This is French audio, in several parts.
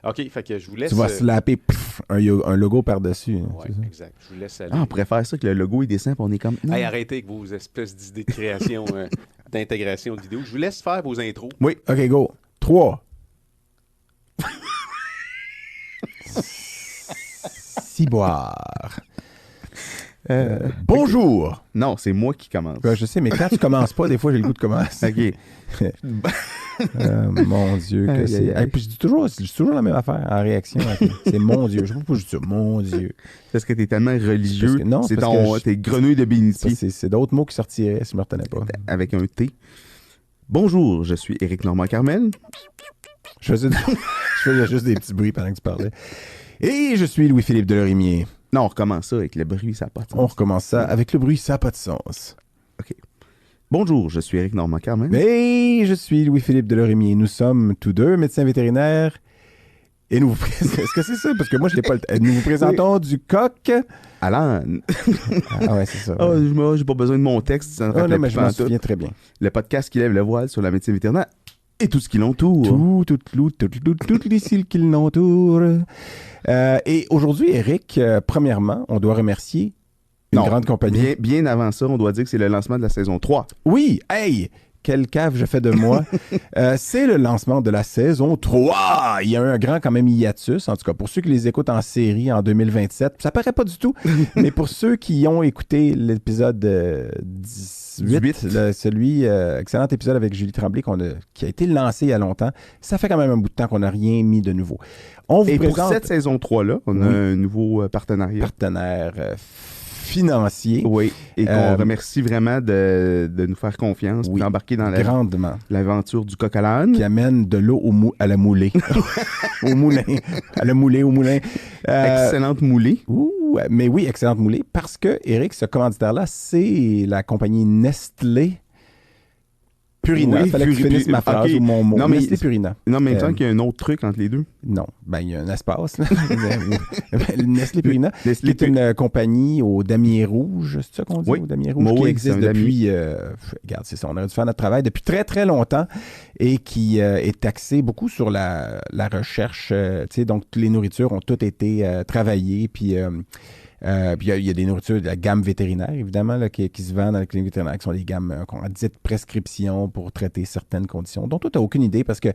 OK, fait que je vous laisse... Tu vas slapper un logo par-dessus. Oui, exact. Je vous laisse aller. On pourrait faire ça, que le logo, il descend, puis on est comme... Non. Hey, arrêtez avec vos espèces d'idées de création, d'intégration de vidéo. Je vous laisse faire vos intros. Oui, OK, go. 3. Ciboire. Bonjour. Non, c'est moi qui commence. Je sais, mais quand tu commences pas, des fois, j'ai le goût de commencer. OK. Mon Dieu, que c'est... Hey, puis je dis toujours la même affaire en réaction. C'est mon Dieu. Je sais pas pourquoi je dis ça. Mon Dieu. Parce que t'es tellement religieux. Non, c'est parce que tes grenouilles de bénitier. C'est d'autres mots qui sortiraient si je me retenais pas. Avec un T. Bonjour, je suis Éric Normand-Carmel. Je faisais juste des petits bruits pendant que tu parlais. Et je suis Louis-Philippe Delorimier. Non, on recommence ça avec le bruit, ça n'a pas de sens. On recommence ça avec le bruit, ça n'a pas de sens. OK. Bonjour, je suis Éric Normand-Carmel. Et je suis Louis-Philippe Delorimier. Nous sommes tous deux médecins vétérinaires. Et nous vous Est-ce que c'est ça? Parce que moi, je n'ai pas le temps. Nous vous présentons du coq. Alan. Ah ouais, c'est ça. Oh, moi, j'ai pas besoin de mon texte. Ça non, mais je m'en souviens très bien. Le podcast qui lève le voile sur la médecine vétérinaire et tout ce qui l'entoure. Toutes les cils qui l'entourent. Et aujourd'hui, Éric, premièrement, on doit remercier une grande compagnie. Bien avant ça, on doit dire que c'est le lancement de la saison 3. Oui, hey! Quelle cave je fais de moi. C'est le lancement de la saison 3. Il y a un grand quand même hiatus, en tout cas pour ceux qui les écoutent en série en 2027. Ça paraît pas du tout, mais pour ceux qui ont écouté l'épisode 18, excellent épisode avec Julie Tremblay qui a été lancé il y a longtemps, ça fait quand même un bout de temps qu'on n'a rien mis de nouveau. On vous présente... pour cette saison 3-là, on a un nouveau partenariat. Partenaire financier. Oui, et qu'on remercie vraiment de nous faire confiance et d'embarquer dans l'aventure du coq à l'âne. Qui amène de l'eau à la moulée. Au moulin. À la moulée, au moulin. Excellente moulée. Mais oui, excellente moulée. Parce que, Éric, ce commanditaire-là, c'est la compagnie Nestlé Purina. Il fallait que tu finisses ma phrase ou mon mot. Non, mais Nestlé Purina. Non, mais il me semble qu'il y a un autre truc entre les deux. Non. Ben, il y a un espace. Là. Nestlé Purina, qui est une compagnie au damier rouge. C'est ça qu'on dit, au damier rouge? Qui existe depuis... regarde, c'est ça. On a dû faire notre travail depuis très, très longtemps et qui est axé beaucoup sur la recherche. Donc, les nourritures ont toutes été travaillées. Puis... puis il y a des nourritures de la gamme vétérinaire, évidemment, là, qui se vendent dans les cliniques vétérinaires, qui sont des gammes qu'on a dites prescription pour traiter certaines conditions, dont toi, tu n'as aucune idée parce que,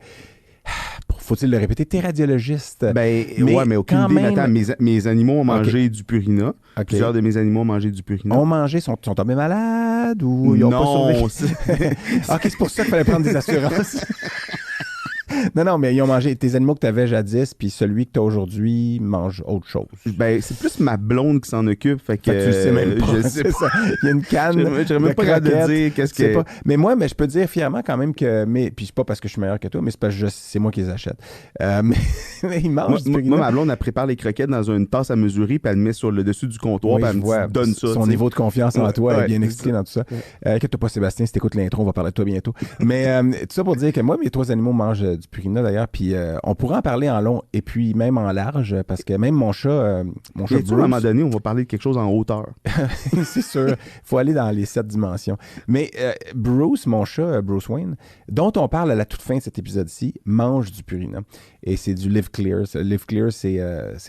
faut-il le répéter, tu es radiologiste. Mais aucune idée. Même... Attends, mes animaux ont mangé du Purina. Plusieurs de mes animaux ont mangé du Purina. Ont mangé, sont tombés malades ou ils n'ont pas survécu? C'est pour ça qu'il fallait prendre des assurances. Non, mais ils ont mangé tes animaux que tu avais jadis, puis celui que tu as aujourd'hui mange autre chose. Ben, c'est plus ma blonde qui s'en occupe. Fait que tu sais même pas. Je sais pas. Ça. Il y a une canne. Je même pas capable de dire qu'est-ce que. Pas. Mais moi, je peux dire fièrement quand même que. Puis c'est pas parce que je suis meilleur que toi, mais c'est parce que c'est moi qui les achète. Mais ils mangent du Purina. Moi, ma blonde, elle prépare les croquettes dans une tasse à mesurer, puis elle le met sur le dessus du comptoir, puis elle me donne ça. Son niveau de confiance en toi est bien expliqué dans tout ça. Inquiète-toi pas, Sébastien, si t'écoutes l'intro, on va parler de toi bientôt. Mais tout ça pour dire que moi, mes 3 animaux mangent du Purina d'ailleurs, puis on pourra en parler en long et puis même en large, parce que même mon chat Bruce... À un moment donné, on va parler de quelque chose en hauteur. C'est sûr. Il faut aller dans les 7 dimensions. Mais Bruce, mon chat, Bruce Wayne, dont on parle à la toute fin de cet épisode-ci, mange du Purina. Et c'est du Live Clear. Live Clear, c'est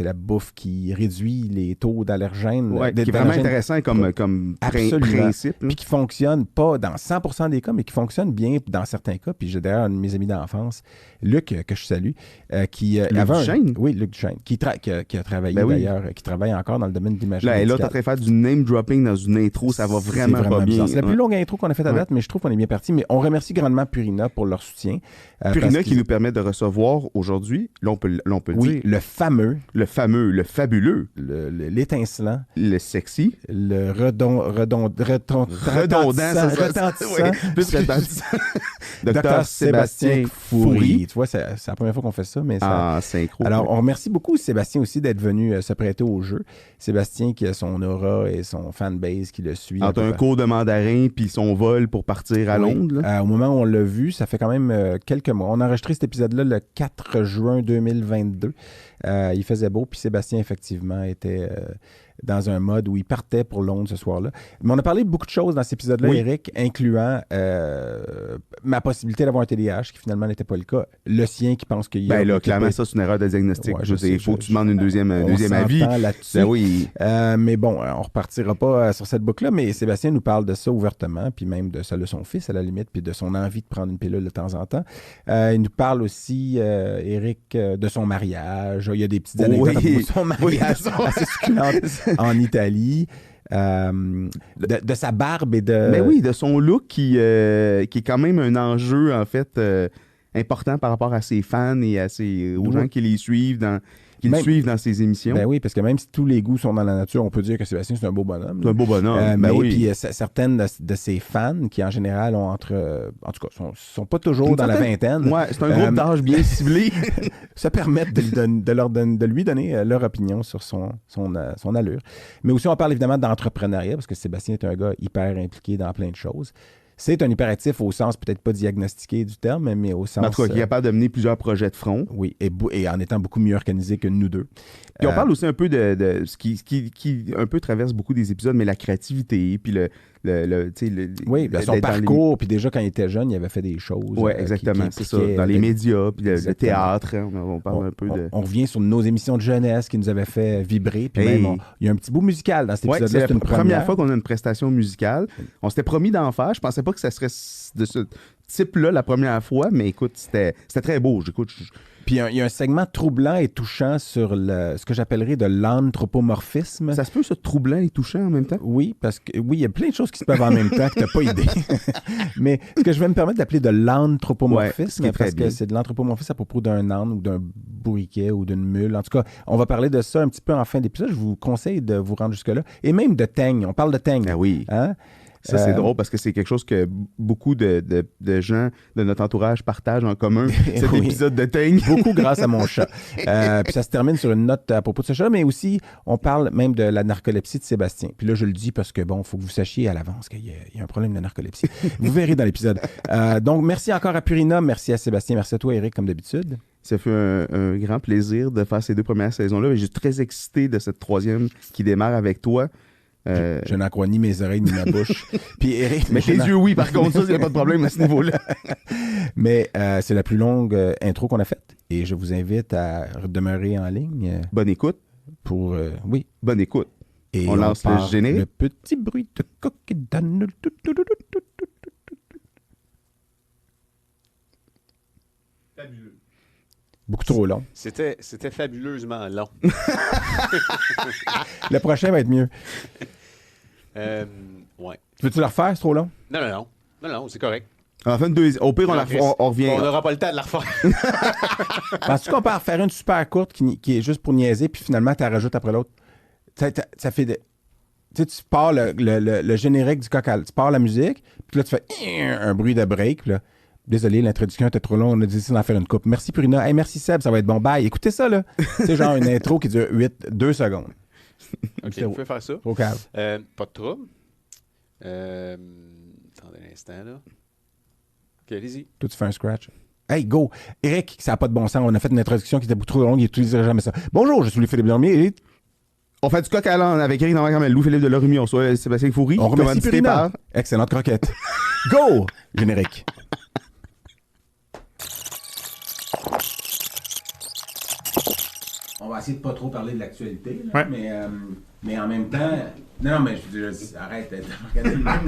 la bouffe qui réduit les taux d'allergènes. Qui est vraiment intéressant comme principe. Puis qui fonctionne pas dans 100% des cas, mais qui fonctionne bien dans certains cas. Puis j'ai d'ailleurs un de mes amis d'enfance, Luc, que je salue, qui avait Duchesne? Oui, Luc Duchesne, qui a travaillé d'ailleurs, qui travaille encore dans le domaine de l'imagerie médicale. Là, t'es en train de faire du name dropping dans une intro, ça va vraiment pas bien. C'est la plus longue intro qu'on a faite à date, mais je trouve qu'on est bien parti. Mais on remercie grandement Purina pour leur soutien. Purina qui nous permet de recevoir aujourd'hui, là on peut le dire. Le fameux, le fabuleux, l'étincelant, le sexy, le retentissant. Plus retentissant. Docteur Sébastien Foury. Tu vois, c'est la première fois qu'on fait ça, mais ça... synchro. Alors, on remercie beaucoup Sébastien aussi d'être venu se prêter au jeu. Sébastien qui a son aura et son fanbase qui le suit. Entre un cours de mandarin puis son vol pour partir à Londres. Au moment où on l'a vu, ça fait quand même quelques mois. On a enregistré cet épisode-là le 4 juin 2022. Il faisait beau, puis Sébastien, effectivement, était dans un mode où il partait pour Londres ce soir-là. Mais on a parlé de beaucoup de choses dans cet épisode-là, Éric, incluant ma possibilité d'avoir un TDAH, qui finalement n'était pas le cas. Le sien qui pense qu'il y a... Ben là, clairement, ça, c'est une erreur de diagnostic. Il faut que tu demandes une deuxième avis. Là-dessus. Ben oui. Mais bon, on repartira pas sur cette boucle-là, mais Sébastien nous parle de ça ouvertement, puis même de ça de son fils, à la limite, puis de son envie de prendre une pilule de temps en temps. Il nous parle aussi, Éric, de son mariage. Il y a des petites anecdotes à propos de son mariage assez succulentes en Italie. De sa barbe et de... Mais oui, de son look qui est quand même un enjeu, en fait, important par rapport à ses fans et aux gens qui les suivent dans ses émissions. Ben oui, parce que même si tous les goûts sont dans la nature, on peut dire que Sébastien, c'est un beau bonhomme. C'est un beau bonhomme, mais oui. Puis certaines de ses fans, qui en général ont en tout cas, sont pas toujours dans la vingtaine. Ouais, c'est un groupe d'âge bien ciblé. Ça permet de lui donner leur opinion sur son allure. Mais aussi, on parle évidemment d'entrepreneuriat, parce que Sébastien est un gars hyper impliqué dans plein de choses. C'est un hyperactif au sens peut-être pas diagnostiqué du terme, mais au sens... En tout cas, qui est capable de mener plusieurs projets de front. Oui, et en étant beaucoup mieux organisé que nous deux. Puis on parle aussi un peu de ce qui un peu traverse beaucoup des épisodes, mais la créativité, puis son parcours, puis déjà quand il était jeune, il avait fait des choses. Oui, exactement, c'est ça. Dans les médias, puis le théâtre, on parle un peu de... On revient sur nos émissions de jeunesse qui nous avaient fait vibrer, puis même, il y a un petit bout musical dans cet épisode-là. C'est la première fois qu'on a une prestation musicale. On s'était promis d'en faire. Je pensais pas que ça serait de ce type-là la première fois, mais écoute, c'était très beau. Puis il y a un segment troublant et touchant sur ce que j'appellerais de l'anthropomorphisme. Ça se peut, ça, troublant et touchant en même temps? Oui, parce que il y a plein de choses qui se peuvent en même temps que tu n'as pas idée. Mais ce que je vais me permettre d'appeler de l'anthropomorphisme, parce que c'est de l'anthropomorphisme à propos d'un âne ou d'un bourriquet ou d'une mule. En tout cas, on va parler de ça un petit peu en fin d'épisode. Je vous conseille de vous rendre jusque-là. Et même de teigne. On parle de teigne. Ah oui. Hein? Ça, c'est drôle parce que c'est quelque chose que beaucoup de gens de notre entourage partagent en commun, cet épisode de teigne. Beaucoup grâce à mon chat. Puis ça se termine sur une note à propos de ce chat, mais aussi, on parle même de la narcolepsie de Sébastien. Puis là, je le dis parce que, bon, il faut que vous sachiez à l'avance qu'il y a un problème de narcolepsie. Vous verrez dans l'épisode. Donc, merci encore à Purina, merci à Sébastien, merci à toi, Éric, comme d'habitude. Ça fait un grand plaisir de faire ces 2 premières saisons-là. Je suis très excité de cette 3e qui démarre avec toi. Je n'en crois ni mes oreilles ni ma bouche. Puis Éric, mais tes yeux, oui, par contre, ça, il n'y a pas de problème à ce niveau-là. Mais c'est la plus longue intro qu'on a faite et je vous invite à demeurer en ligne. Bonne écoute. Oui. Bonne écoute. Et on lance le générique. Le petit bruit de coq et d'âne. Fabuleux. Beaucoup trop long. C'était fabuleusement long. Le prochain va être mieux. Ouais. Veux-tu le refaire? C'est trop long? Non, c'est correct. En fait, au pire, on revient. On n'aura pas le temps de la refaire. Penses-tu qu'on peut en faire une super courte qui est juste pour niaiser, puis finalement, tu la rajoutes après l'autre? Ça fait des... Tu sais, tu pars le générique du coq, tu pars la musique, puis là, tu fais un bruit de break, puis là... Désolé, l'introduction était trop longue, on a décidé d'en faire une coupe. Merci Purina. Hey, merci Seb, ça va être bon. Bye. Écoutez ça, là. C'est genre une intro qui dure 2 secondes. OK, vous pouvez faire ça. Au calme. Pas de trouble. Attendez un instant, là. OK, allez-y. Toi, tu fais un scratch. Hey, go! Éric, ça n'a pas de bon sens. On a fait une introduction qui était beaucoup trop longue. Il n'utilisera jamais ça. Bonjour, je suis Louis-Philippe Delormier et... On fait du coq à l'âne avec Éric Normand-Camel, Louis-Philippe Delormier, on soit Sébastien Foury. On remercie Purina. Excellente croquette. Go! Générique. On va essayer de pas trop parler de l'actualité, là, mais en même temps... Non, mais je veux dire, arrête de regarder le même.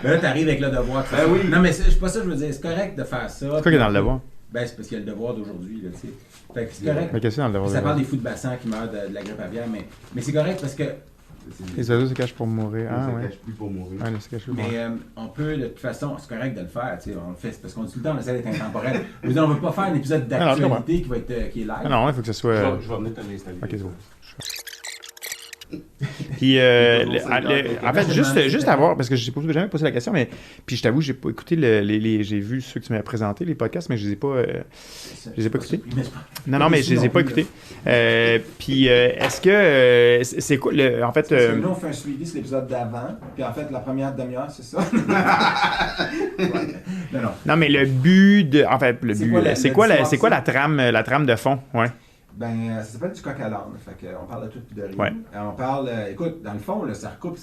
Mais là, t'arrives avec le devoir. Oui. Non, mais c'est pas ça que je veux dire. C'est correct de faire ça. C'est quoi qui est dans le devoir? Ben, c'est parce qu'il y a le devoir d'aujourd'hui, là, tu sais. Fait que c'est correct. Mais qu'est-ce qu'il y a dans le devoir? Ça parle des fous de bassin qui meurent de la grippe aviaire, mais c'est correct parce que... Les oiseaux se cachent pour mourir. Ah, ouais. Se cachent plus pour mourir. Ouais, se cachent plus pour mourir. Mais on peut, de toute façon, c'est correct de le faire, tu sais. On le fait, c'est parce qu'on dit tout le temps, on essaie d'être intemporel. Je veux dire, on veut pas faire un épisode d'actualité qui est live. Non, il faut que ce soit... Je vais venir te l'installer. Ok, c'est bon. Puis, en fait, juste à voir, parce que je n'ai jamais posé la question, mais puis je t'avoue, j'ai pas écouté j'ai vu ceux que tu m'as présentés, les podcasts, mais je les ai pas écoutés. Non, mais je les ai pas écoutés. Puis, est-ce que c'est quoi en fait? Parce que nous, on fait un suivi sur l'épisode d'avant, puis en fait, la première demi-heure, c'est ça. Non, mais le but c'est quoi la trame de fond, ouais. Ben, ça s'appelle du coq à l'âne. Fait qu'on parle de tout et de rien. Ouais. On parle, écoute, dans le fond, là, ça recoupe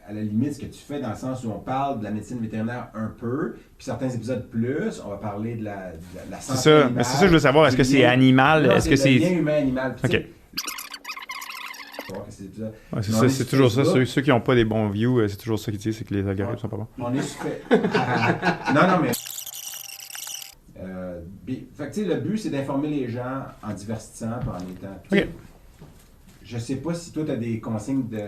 à la limite ce que tu fais dans le sens où on parle de la médecine vétérinaire un peu, puis certains épisodes plus, on va parler de la santé c'est ça. animale. Mais c'est ça que je veux savoir. Est-ce que c'est animal? Non, Est-ce que c'est... le lien humain-animal. Puis, OK. Ouais, c'est toujours ça. Ceux qui n'ont pas des bons views, c'est toujours ça qu'ils disent, c'est que les algorithmes sont pas bons. On est non, mais... fait que, tu sais, le but, c'est d'informer les gens en divertissant et en étant... OK. Je sais pas si toi, tu as des consignes de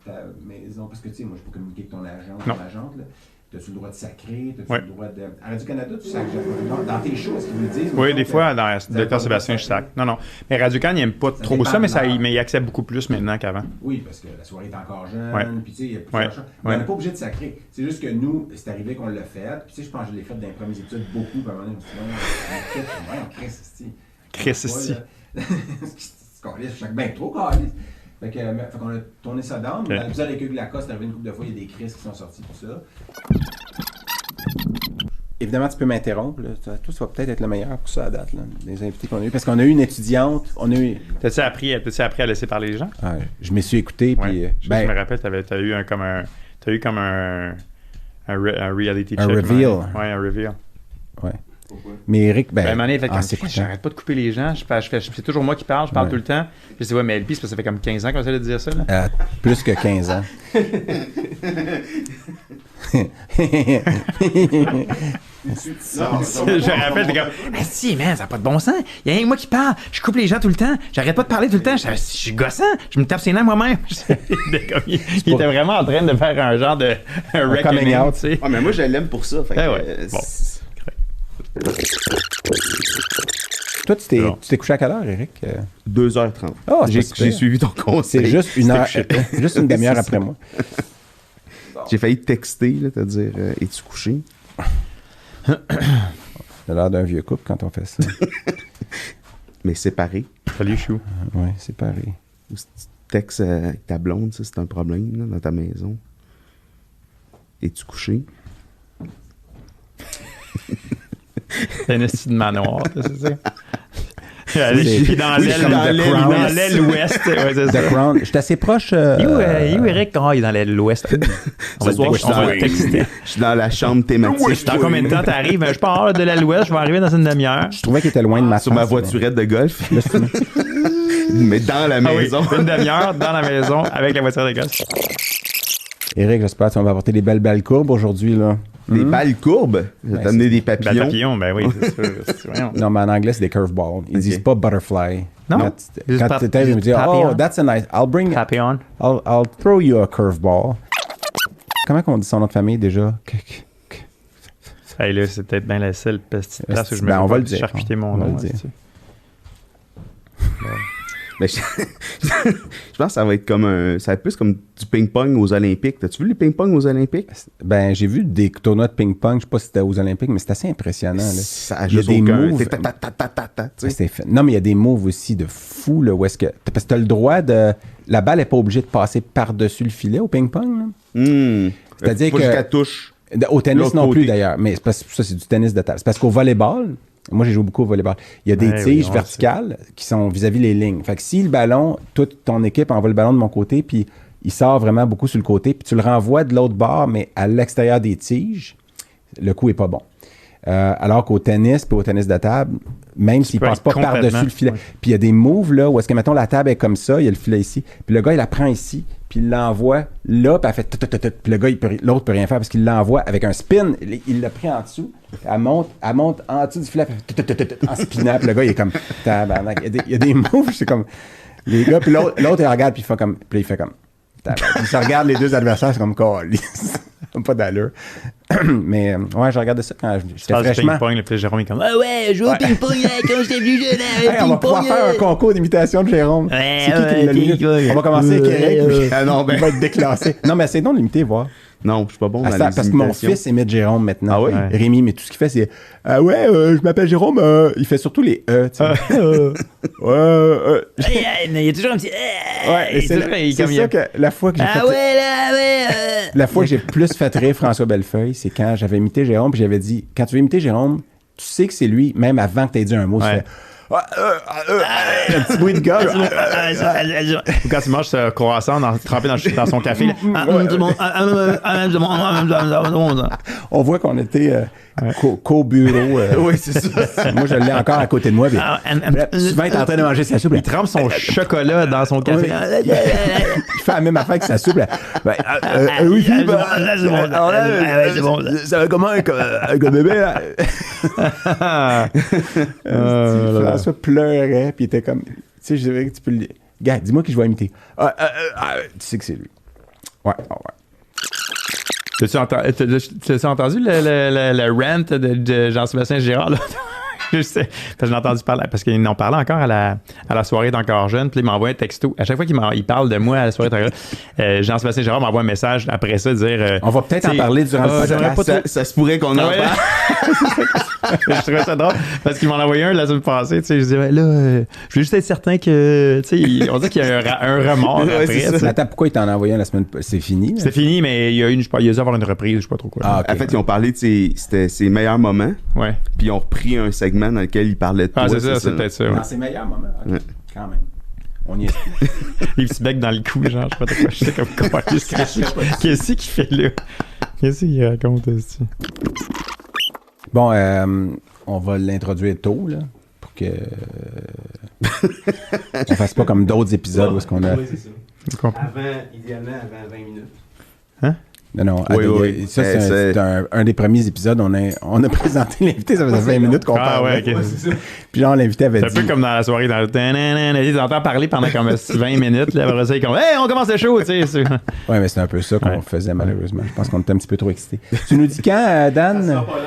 ta maison, parce que, tu sais, moi, je peux communiquer avec ton agent ou ton agente, là. T'as-tu le droit de sacrer? T'as-tu le droit de... À Radio-Canada, tu sacres jamais. Dans tes shows, est-ce qu'ils me disent? Oui, des fois, dans Dr Sébastien, je sac. Non. Mais Radio-Can, il n'aime pas trop ça, mais il accepte beaucoup plus maintenant qu'avant. Oui, parce que la soirée est encore jeune, puis tu sais, il y a plusieurs choses. On n'est pas obligé de sacrer. C'est juste que nous, c'est arrivé qu'on l'a fait. Puis tu sais, je pense que je l'ai fait dans les premiers épisodes beaucoup. Puis à un moment donné, on Christ, je suis bien trop caliste. Fait qu'on a tourné ça down. Dans l'épisode avec Hugues Lacoste, c'est arrivé une couple de fois, il y a des crises qui sont sorties, tout ça. Évidemment, tu peux m'interrompre. Là. Toi, ça va peut-être être le meilleur pour ça à date, là, des invités qu'on a eu. Parce qu'on a eu une étudiante. T'as-tu appris à laisser parler les gens? Ah, je me suis écouté. Puis, je me rappelle, t'as eu comme un reality check. Un reveal. Oui, un reveal. Ouais. Pourquoi? Mais Eric, j'arrête pas de couper les gens. C'est toujours moi qui parle, je parle tout le temps. Puis je dis, ouais, mais Elpie, ça fait comme 15 ans qu'on essaie de dire ça. Là. Plus que 15 ans. Je rappelle, t'es comme, ah si, man, ça n'a pas de bon sens. Il y a rien que moi qui parle. Je coupe les gens tout le temps. J'arrête pas de parler tout le temps. Je suis gossant. Je me tape ses nerfs moi-même. Il était vraiment en train de faire un genre de coming out. Tu sais. Ah, mais moi, je l'aime pour ça. Fait que, bon. Toi, tu t'es couché à quelle heure, Eric? 2h30. Oh, j'ai suivi ton conseil. C'est juste une heure, juste une demi-heure après moi. J'ai failli te texter, là, te dire es-tu couché? T'as l'air d'un vieux couple quand on fait ça. Mais séparé. Salut, chou. Oui, séparé. Ou si tu textes avec ta blonde, ça, c'est un problème là, dans ta maison. Es-tu couché? C'est un esti de manoir, c'est ça? Puis dans l'aile ouest. Ouais, c'est ça. The Crown. Je suis assez proche. Eric? Oh, il est dans l'aile ouest. Ce soir, je suis dans la chambre thématique. Dans combien de temps t'arrives? Je pars de l'aile ouest, je vais arriver dans une demi-heure. Je trouvais qu'il était loin de ma sur ma voiturette de golf. Mais dans la maison. Une demi-heure dans la maison avec la voiture de golf. Eric, j'espère que tu vas apporter des belles balles courbes aujourd'hui, là. Des balles courbes? T'as amené des papillons? Des papillons, ben oui, c'est sûr. Non, mais en anglais, c'est des curveballs. Ils disent pas butterfly. Non? Quand tu t'arrives, ils me disent, oh, that's a nice... Papillon. I'll throw you a curveball. Comment on dit son nom de famille, déjà? Hey, là, c'est peut-être bien la seule petite place où je me on va le dire. Charcuter mon nom. Mais je pense que ça va être ça va être plus comme du ping-pong aux Olympiques. T'as-tu vu les ping-pong aux Olympiques? Ben, j'ai vu des tournois de ping-pong. Je sais pas si c'était aux Olympiques, mais c'est assez impressionnant. Là. Ça il y a des moves. Non, mais il y a des moves aussi de fou. Là, où est-ce que... Parce que t'as le droit de... La balle n'est pas obligée de passer par-dessus le filet au ping-pong. C'est-à-dire que... Jusqu'à touche. Au tennis non plus, d'ailleurs. Mais ça, c'est du tennis de table. C'est parce qu'au volleyball... Moi, j'ai joué beaucoup au volleyball. Il y a des tiges verticales qui sont vis-à-vis les lignes. Fait que si le ballon, toute ton équipe envoie le ballon de mon côté, puis il sort vraiment beaucoup sur le côté, puis tu le renvoies de l'autre bord, mais à l'extérieur des tiges, le coup est pas bon. Alors qu'au tennis, puis au tennis de table, même s'il passe pas par-dessus le filet. Puis il y a des moves, là, où est-ce que, mettons, la table est comme ça, il y a le filet ici, puis le gars, il la prend ici, puis il l'envoie là, puis elle fait puis le gars, l'autre peut rien faire parce qu'il l'envoie avec un spin. Il l'a pris en dessous, elle monte en dessous du filet, en spinant, puis le gars, il est comme tabarnak. Il y a des moves, c'est comme les gars, puis l'autre, il regarde, puis il fait comme, puis il fait comme tabarnak. Puis il se regarde les deux adversaires, c'est comme pas d'allure. Mais ouais, je regardais ça quand j'étais fraîchement. Ping-pong, puis Jérôme est comme ah ouais, je joue au ping-pong quand j'étais plus jeune. Hey, on va pouvoir faire un concours d'imitation de Jérôme. C'est qui on va commencer avec Eric. Ah non, ben. Il va être déclassé. Non, mais c'est non de l'imiter, voir. Non, je suis pas bon dans les parce que mon fils imite Jérôme maintenant. Ah oui? Rémi, mais tout ce qu'il fait, c'est ah ouais, je m'appelle Jérôme. Il fait surtout les E. Tu sais. Il y a toujours un petit. Ouais, c'est ça que la fois que j'ai fait. La fois que j'ai plus fait rire François Bellefeuille, c'est quand j'avais imité Jérôme, puis j'avais dit quand tu veux imiter Jérôme, tu sais que c'est lui, même avant que tu aies dit un mot. Tu fais Un petit bruit de gueule. Ou quand il mange ce croissant trempé dans son café. On voit qu'on était co-bureau. Oui, c'est ça. Moi, je l'ai encore à côté de moi. Mais, souvent, il est en train de manger sa soupe. Il trempe son chocolat dans son café. Il fait la même affaire que sa soupe. Oui, Philippe. C'est bon. Ça va comment avec un bébé? François pleurait, puis il était comme... Tu sais, je dirais que tu peux le... Gars, dis-moi qui je vais imiter. Tu sais que c'est lui. Ouais. T'as-tu entendu le rant de Jean-Sébastien Girard, là? Je sais, parce que je l'ai entendu parler, parce qu'ils en parlaient encore à la soirée d'Encore Jeune, puis il m'envoie un texto. À chaque fois qu'il parle de moi à la soirée d'Encore Jeune, Jean-Sébastien Girard m'envoie un message après ça, dire... on va peut-être en parler durant le podcast. Ça se pourrait qu'on en parle. Je trouvais ça drôle, parce qu'il m'en a envoyé un la semaine passée, tu sais, je disais, là, je voulais juste être certain que, tu sais, on dit qu'il y a un remords après. Attends, pourquoi il t'en a envoyé un la semaine passée? C'est fini? C'est fini, mais il y a dû avoir une reprise, je sais pas trop quoi. En fait, ils ont parlé de ses meilleurs moments, puis ils ont repris un segment dans lequel il parlait de toi. Ah, c'est ça, c'est peut-être ça. Dans ses meilleurs moments, quand même. On y est. Les petits becs dans le cou, genre, je sais pas trop quoi. Je sais comment qu'est-ce qu'il fait là? Qu'est-ce qu'il raconte aussi? Bon, on va l'introduire tôt, là, pour que on fasse pas comme d'autres épisodes où est-ce qu'on a... Oui, c'est ça. Idéalement, avant 20 minutes. Hein? Non. Oui. Ça, c'est un des premiers épisodes. On a présenté l'invité, ça faisait 20 minutes qu'on parlait. Ouais, c'est ça. Puis genre, l'invité avait dit... C'est un peu comme dans la soirée, dans le... Tu entends parler pendant comme 20 minutes, là, après ça, il est comme « Hey, on commence le show! » tu sais. Ouais, mais c'est un peu ça qu'on faisait, malheureusement. Je pense qu'on était un petit peu trop excités. Tu nous dis quand, Dan? Ça sera pas long.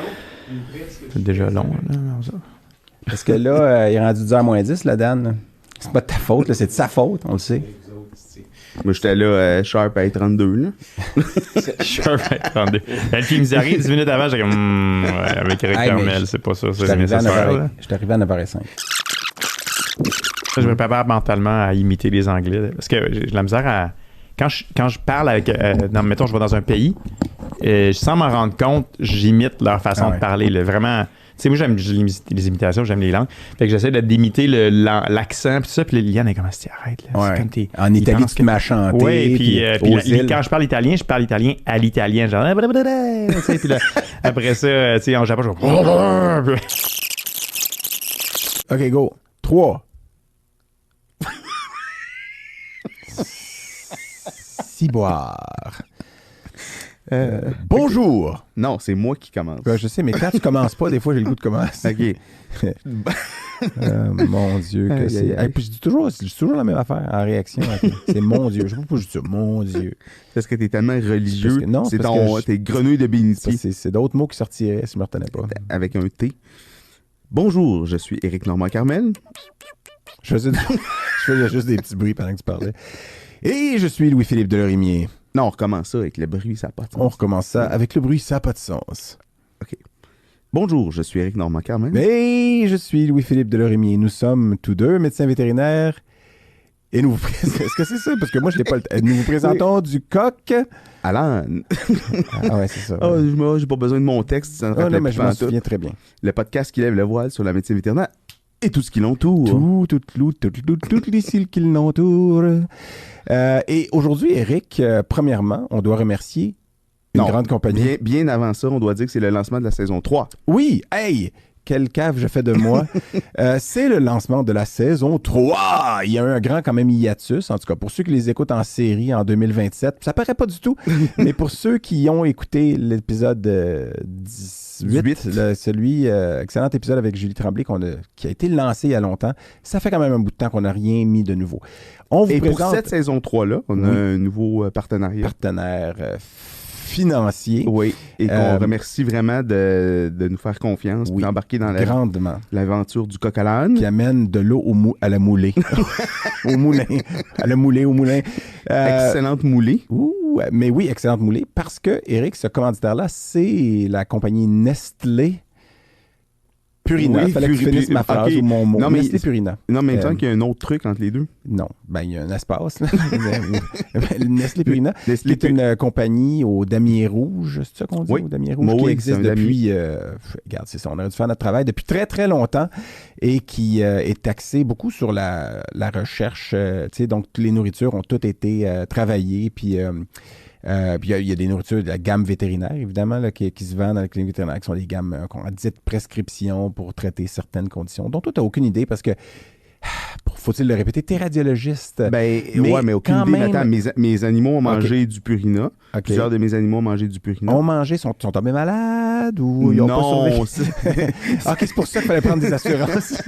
C'est déjà long, là. Parce que là, il est rendu 10h moins 10, là, Dan. C'est pas de ta faute, là, c'est de sa faute, on le sait. Moi, j'étais là, sharp à 32, là. Sharp à 32. Le film nous arrive 10 minutes avant, j'ai comme, avec Eric Carmel, c'est pas ça, c'est nécessaire. Je suis arrivé à 9h05. Je me prépare mentalement à imiter les Anglais, parce que j'ai de la misère à... Quand je parle avec... mettons, je vais dans un pays, sans m'en rendre compte, j'imite leur façon de parler, là, vraiment... Tu sais, moi, j'aime les imitations, j'aime les langues. Fait que j'essaie d'imiter l'accent, puis tout ça. Puis Liliane est comme, arrête, là. Ouais. C'est comme en Italie, tu m'as chanté. Oui, puis quand je parle italien à l'italien. Genre, tu sais, puis là, après ça, tu sais, en Japon, je OK, go. 3. Ciboire. Bonjour. Non, c'est moi qui commence. Je sais, mais quand tu commences pas, des fois, j'ai le goût de commencer. OK. Mon Dieu, que c'est... Puis je dis toujours la même affaire en réaction. C'est mon Dieu. Je sais pas pourquoi je dis ça. Mon Dieu. Parce que t'es tellement religieux. Non, c'est tes grenouilles de bénitier. C'est d'autres mots qui sortiraient si je me retenais pas. Avec un T. Bonjour, je suis Éric Normand-Carmel. Je faisais juste des petits bruits pendant que tu parlais. Et je suis Louis-Philippe Delorimier. Non, on recommence ça avec le bruit, ça n'a pas de sens. On recommence ça avec le bruit, ça n'a pas de sens. OK. Bonjour, je suis Éric Normand-Carmel. Et je suis Louis-Philippe Delorimier. Nous sommes tous deux médecins vétérinaires. Et nous vous présentons... Est-ce que c'est ça? Parce que moi, je l'ai pas... Nous vous présentons du coq... Alan. Ah ouais, c'est ça. Ouais. Oh, j'ai pas besoin de mon texte. Ça non, mais je m'en souviens très bien. Le podcast qui lève le voile sur la médecine vétérinaire et tout ce qui l'entoure. Toutes les cils qui l'entourent. Et aujourd'hui, Eric, premièrement, on doit remercier une grande compagnie. Bien avant ça, on doit dire que c'est le lancement de la saison 3. Oui, hey! Quelle cave je fais de moi. C'est le lancement de la saison 3. Il y a eu un grand quand même hiatus, en tout cas pour ceux qui les écoutent en série en 2027. Ça paraît pas du tout, mais pour ceux qui ont écouté l'épisode 18, celui, excellent épisode avec Julie Tremblay qui a été lancé il y a longtemps, ça fait quand même un bout de temps qu'on n'a rien mis de nouveau. On vous présente... pour cette saison 3-là, on a un nouveau partenariat. Partenaire financier. Oui, et qu'on remercie vraiment de nous faire confiance et d'embarquer dans l'aventure du coq à l'âne. Qui amène de l'eau à la moulée. Au moulin. À la moulée, au moulin. Excellente moulée. Mais oui, excellente moulée. Parce que, Eric, ce commanditaire-là, c'est la compagnie Nestlé Purina, il fallait que je finisse ma phrase ou mon mot. Non, mais Nestlé Purina. Non, mais en même temps qu'il y a un autre truc entre les deux. Non, ben il y a un espace. Nestlé Purina, qui est une compagnie au damier rouge, c'est ça qu'on dit, au damier rouge, qui existe depuis, regarde, c'est ça, on aurait dû faire notre travail depuis très, très longtemps et qui est axé beaucoup sur la recherche. Tu sais, donc, les nourritures ont toutes été travaillées, puis... puis il y a des nourritures de la gamme vétérinaire, évidemment, là, qui se vendent dans les cliniques vétérinaires, qui sont des gammes qu'on a dites prescription pour traiter certaines conditions, dont toi, tu n'as aucune idée parce que, faut-il le répéter, tu es radiologiste. Ben, mais aucune idée. Même... Attends, mes animaux ont mangé du Purina. Plusieurs de mes animaux ont mangé du Purina. Ont mangé, sont tombés malades ou ils ont pas survécu? OK, c'est pour ça qu'il fallait prendre des assurances.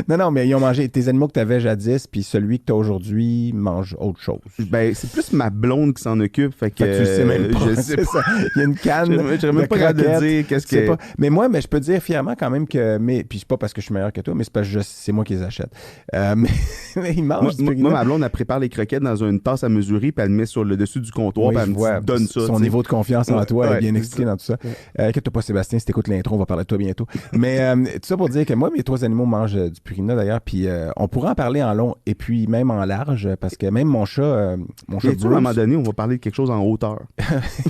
Non, mais ils ont mangé tes animaux que tu avais jadis, puis celui que tu as aujourd'hui mange autre chose. Ben, c'est plus ma blonde qui s'en occupe. Fait que tu le sais même pas. Je sais pas. Il y a une canne. Je même pas capable de dire qu'est-ce que. Pas. Mais moi, je peux dire fièrement quand même que. Puis c'est pas parce que je suis meilleur que toi, mais c'est parce que c'est moi qui les achète. Mais ils mangent moi, ma blonde, elle prépare les croquettes dans une tasse à mesurer, puis elle le met sur le dessus du comptoir, puis elle me donne ça. Son niveau de confiance en toi est bien expliqué dans tout ça. Inquiète-toi pas, Sébastien, si t'écoutes l'intro, on va parler de toi bientôt. Mais tout ça pour dire que moi, mes 3 animaux mangent du Purina d'ailleurs. Puis on pourrait en parler en long et puis même en large, parce que même mon chat Bruce... à un moment donné, on va parler de quelque chose en hauteur.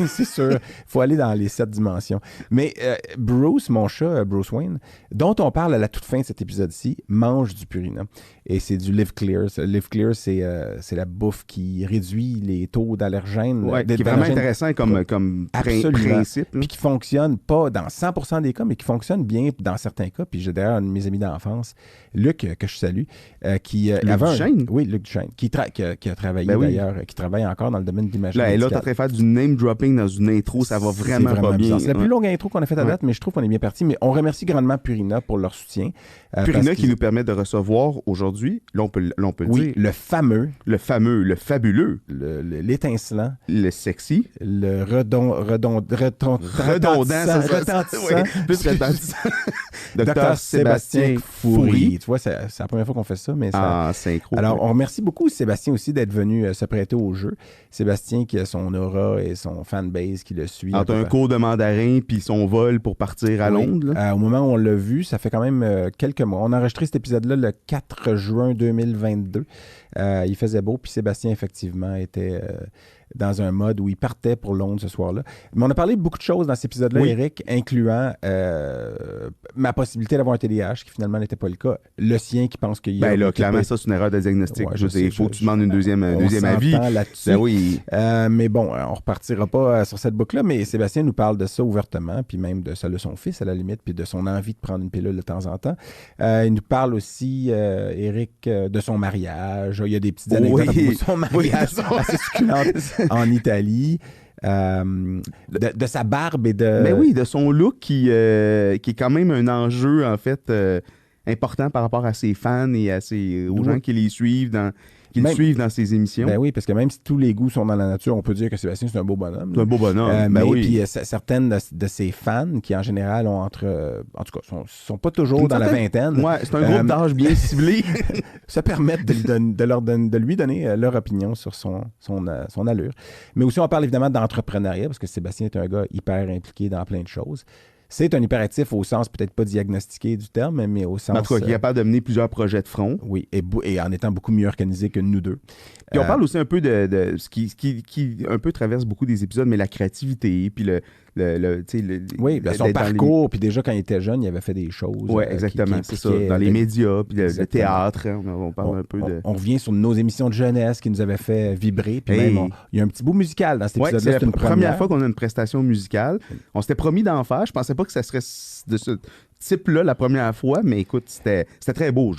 C'est sûr. Il faut aller dans les 7 dimensions. Mais Bruce, mon chat, Bruce Wayne, dont on parle à la toute fin de cet épisode-ci, mange du Purina. Et c'est du Live Clear. Live Clear, c'est la bouffe qui réduit les taux d'allergènes. Ouais, qui est vraiment intéressant comme principe. Puis qui fonctionne pas dans 100% des cas, mais qui fonctionne bien dans certains cas. Puis j'ai d'ailleurs un de mes amis d'enfance, Luc, que je salue, qui avait Luc Duchesne, qui a travaillé d'ailleurs, qui travaille encore dans le domaine de l'imagerie médicale. Là, tu es en train de faire du name dropping dans une intro, ça va vraiment pas bien. C'est la plus longue intro qu'on a faite à date, mais je trouve qu'on est bien parti. Mais on remercie grandement Purina pour leur soutien. Purina qui nous permet de recevoir aujourd'hui, là on peut le dire. Le fameux, le fabuleux, l'étincelant, le sexy, le redondant, plus retentissant. Docteur Sébastien Fourie. Tu vois, c'est la première fois qu'on fait ça, mais synchro. Alors, on remercie beaucoup Sébastien aussi d'être venu se prêter au jeu. Sébastien qui a son aura et son fanbase qui le suit. Entre un cours de mandarin puis son vol pour partir à Londres. Au moment où on l'a vu, ça fait quand même quelques mois. On a enregistré cet épisode-là le 4 juin 2022. Il faisait beau, puis Sébastien, effectivement, était dans un mode où il partait pour Londres ce soir-là. Mais on a parlé de beaucoup de choses dans cet épisode-là, Eric, incluant ma possibilité d'avoir un TDAH, qui finalement n'était pas le cas. Le sien qui pense qu'il y a... Ben là, clairement, ça, c'est une erreur de diagnostic. Il faut que tu demandes une deuxième avis. Là-dessus. Ben oui. Mais bon, on repartira pas sur cette boucle-là, mais Sébastien nous parle de ça ouvertement, puis même de ça de son fils, à la limite, puis de son envie de prendre une pilule de temps en temps. Il nous parle aussi, Eric, de son mariage. Il y a des petites anecdotes de son mariage assez succulentes en Italie. De sa barbe et de... Ben oui, de son look qui est quand même un enjeu, en fait, important par rapport à ses fans et aux gens qui les suivent suivent dans ses émissions. Ben oui, parce que même si tous les goûts sont dans la nature, on peut dire que Sébastien, c'est un beau bonhomme. C'est un beau bonhomme, mais puis certaines de ses fans, qui en général ont en tout cas, sont pas toujours dans la vingtaine. Ouais, c'est un groupe d'âge bien ciblé. Se permettent de lui donner leur opinion sur son allure. Mais aussi, on parle évidemment d'entrepreneuriat, parce que Sébastien est un gars hyper impliqué dans plein de choses. C'est un hyperactif au sens peut-être pas diagnostiqué du terme, mais au sens... En tout cas, qui est capable de mener plusieurs projets de front. Oui, et en étant beaucoup mieux organisé que nous deux. Puis on parle aussi un peu de ce qui un peu traverse beaucoup des épisodes, mais la créativité, puis son parcours, puis déjà quand il était jeune, il avait fait des choses. Oui, exactement, c'est ça. Dans les médias, puis le théâtre, on parle un peu de... On revient sur nos émissions de jeunesse qui nous avaient fait vibrer, puis même, il y a un petit bout musical dans cet épisode-là. C'est la première fois qu'on a une prestation musicale. On s'était promis d'en faire. Je pensais pas que ça serait de ce type-là la première fois, mais écoute, c'était très beau.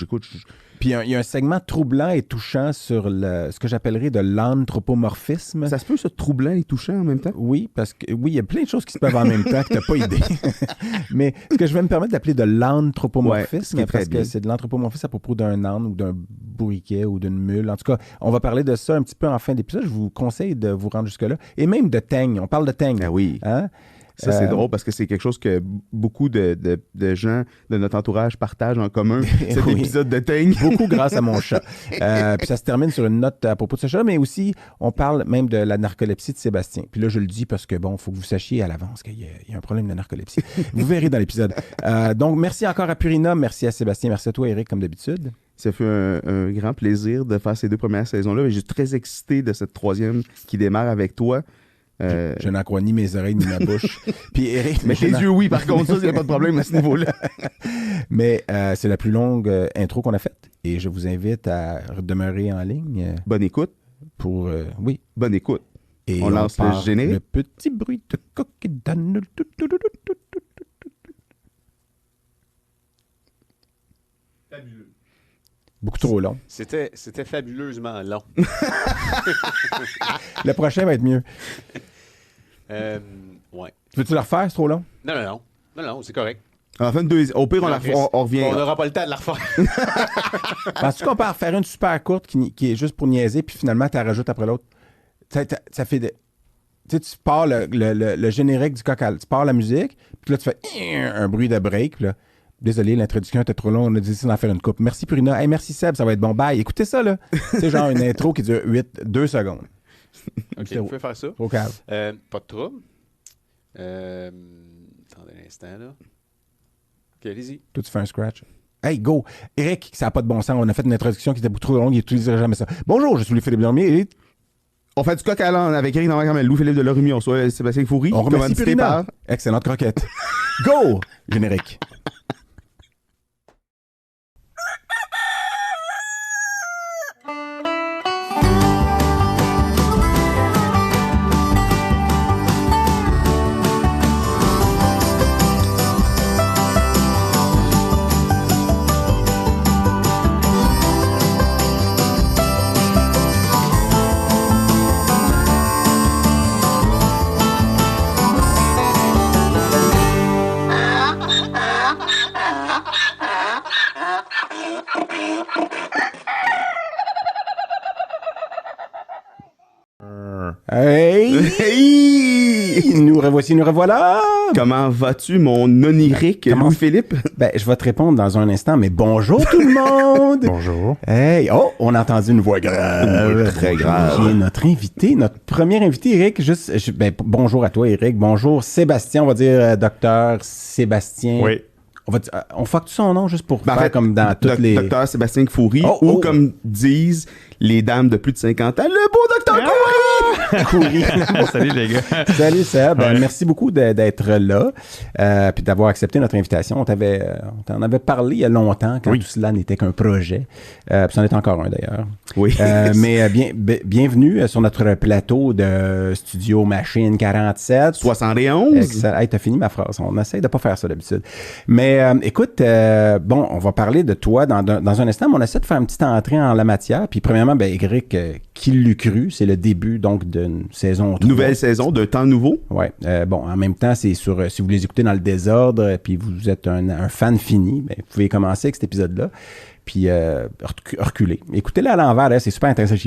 Puis il y a un segment troublant et touchant sur ce que j'appellerais de l'anthropomorphisme. Ça se peut, ce troublant et touchant en même temps? Oui, parce que il y a plein de choses qui se peuvent en même temps que tu n'as pas idée. Mais ce que je vais me permettre d'appeler de l'anthropomorphisme, parce que c'est de l'anthropomorphisme à propos d'un âne ou d'un bourriquet ou d'une mule. En tout cas, on va parler de ça un petit peu en fin d'épisode. Je vous conseille de vous rendre jusque-là. Et même de teigne. On parle de teigne. Ah oui. Hein? Ça, c'est drôle parce que c'est quelque chose que beaucoup de gens de notre entourage partagent en commun, cet épisode de Teigne. Beaucoup grâce à mon chat. Puis ça se termine sur une note à propos de ce chat, mais aussi, on parle même de la narcolepsie de Sébastien. Puis là, je le dis parce que, bon, il faut que vous sachiez à l'avance qu'il y a un problème de narcolepsie. Vous verrez dans l'épisode. Donc, merci encore à Purina, merci à Sébastien, merci à toi, Eric, comme d'habitude. Ça fait un grand plaisir de faire ces 2 premières saisons-là. Je suis très excité de cette 3e qui démarre avec toi. Je n'en crois ni mes oreilles ni ma bouche. Puis Eric, mais tes yeux, oui, par contre, ça, il n'y a pas de problème à ce niveau-là. Mais c'est la plus longue intro qu'on a faite et je vous invite à demeurer en ligne. Bonne écoute. Oui. Bonne écoute. Et on lance le générique. Le petit bruit de coq et d'âne. Fabuleux. Beaucoup trop long. C'était fabuleusement long. Le prochain va être mieux. Ouais. Veux-tu le refaire? C'est trop long? Non, c'est correct. Enfin, au pire, on revient. On n'aura pas le temps de la refaire. Penses-tu qu'on peut en faire une super courte qui est juste pour niaiser, puis finalement, tu la rajoutes après l'autre? Ça fait des... Tu sais, tu pars le générique du coq à... Tu pars la musique, puis là, tu fais un bruit de break, là. Désolé, l'introduction était trop longue, on a décidé d'en faire une coupe. Merci Purina. Hey, merci Seb, ça va être bon. Bye. Écoutez ça, là. C'est genre une intro qui dure 2 secondes. OK, vous pouvez faire ça. Au calme. Pas de trouble. Attendez un instant, là. OK, allez-y. Toi, tu fais un scratch. Hey, go! Eric, ça n'a pas de bon sens. On a fait une introduction qui était beaucoup trop longue, il n'utiliserait jamais ça. Bonjour, je suis Louis-Philippe Delormier et... On fait du coq à l'âne avec Eric Normand, Louis-Philippe Delormier, on soit Sébastien Foury. On remercie Purina. Excellente croquette. Go! Générique. Hey! Nous revoici, nous revoilà! Comment vas-tu, mon onirique Louis-Philippe? Ben, je vais te répondre dans un instant, mais bonjour tout le monde! Bonjour. Hey! Oh, on a entendu une voix grave. Très grave. Qui est notre invité, notre premier invité, Eric. Bonjour à toi, Eric. Bonjour, Sébastien, on va dire docteur Sébastien. Oui. On fuck son nom juste pour faire comme dans toutes les... Docteur Sébastien Foury, ou comme disent les dames de plus de 50 ans, le beau docteur Coury! Salut les gars. Salut Seb. Merci beaucoup d'être là puis d'avoir accepté notre invitation. On t'en avait parlé il y a longtemps quand tout cela n'était qu'un projet. Puis c'en est encore un d'ailleurs. Oui. Mais bienvenue sur notre plateau de Studio Machine 47. 71. Excellent. Hey, t'as fini ma phrase. On essaye de pas faire ça d'habitude. Mais écoute, on va parler de toi dans un instant, mais on essaie de faire une petite entrée en la matière. Puis premièrement, Eric, qui l'eût cru, c'est le début donc d'une saison 3. Nouvelle saison, d'un temps nouveau. Oui. En même temps, c'est sur, si vous les écoutez dans le désordre, puis vous êtes un fan fini, vous pouvez commencer avec cet épisode-là. Puis reculer. Écoutez-le à l'envers, là, c'est super intéressant. De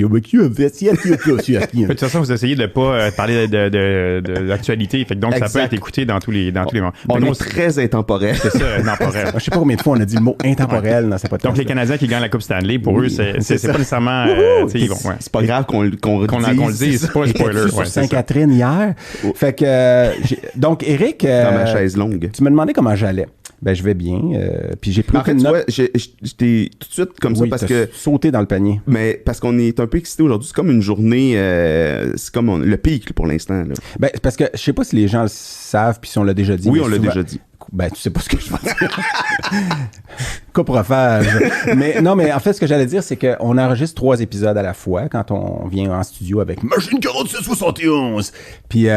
toute façon, vous essayez de ne pas parler de l'actualité. Donc, ça peut être écouté dans tous les moments. On est très intemporel. C'est ça, intemporel. Je ne sais pas combien de fois on a dit le mot intemporel dans cette podcast. Donc, les Canadiens qui gagnent la Coupe Stanley, pour eux, c'est pas nécessairement... c'est pas grave qu'on le dise. C'est pas un spoiler. Sur Sainte-Catherine hier. Fait que... donc, Eric... dans ma chaise longue. Tu me demandais comment j'allais. Je vais bien. Puis j'ai pris une note. J'étais tout de suite comme ça parce que... sauté dans le panier. Mais parce qu'on est un peu excité aujourd'hui. C'est comme une journée... c'est comme le pic pour l'instant. Là. Parce que je sais pas si les gens le savent puis si on l'a déjà dit. Oui, on l'a déjà dit. Tu sais pas ce que je veux dire. Coprophage. Mais en fait, ce que j'allais dire, c'est qu'on enregistre 3 épisodes à la fois quand on vient en studio avec Machine 4671. Puis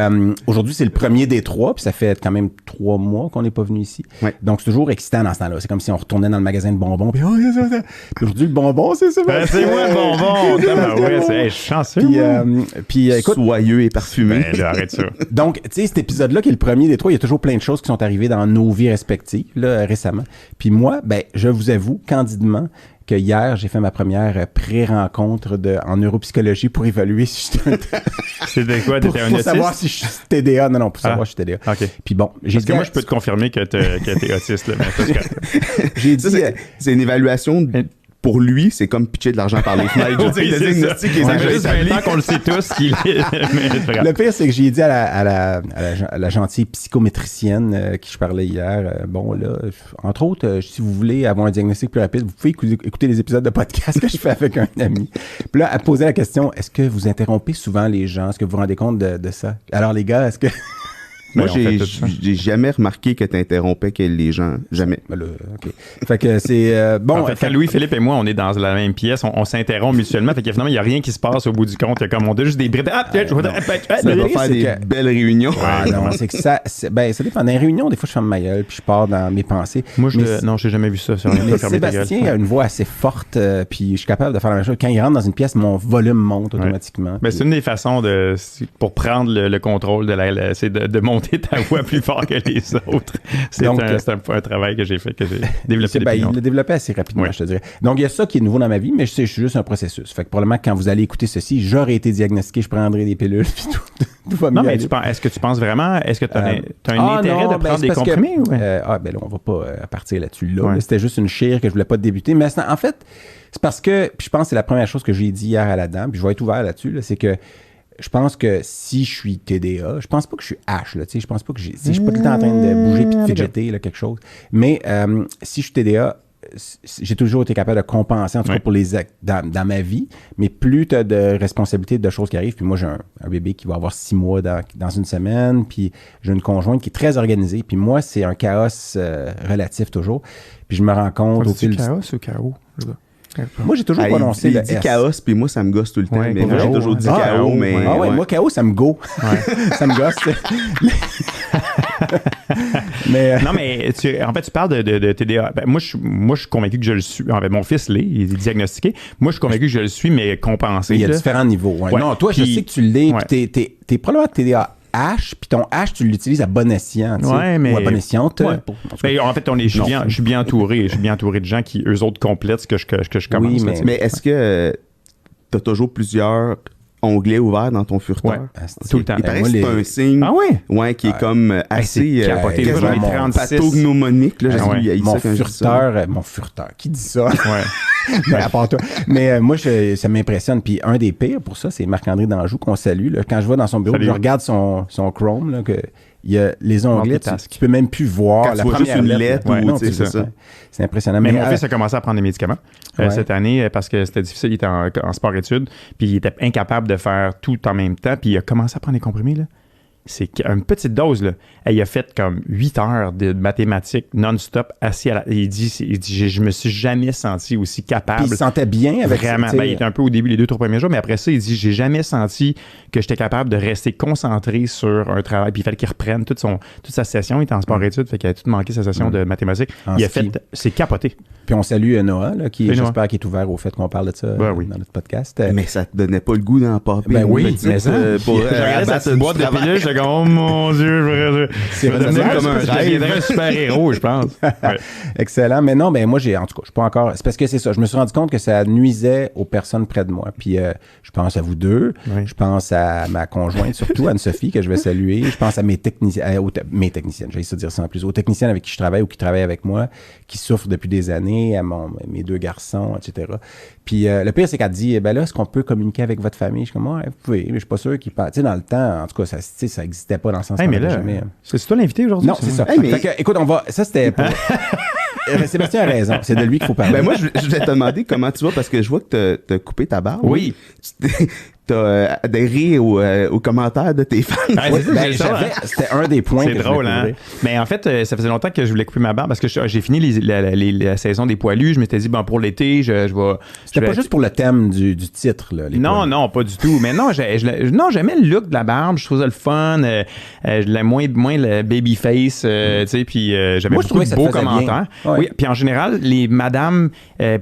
aujourd'hui, c'est le premier des 3, puis ça fait quand même 3 mois qu'on n'est pas venu ici. Ouais. Donc, c'est toujours excitant dans ce temps-là. C'est comme si on retournait dans le magasin de bonbons, puis aujourd'hui, le bonbon, c'est ça. C'est moi le bonbon. C'est chanceux. Puis écoute, soyeux et parfumé. Arrête ça. Donc, tu sais, cet épisode-là, qui est le premier des 3, il y a toujours plein de choses qui sont arrivées dans nos vies respectives, là, récemment. Puis moi, ben, je vous avoue candidement que hier, j'ai fait ma première pré-rencontre en neuropsychologie pour évaluer si j'étais C'était quoi? T'étais un autiste? Pour savoir si je suis TDA. Non, pour savoir si je suis TDA. OK. Puis bon, Parce que moi, je peux te confirmer que t'es autiste. Là, mais j'ai dit, c'est une évaluation... Pour lui, c'est comme pitcher de l'argent par les fenêtres. Je veux dire, le diagnostic est déjà établi. qu'on le sait tous qu'il est... Le pire, c'est que j'ai dit à la gentille psychométricienne qui je parlais hier, bon, là, entre autres, si vous voulez avoir un diagnostic plus rapide, vous pouvez écouter les épisodes de podcast que je fais avec un ami. Puis là, elle posait la question, est-ce que vous interrompez souvent les gens? Est-ce que vous vous rendez compte de ça? Alors, les gars, est-ce que... Moi, j'ai jamais remarqué que tu interrompais les gens. Jamais. OK. Fait que c'est... bon, en fait, quand Louis-Philippe et moi, on est dans la même pièce, on s'interrompt mutuellement. Fait que finalement, il n'y a rien qui se passe au bout du compte. Comme on a juste des brides. Ça va faire des belles réunions. Ah non, c'est que ça... Ben, ça dépend. Dans les réunions, des fois, je ferme ma gueule puis je pars dans mes pensées. Moi, non, j'ai jamais vu ça. Mais Sébastien a une voix assez forte puis je suis capable de faire la même chose. Quand il rentre dans une pièce, mon volume monte automatiquement. Mais c'est une des façons pour prendre le contrôle c'est de monter ta voix plus fort que les autres. C'est un travail que j'ai fait, que j'ai développé depuis longtemps. Il l'a développé assez rapidement, je te dirais. Donc, il y a ça qui est nouveau dans ma vie, mais je suis juste un processus. Fait que probablement, quand vous allez écouter ceci, j'aurais été diagnostiqué, je prendrai des pilules, puis tout va mieux. Non, mais est-ce que tu penses vraiment, est-ce que tu as un intérêt de prendre des comprimés? Ben là, on va pas partir là-dessus. Là. C'était juste une chire que je voulais pas débuter. Mais en fait, c'est parce que, puis je pense que c'est la première chose que j'ai dit hier à la dame, puis je vais être ouvert là-dessus, là, c'est que je pense que si je suis TDA, je pense pas que je suis H, là, tu sais, je pense pas que je suis pas tout le temps en train de bouger puis de fidgeter, là, quelque chose. Mais si je suis TDA, j'ai toujours été capable de compenser, en tout cas pour dans ma vie, mais plus tu as de responsabilités, de choses qui arrivent, puis moi j'ai un bébé qui va avoir 6 mois dans une semaine, puis j'ai une conjointe qui est très organisée, puis moi c'est un chaos relatif toujours, puis je me rends compte... C'est chaos ou chaos? Moi, j'ai toujours prononcé le S. Il dit chaos, puis moi, ça me gosse tout le temps. Mais moi, j'ai toujours dit chaos, mais... moi, chaos, ça me go. Ça me gosse. Mais, non, mais en fait, tu parles de TDA. Ben, moi, je suis convaincu que je le suis. En fait, mon fils l'est, il est diagnostiqué. Moi, je suis convaincu que je le suis, mais compensé. Il y a différents niveaux. Ouais. Non, toi, je sais que tu l'es, puis t'es probablement TDA H, puis ton H, tu l'utilises à bon escient, ou à bon escient. Ben, en fait, je suis bien entouré. Je suis bien entouré de gens qui, eux autres, complètent ce que je commence. Oui, mais est-ce que tu as toujours plusieurs onglets ouverts dans ton furteur? Tout le temps. Il paraît que c'est un signe qui est comme assez pathognomonique. Mon furteur, qui dit ça? Mais à part toi. Mais moi, ça m'impressionne. Puis un des pires pour ça, c'est Marc-André Danjou qu'on salue. Là. Quand je vais dans son bureau, je regarde son Chrome, là, que il y a les onglets, tu peux même plus voir la première lettre. C'est ça. C'est impressionnant. Mais mon fils a commencé à prendre des médicaments cette année parce que c'était difficile. Il était en sport-études, puis il était incapable de faire tout en même temps. Puis il a commencé à prendre des comprimés, là. C'est une petite dose, là. Il a fait comme 8 heures de mathématiques non-stop assis il dit, je me suis jamais senti aussi capable. Puis il se sentait bien avec ça. Vraiment. Il était un peu au début, les 2-3 premiers jours, mais après ça, il dit, j'ai jamais senti que j'étais capable de rester concentré sur un travail. Puis il fallait qu'il reprenne toute sa session. Il était en sport-études, fait qu'il a tout manqué sa session de mathématiques. C'est capoté. Puis on salue Noah, là, j'espère qu'il est ouvert au fait qu'on parle de ça dans notre podcast. Mais ça te donnait pas le goût d'en parler. Ben oui, mais ça. Pour cette boîte de pilules, j'étais comme, oh mon Dieu, c'est comme un rêve. Je deviendrais un super-héros, je pense. Excellent. Mais non, moi, en tout cas, je suis pas encore... C'est parce que c'est ça. Je me suis rendu compte que ça nuisait aux personnes près de moi. Puis je pense à vous deux. Je pense à ma conjointe, surtout Anne-Sophie, que je vais saluer. Je pense à mes techniciennes, j'allais ça dire ça en plus, aux techniciennes avec qui je travaille ou qui travaillent avec moi, qui souffrent depuis des années, à mes 2 garçons, etc. Puis le pire, c'est qu'elle dit, ben là, est-ce qu'on peut communiquer avec votre famille? Je suis comme, ouais, vous pouvez, mais je suis pas sûr qu'ils parlent. Tu sais, dans le temps, en tout cas, ça existait pas dans le sens mais là, jamais. C'est toi l'invité aujourd'hui? Non, c'est ça. Fait que, écoute, ça, c'était pour... Sébastien a raison. C'est de lui qu'il faut parler. Ben moi, je vais te demander comment tu vas, parce que je vois que t'as coupé ta barbe. Oui. T'as adhéré aux commentaires de tes fans. C'était un des points. C'est drôle, hein? Mais en fait, ça faisait longtemps que je voulais couper ma barbe parce que j'ai fini la saison des poilus. Je m'étais dit, pour l'été, je vais... C'était pas juste pour le thème du titre, là. Non, pas du tout. Mais non, j'aimais le look de la barbe. Je trouvais ça le fun. Moins le baby face, tu sais, puis j'avais beaucoup de beaux commentaires. Oui, puis en général, les madames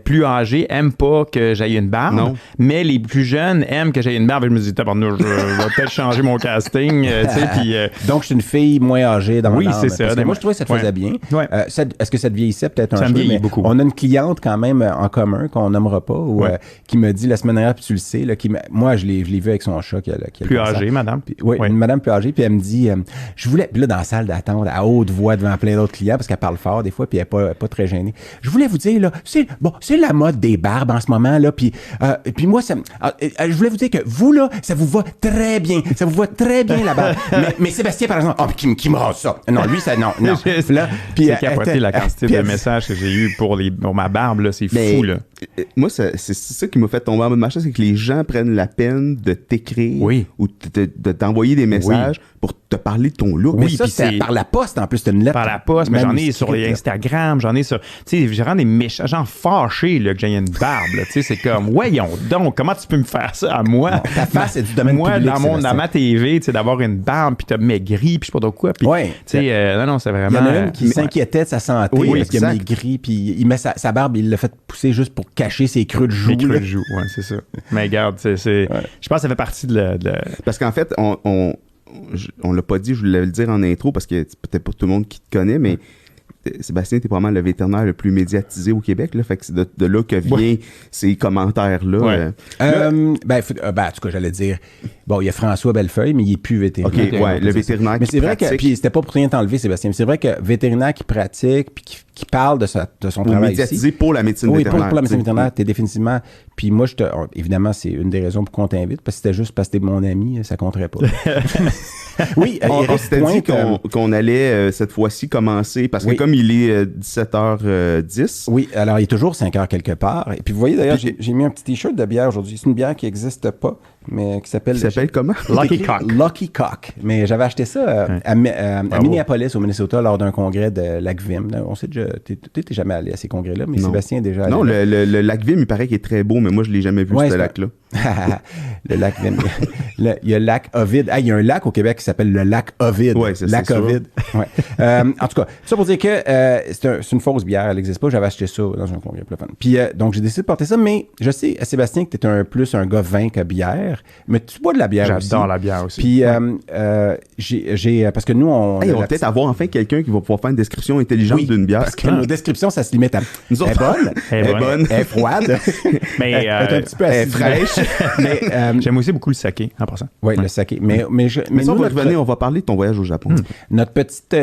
plus âgées aiment pas que j'aille une barbe, mais les plus jeunes aiment que j'aille envoyé une barbe et je me dis, tabarnouche, je vais peut-être changer mon casting. Donc, je suis une fille moins âgée dans oui, l'âme. c'est ça. Moi, je trouvais que ça te faisait bien. Ouais. Est-ce que ça te vieillissait peut-être un peu? Ça me vieillit beaucoup. On a une cliente quand même en commun qu'on nommera pas qui me dit la semaine dernière, puis tu le sais, là, moi, je l'ai vu avec son chat. Qui a plus âgée, madame. Oui, une madame plus âgée. Puis elle me dit, je voulais, puis là, dans la salle d'attente, à haute voix devant plein d'autres clients, parce qu'elle parle fort des fois, puis elle n'est pas très gênée. Je voulais vous dire, là, c'est la mode des barbes en ce moment, là, puis moi, je voulais vous dire que vous, là, ça vous va très bien. Ça vous va très bien, la barbe. mais Sébastien, par exemple, qui me rase ça. Non, lui, ça, non. Là, puis c'est capoté la quantité de messages que j'ai eu pour ma barbe, là, c'est fou, là. Moi, c'est ça qui m'a fait tomber en mode machin, c'est que les gens prennent la peine de t'écrire ou de t'envoyer des messages pour te parler de ton look. Oui, puis c'est par la poste, en plus, c'est une lettre. Par la poste, mais j'en ai sur les Instagram, j'en ai sur... Tu sais, j'ai vraiment des méchants, gens fâchés, là, que j'ai une barbe, là. Tu sais, c'est comme, voyons donc, comment tu peux me faire ça à moi? Non, ta face, c'est du domaine public. Moi, dans ma TV, tu sais, d'avoir une barbe, puis t'as maigri, puis je sais pas trop quoi. Puis, tu sais, non, c'est vraiment... Il y en a une qui s'inquiétait de sa santé, parce qu'il a maigri, puis il met sa barbe, il l'a fait pousser juste pour cacher ses creux de joues. Les creux de joues, oui, c'est ça. Mais regarde, je pense que ça fait partie de... Parce qu'en fait, on l'a pas dit, je voulais le dire en intro, parce que c'est peut-être pas tout le monde qui te connaît, mais Sébastien, t'es probablement le vétérinaire le plus médiatisé au Québec, là, fait que c'est de là que viennent ces commentaires-là. En tout cas, j'allais dire, bon, il y a François Bellefeuille, mais il n'est plus vétérinaire. OK, le vétérinaire mais c'est vrai que, puis c'était pas pour rien t'enlever, Sébastien, mais c'est vrai que vétérinaire qui pratique, puis qui parle de son travail médiatisé ici. pour la médecine vétérinaire. Oui, pour la médecine vétérinaire, t'es définitivement... Puis moi, évidemment, c'est une des raisons pour qu'on t'invite, parce que c'était juste parce que t'es mon ami, ça compterait pas. Oui, on s'était dit qu'on allait cette fois-ci commencer, parce que comme il est 17h10... Oui, alors il est toujours 5h quelque part. Et puis vous voyez, d'ailleurs, j'ai mis un petit t-shirt de bière aujourd'hui. C'est une bière qui n'existe pas, mais qui s'appelle... comment? Lucky Cock. Lucky Cock. Mais j'avais acheté ça à Minneapolis, au Minnesota, lors d'un congrès de Lac-Vim. On sait déjà... T'es jamais allé à ces congrès-là, mais Sébastien est déjà allé. Non, le Lac-Vim, il paraît qu'il est très beau, mais moi, je ne l'ai jamais vu, ce lac-là. Le lac Vim. Il y a le lac Ovid. Il y a un lac au Québec qui s'appelle le lac Ovid. Oui, c'est lac Ovid. Ouais. En tout cas, ça pour dire que c'est une fausse bière. Elle n'existe pas. J'avais acheté ça dans un congrès. Puis donc, j'ai décidé de porter ça. Mais je sais, Sébastien, que tu es plus un gars vin que bière. Mais tu bois de la bière aussi. J'adore la bière aussi. Puis parce que nous, on va peut-être avoir enfin quelqu'un qui va pouvoir faire une description intelligente d'une bière. Parce que nos descriptions, ça se limite à... Elle est bonne. Elle est bonne. Elle est froide. Mais elle est un petit peu fraîche. Mais, j'aime aussi beaucoup le saké, en passant. Oui, le saké. Mais ça, on va revenir, on va parler de ton voyage au Japon. Notre petite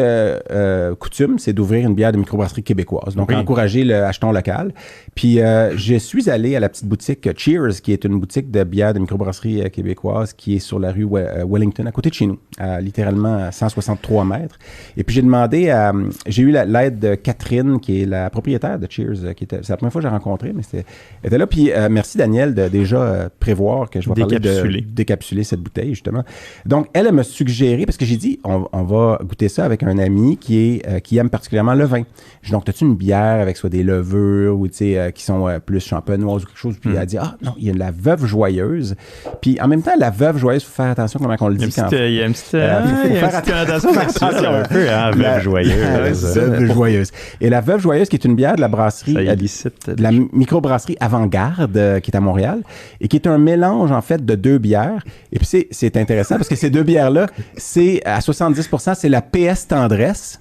coutume, c'est d'ouvrir une bière de microbrasserie québécoise. Donc, encourager le acheton local. Puis, je suis allé à la petite boutique Cheers, qui est une boutique de bière de microbrasserie québécoise qui est sur la rue Wellington, à côté de chez nous, littéralement à 163 mètres. Et puis, j'ai eu l'aide de Catherine, qui est la propriétaire de Cheers. C'est la première fois que j'ai rencontré, mais elle était là. Puis, merci Daniel de déjà prévoir que je vais parler de décapsuler cette bouteille, justement. Donc, elle m'a suggéré, parce que j'ai dit, on va goûter ça avec un ami qui aime particulièrement le vin. Donc, as-tu une bière avec soit des levures ou, tu sais, qui sont plus champenoises ou quelque chose? Puis elle a dit, non, il y a la Veuve Joyeuse. Puis, en même temps, la Veuve Joyeuse, il faut faire attention comment on le dit. Il y a une petite connotation un peu, hein, Veuve Joyeuse. Veuve Joyeuse. Et la Veuve Joyeuse, qui est une bière de la brasserie, de la microbrasserie Avant-Garde, qui est à Montréal, et qui est un mélange, en fait, de deux bières. Et puis, c'est intéressant parce que ces deux bières-là, c'est à 70%, c'est la PS Tendresse.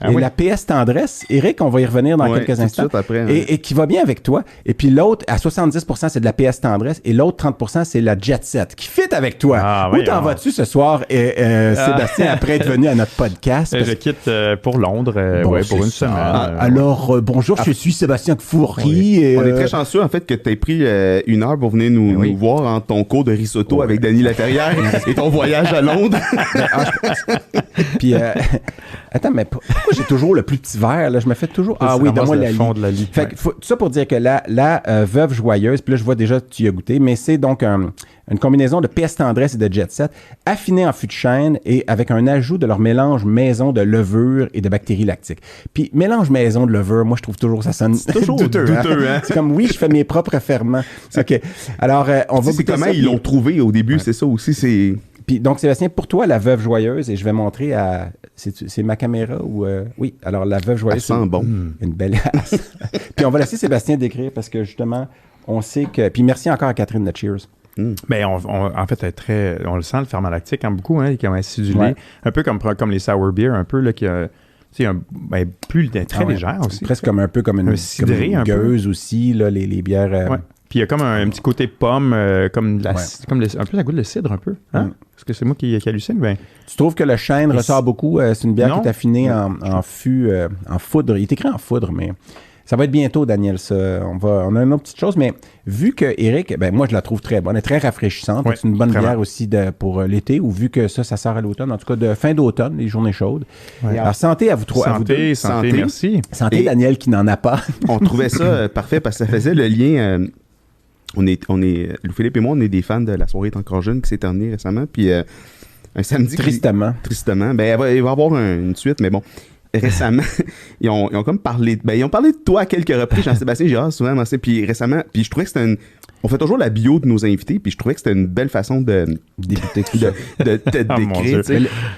La PS Tendresse, Eric, on va y revenir dans quelques instants, après, et qui va bien avec toi. Et puis l'autre, à 70%, c'est de la PS Tendresse, et l'autre 30%, c'est la Jet Set, qui fit avec toi. Où t'en vas-tu ce soir, Sébastien, après être venu à notre podcast? Je quitte pour Londres pour une semaine. Alors, bonjour, je suis Sébastien Fourry. On est très chanceux, en fait, que tu aies pris une heure pour venir nous voir en ton cours de risotto avec Dany Laferrière et ton voyage à Londres. Puis, attends, mais pourquoi j'ai toujours le plus petit verre, là? Je me fais toujours... donne-moi la fond de la lie. Fait que tout ça pour dire que la Veuve Joyeuse, puis là, je vois déjà que tu y as goûté, mais c'est donc une combinaison de PS Tendresse et de Jet Set, affinée en fût de chêne et avec un ajout de leur mélange maison de levure et de bactéries lactiques. Puis, mélange maison de levure, moi, je trouve toujours ça sonne toujours douteux, hein? C'est comme, oui, je fais mes propres ferments. OK. Alors, on va goûter comment ça, ils l'ont trouvé au début, c'est ça aussi, c'est... Puis donc, Sébastien, pour toi, la Veuve Joyeuse, et je vais montrer à... C'est ma caméra ou... Oui, alors la Veuve Joyeuse... Elle sent bon. Une belle... Puis on va laisser Sébastien décrire parce que, justement, on sait que... Puis merci encore à Catherine de Cheers. Ben, en fait, on le sent, le ferment lactique, beaucoup, il est comme acidulé. Un peu comme les sour beer, un peu, là, qui a... plus très légère aussi. Presque un peu comme une gueuse aussi, là, les bières. Puis il y a comme un petit côté pomme, comme un peu la goût de cidre, un peu. Hein? Est-ce que c'est moi qui hallucine? Ben, tu trouves que le chêne ressort beaucoup? C'est une bière qui est affinée en fût, en foudre. Il est écrit en foudre, mais ça va être bientôt, Daniel. Ça. On a une autre petite chose, mais vu que Eric, moi je la trouve très bonne, elle est très rafraîchissante. C'est une bonne bière aussi pour l'été, ou vu que ça sort à l'automne, en tout cas de fin d'automne, les journées chaudes. Ouais. Alors santé à vous trois. Santé, merci. Santé, Daniel qui n'en a pas. On trouvait ça parfait parce que ça faisait le lien... Louis-Philippe et moi, on est des fans de La soirée est encore jeune qui s'est terminée récemment. Puis un samedi. Tristement. Ben, il va y avoir une suite, mais bon. Récemment, ils ont comme parlé. Ils ont parlé de toi à quelques reprises, Jean-Sébastien Girard, souvent. Puis récemment, puis je trouvais que c'était on fait toujours la bio de nos invités, puis je trouvais que c'était une belle façon de débuter de décrire.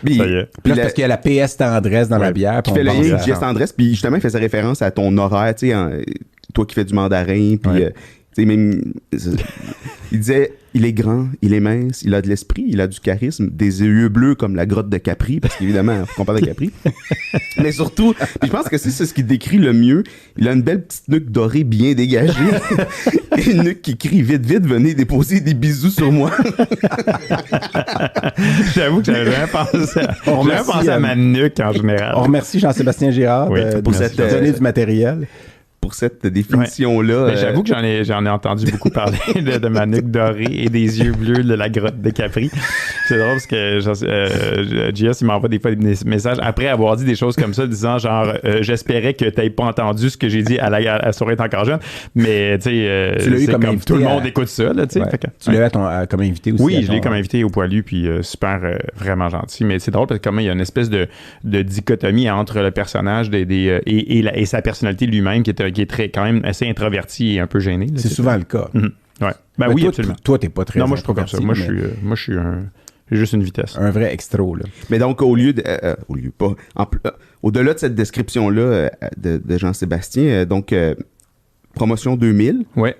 Puis parce qu'il y a la PS tendresse dans la bière. Qui fait le lien PS tendresse, puis justement, il faisait référence à ton horaire, tu sais, toi qui fais du mandarin, puis même, il disait, il est grand, il est mince, il a de l'esprit, il a du charisme, des yeux bleus comme la grotte de Capri, parce qu'évidemment, faut qu'on parle de Capri. Mais surtout, je pense que c'est ce qui décrit le mieux. Il a une belle petite nuque dorée bien dégagée. Une nuque qui crie vite, vite, venez déposer des bisous sur moi. J'avoue que j'avais jamais pensé à ma nuque en général. On remercie Jean-Sébastien Girard pour cette donner du matériel. Pour cette définition-là. J'avoue que j'en ai entendu beaucoup parler de ma nuque dorée et des yeux bleus de la grotte de Capri. C'est drôle parce que JS, il m'envoie des fois des messages après avoir dit des choses comme ça, disant genre j'espérais que tu n'aies pas entendu ce que j'ai dit à la soirée est encore jeune, mais tu sais, c'est comme tout le monde écoute ça. Là, tu l'as eu comme invité aussi. Oui, je l'ai eu comme invité au Poilu, puis super, vraiment gentil. Mais c'est drôle parce que comme il y a une espèce de dichotomie entre le personnage et sa personnalité lui-même qui est très, quand même assez introverti et un peu gêné. C'est souvent le cas. Ouais. Ben oui, toi, absolument. Toi, t'es pas très Non, moi, je trouve comme ça. Moi, je suis j'ai juste une vitesse. Un vrai extro, là. Mais donc, au-delà de cette description-là de Jean-Sébastien, donc, promotion 2000. Ouais.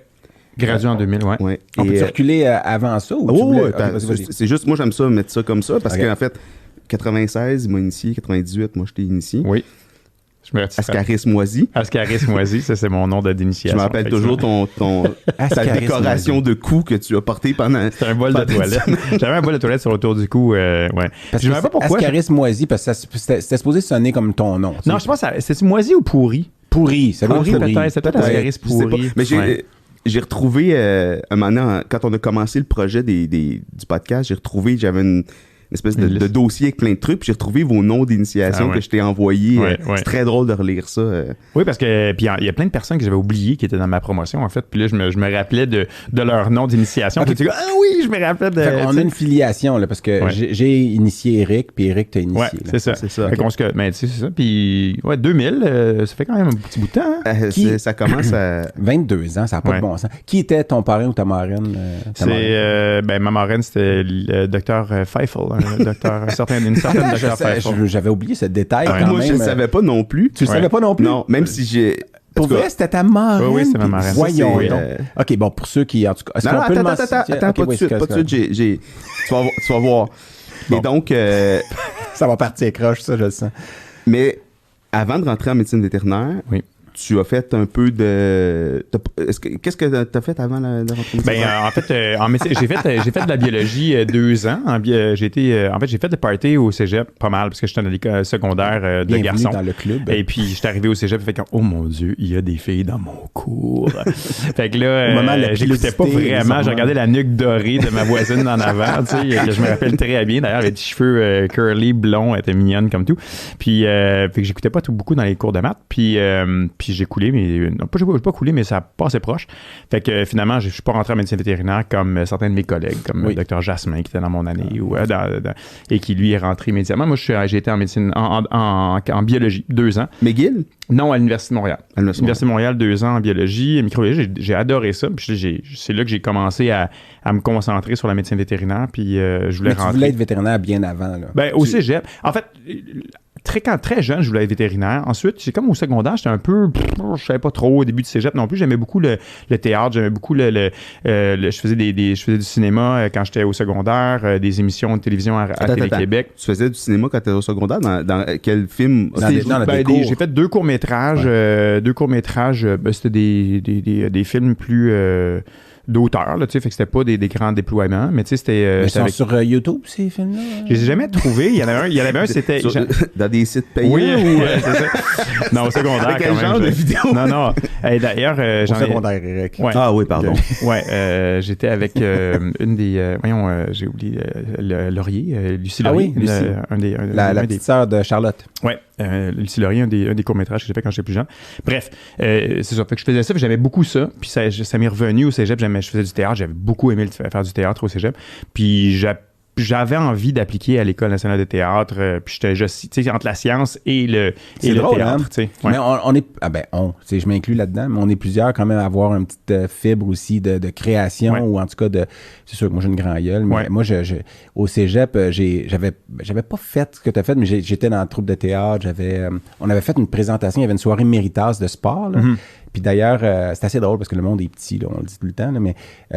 Gradué en 2000, ouais. On peut circuler avant ça ou c'est juste, moi, j'aime ça, mettre ça comme ça, parce qu'en fait, 96, il m'a initié, 98, moi, je t'ai initié. Oui. Ascaris Moisi. Ascaris Moisi, ça c'est mon nom d'initiation. Je me rappelle toujours ta décoration de cou que tu as porté pendant. C'était un bol de toilette. J'avais un bol de toilette sur le tour du cou. Ouais. Parce je ne sais pas pourquoi. Ascaris Moisi, parce que c'était supposé sonner comme ton nom. Non, je pense que c'est Moisi ou Pourri. Pourri, c'est pourri peut-être. C'est peut-être Ascaris Pourri. Mais j'ai retrouvé un moment, quand on a commencé le projet du podcast, j'avais une espèce de dossier avec plein de trucs, puis j'ai retrouvé vos noms d'initiation que je t'ai envoyés. C'est très drôle de relire ça. Oui, parce que puis il y a plein de personnes que j'avais oubliées qui étaient dans ma promotion, en fait. Puis là, je me rappelais de leur nom d'initiation. Okay. Puis tu dis, ah oui, je me rappelle de... On a une filiation, là, parce que j'ai initié Eric, puis Eric t'a initié. Oui, c'est ça. Mais tu sais, c'est ça. Puis, 2000, ça fait quand même un petit bout de temps. Hein? Ça commence à... 22 ans, ça n'a pas de bon sens. Qui était ton parrain ou ta marraine? Ma marraine, c'était le docteur Feifel. Une certaine docteur Feifel. J'avais oublié ce détail quand moi, même. Je ne savais pas non plus. Tu ne savais pas non plus? Non, même si j'ai... Pour vrai, c'était ta marraine? Oui, c'est ma marraine. Voyons donc. OK, bon, pour ceux qui... En tout cas, attends, pas de suite. Tu vas voir. Et donc... Ça va partir croche, ça, je le sens. Mais avant de rentrer en médecine vétérinaire... Oui. Tu as fait un peu de... Qu'est-ce que tu as fait avant de rentrer? En fait, j'ai fait de la biologie 2 ans. J'ai fait de party au cégep pas mal parce que j'étais dans l'école secondaire de garçons. Dans le club. Et puis, j'étais arrivé au cégep et fait oh mon Dieu, il y a des filles dans mon cours. Fait que là, j'écoutais pas vraiment. J'ai regardé la nuque dorée de ma voisine en avant, tu sais, que je me rappelle très bien. D'ailleurs, les petits cheveux curly, blonds, elle était mignonne comme tout. Puis, fait que j'écoutais pas beaucoup dans les cours de maths. Puis j'ai coulé, mais non, j'ai pas coulé, mais ça passait proche. Fait que finalement, je suis pas rentré en médecine vétérinaire comme certains de mes collègues, comme le docteur Jasmin qui était dans mon année et qui lui est rentré immédiatement. Moi, j'ai été en médecine en biologie 2 ans. McGill? Non, à l'Université de Montréal. L'Université de Montréal, 2 ans en biologie et microbiologie. J'ai adoré ça. Puis c'est là que j'ai commencé à me concentrer sur la médecine vétérinaire. Puis je voulais rentrer. Tu voulais être vétérinaire bien avant, là. Au cégep. En fait, très jeune, je voulais être vétérinaire. Ensuite, j'ai comme au secondaire, j'étais un peu, je savais pas trop au début du cégep non plus. J'aimais beaucoup le théâtre, j'aimais beaucoup je faisais du cinéma quand j'étais au secondaire, des émissions de télévision à Télé-Québec. Tu faisais du cinéma quand tu étais au secondaire? Dans quel film? J'ai fait 2 courts-métrages. Ouais. 2 courts-métrages, c'était des films plus... d'auteur, là, tu sais, fait que c'était pas des grands déploiements, mais tu sais, c'était... ils sont sur YouTube, ces films-là? Je les ai jamais trouvés. Il y en avait un, c'était... Dans des sites payants? Oui, c'est ça. Non, au secondaire, quel genre de vidéo? Non. D'ailleurs, au secondaire, Eric. Ouais. Ah oui, pardon. J'étais avec une des... j'ai oublié, Laurier, Lucie Laurier. Ah oui, Lucie. La petite sœur de Charlotte. Oui, Lucie Laurier, un des courts-métrages que j'ai fait quand j'étais plus jeune. Bref, c'est ça. Fait que je faisais ça, puis j'aimais beaucoup ça. Puis ça m'est revenu au cégep. Je faisais du théâtre. J'avais beaucoup aimé faire du théâtre au cégep. Puis j'avais envie d'appliquer à l'École nationale de théâtre. Puis j'étais juste, tu sais, entre la science et le drôle, théâtre. Hein? Tu sais. Ouais. Mais on est... je m'inclus là-dedans, mais on est plusieurs quand même à avoir une petite fibre aussi de création, ou en tout cas c'est sûr que moi j'ai une grande gueule, mais moi au cégep, j'avais pas fait ce que tu as fait, mais j'étais dans le troupe de théâtre, on avait fait une présentation, il y avait une soirée Méritas de sport, là. Puis d'ailleurs, c'est assez drôle parce que le monde est petit, là, on le dit tout le temps, là, mais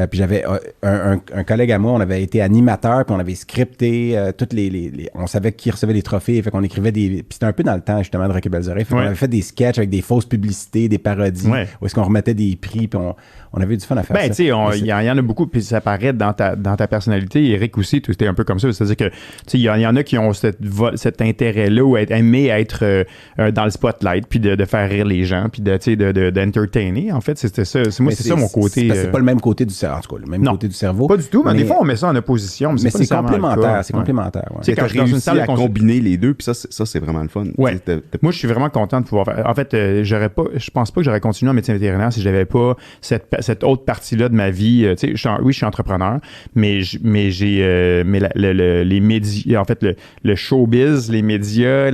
puis j'avais un collègue à moi, on avait été animateur, puis on avait scripté toutes on savait qui recevait les trophées, fait qu'on écrivait puis c'était un peu dans le temps justement de Rocky Belles Oreilles, fait qu'on avait fait des sketchs avec des fausses publicités, des parodies, où est-ce qu'on remettait des prix, puis on avait eu du fun à faire ça. Ben, tu sais, il y en a beaucoup, puis ça paraît dans ta personnalité. Eric aussi, tu étais un peu comme ça. C'est-à-dire que, tu sais, il y en a qui ont cet intérêt-là ou aimer être dans le spotlight, puis de faire rire les gens, puis d'entertainer. En fait, c'était ça. C'est ça mon côté. C'est pas le même côté du cerveau, en tout cas, le même côté du cerveau. Pas du tout, mais des fois, on met ça en opposition. Mais c'est complémentaire. C'est complémentaire. Tu as réussi à combiner les deux, puis ça, c'est vraiment le fun. Ouais. Moi, je suis vraiment content de pouvoir faire. En fait, je pense pas que j'aurais continué en médecine vétérinaire si j'avais pas cette autre partie-là de ma vie. Tu sais, je suis entrepreneur, mais les médias, en fait, le showbiz, les médias,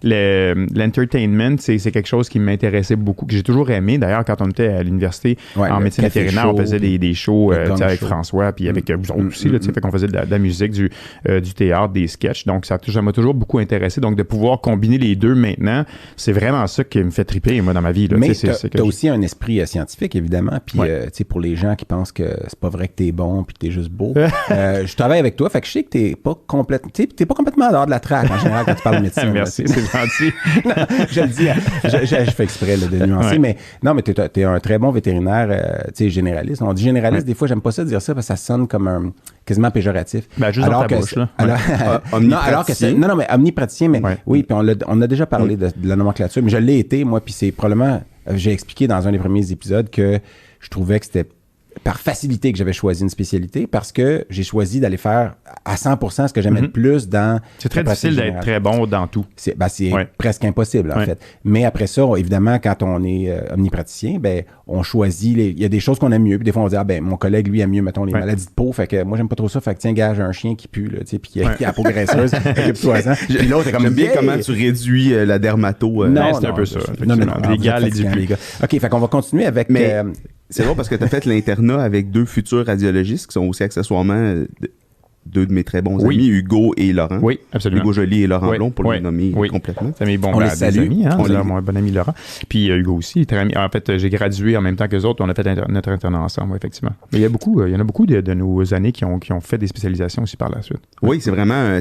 l'entertainment, c'est quelque chose qui m'intéressait beaucoup, que j'ai toujours aimé. D'ailleurs, quand on était à l'université en médecine vétérinaire, on faisait des shows avec François, puis avec vous autres aussi, là, fait qu'on faisait de la musique, du théâtre, des sketchs. Donc, ça m'a toujours beaucoup intéressé. Donc, de pouvoir combiner les deux maintenant, c'est vraiment ça qui me fait triper, moi, dans ma vie. Là. Mais tu as aussi un esprit scientifique, évidemment. Puis, pour les gens qui pensent que c'est pas vrai que t'es bon puis que t'es juste beau, je travaille avec toi, fait que je sais que t'es pas complètement en dehors de la traque, en général, quand tu parles de médecine. Merci, c'est gentil. Je le dis, je fais exprès de nuancer, mais non, mais t'es un très bon vétérinaire, généraliste. On dit généraliste, des fois, j'aime pas ça dire ça parce que ça sonne comme quasiment péjoratif. Ben, juste dans ta bouche, là. Non, mais omnipraticien, mais oui, puis on a déjà parlé de la nomenclature, mais je l'ai été, moi, puis c'est probablement, j'ai expliqué dans un des premiers épisodes que je trouvais que c'était par facilité que j'avais choisi une spécialité parce que j'ai choisi d'aller faire à 100% ce que j'aimais le plus dans... C'est très difficile d'être très bon dans tout. C'est presque impossible, en fait. Mais après ça, évidemment, quand on est omnipraticien, ben, on choisit... Il y a des choses qu'on aime mieux. Puis des fois, on dit, mon collègue, lui, aime mieux, mettons, les maladies de peau. Fait que moi, j'aime pas trop ça. Fait que tiens, gars, j'ai un chien qui pue, là, tu sais, puis qui a la peau graisseuse. Occupe-toi-en. Puis l'autre, c'est comme... J'aime bien comment tu réduis la dermato. Non, c'est un peu ça. Non. Légal et du plus. OK, fait qu'on va continuer avec... C'est drôle parce que tu as fait l'internat avec 2 futurs radiologistes qui sont aussi accessoirement 2 de mes très bons amis, Hugo et Laurent. Oui, absolument. Hugo Joly et Laurent Blond, pour les nommer complètement. C'est mes bons amis, mon bon ami Laurent. Puis Hugo aussi, très ami. En fait, j'ai gradué en même temps qu'eux autres. On a fait notre internat ensemble, effectivement. Mais il y en a beaucoup de nos années qui ont fait des spécialisations aussi par la suite. Oui, c'est vraiment...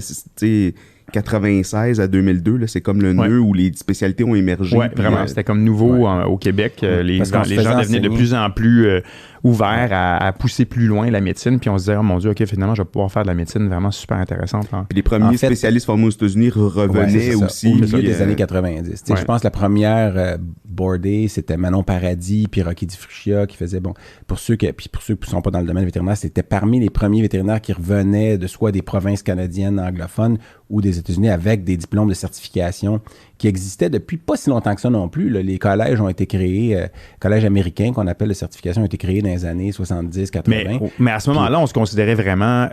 96 à 2002, là, c'est comme le nœud où les spécialités ont émergé. Oui, vraiment. C'était comme nouveau au Québec. Les gens devenaient de plus en plus ouverts à pousser plus loin la médecine. Puis on se disait, oh mon Dieu, OK, finalement, je vais pouvoir faire de la médecine vraiment super intéressante. Puis les premiers spécialistes formés aux États-Unis revenaient aussi. Au milieu des années 90. Je pense que la première boardée, c'était Manon Paradis puis Rocky Di Frucchia qui faisait, pour ceux qui ne sont pas dans le domaine vétérinaire, c'était parmi les premiers vétérinaires qui revenaient de soit des provinces canadiennes anglophones ou des États-Unis avec des diplômes de certification qui existaient depuis pas si longtemps que ça non plus. Là. Les collèges ont été créés, collèges américains qu'on appelle de certification, ont été créés dans les années 70-80. Mais à ce moment-là, on se considérait vraiment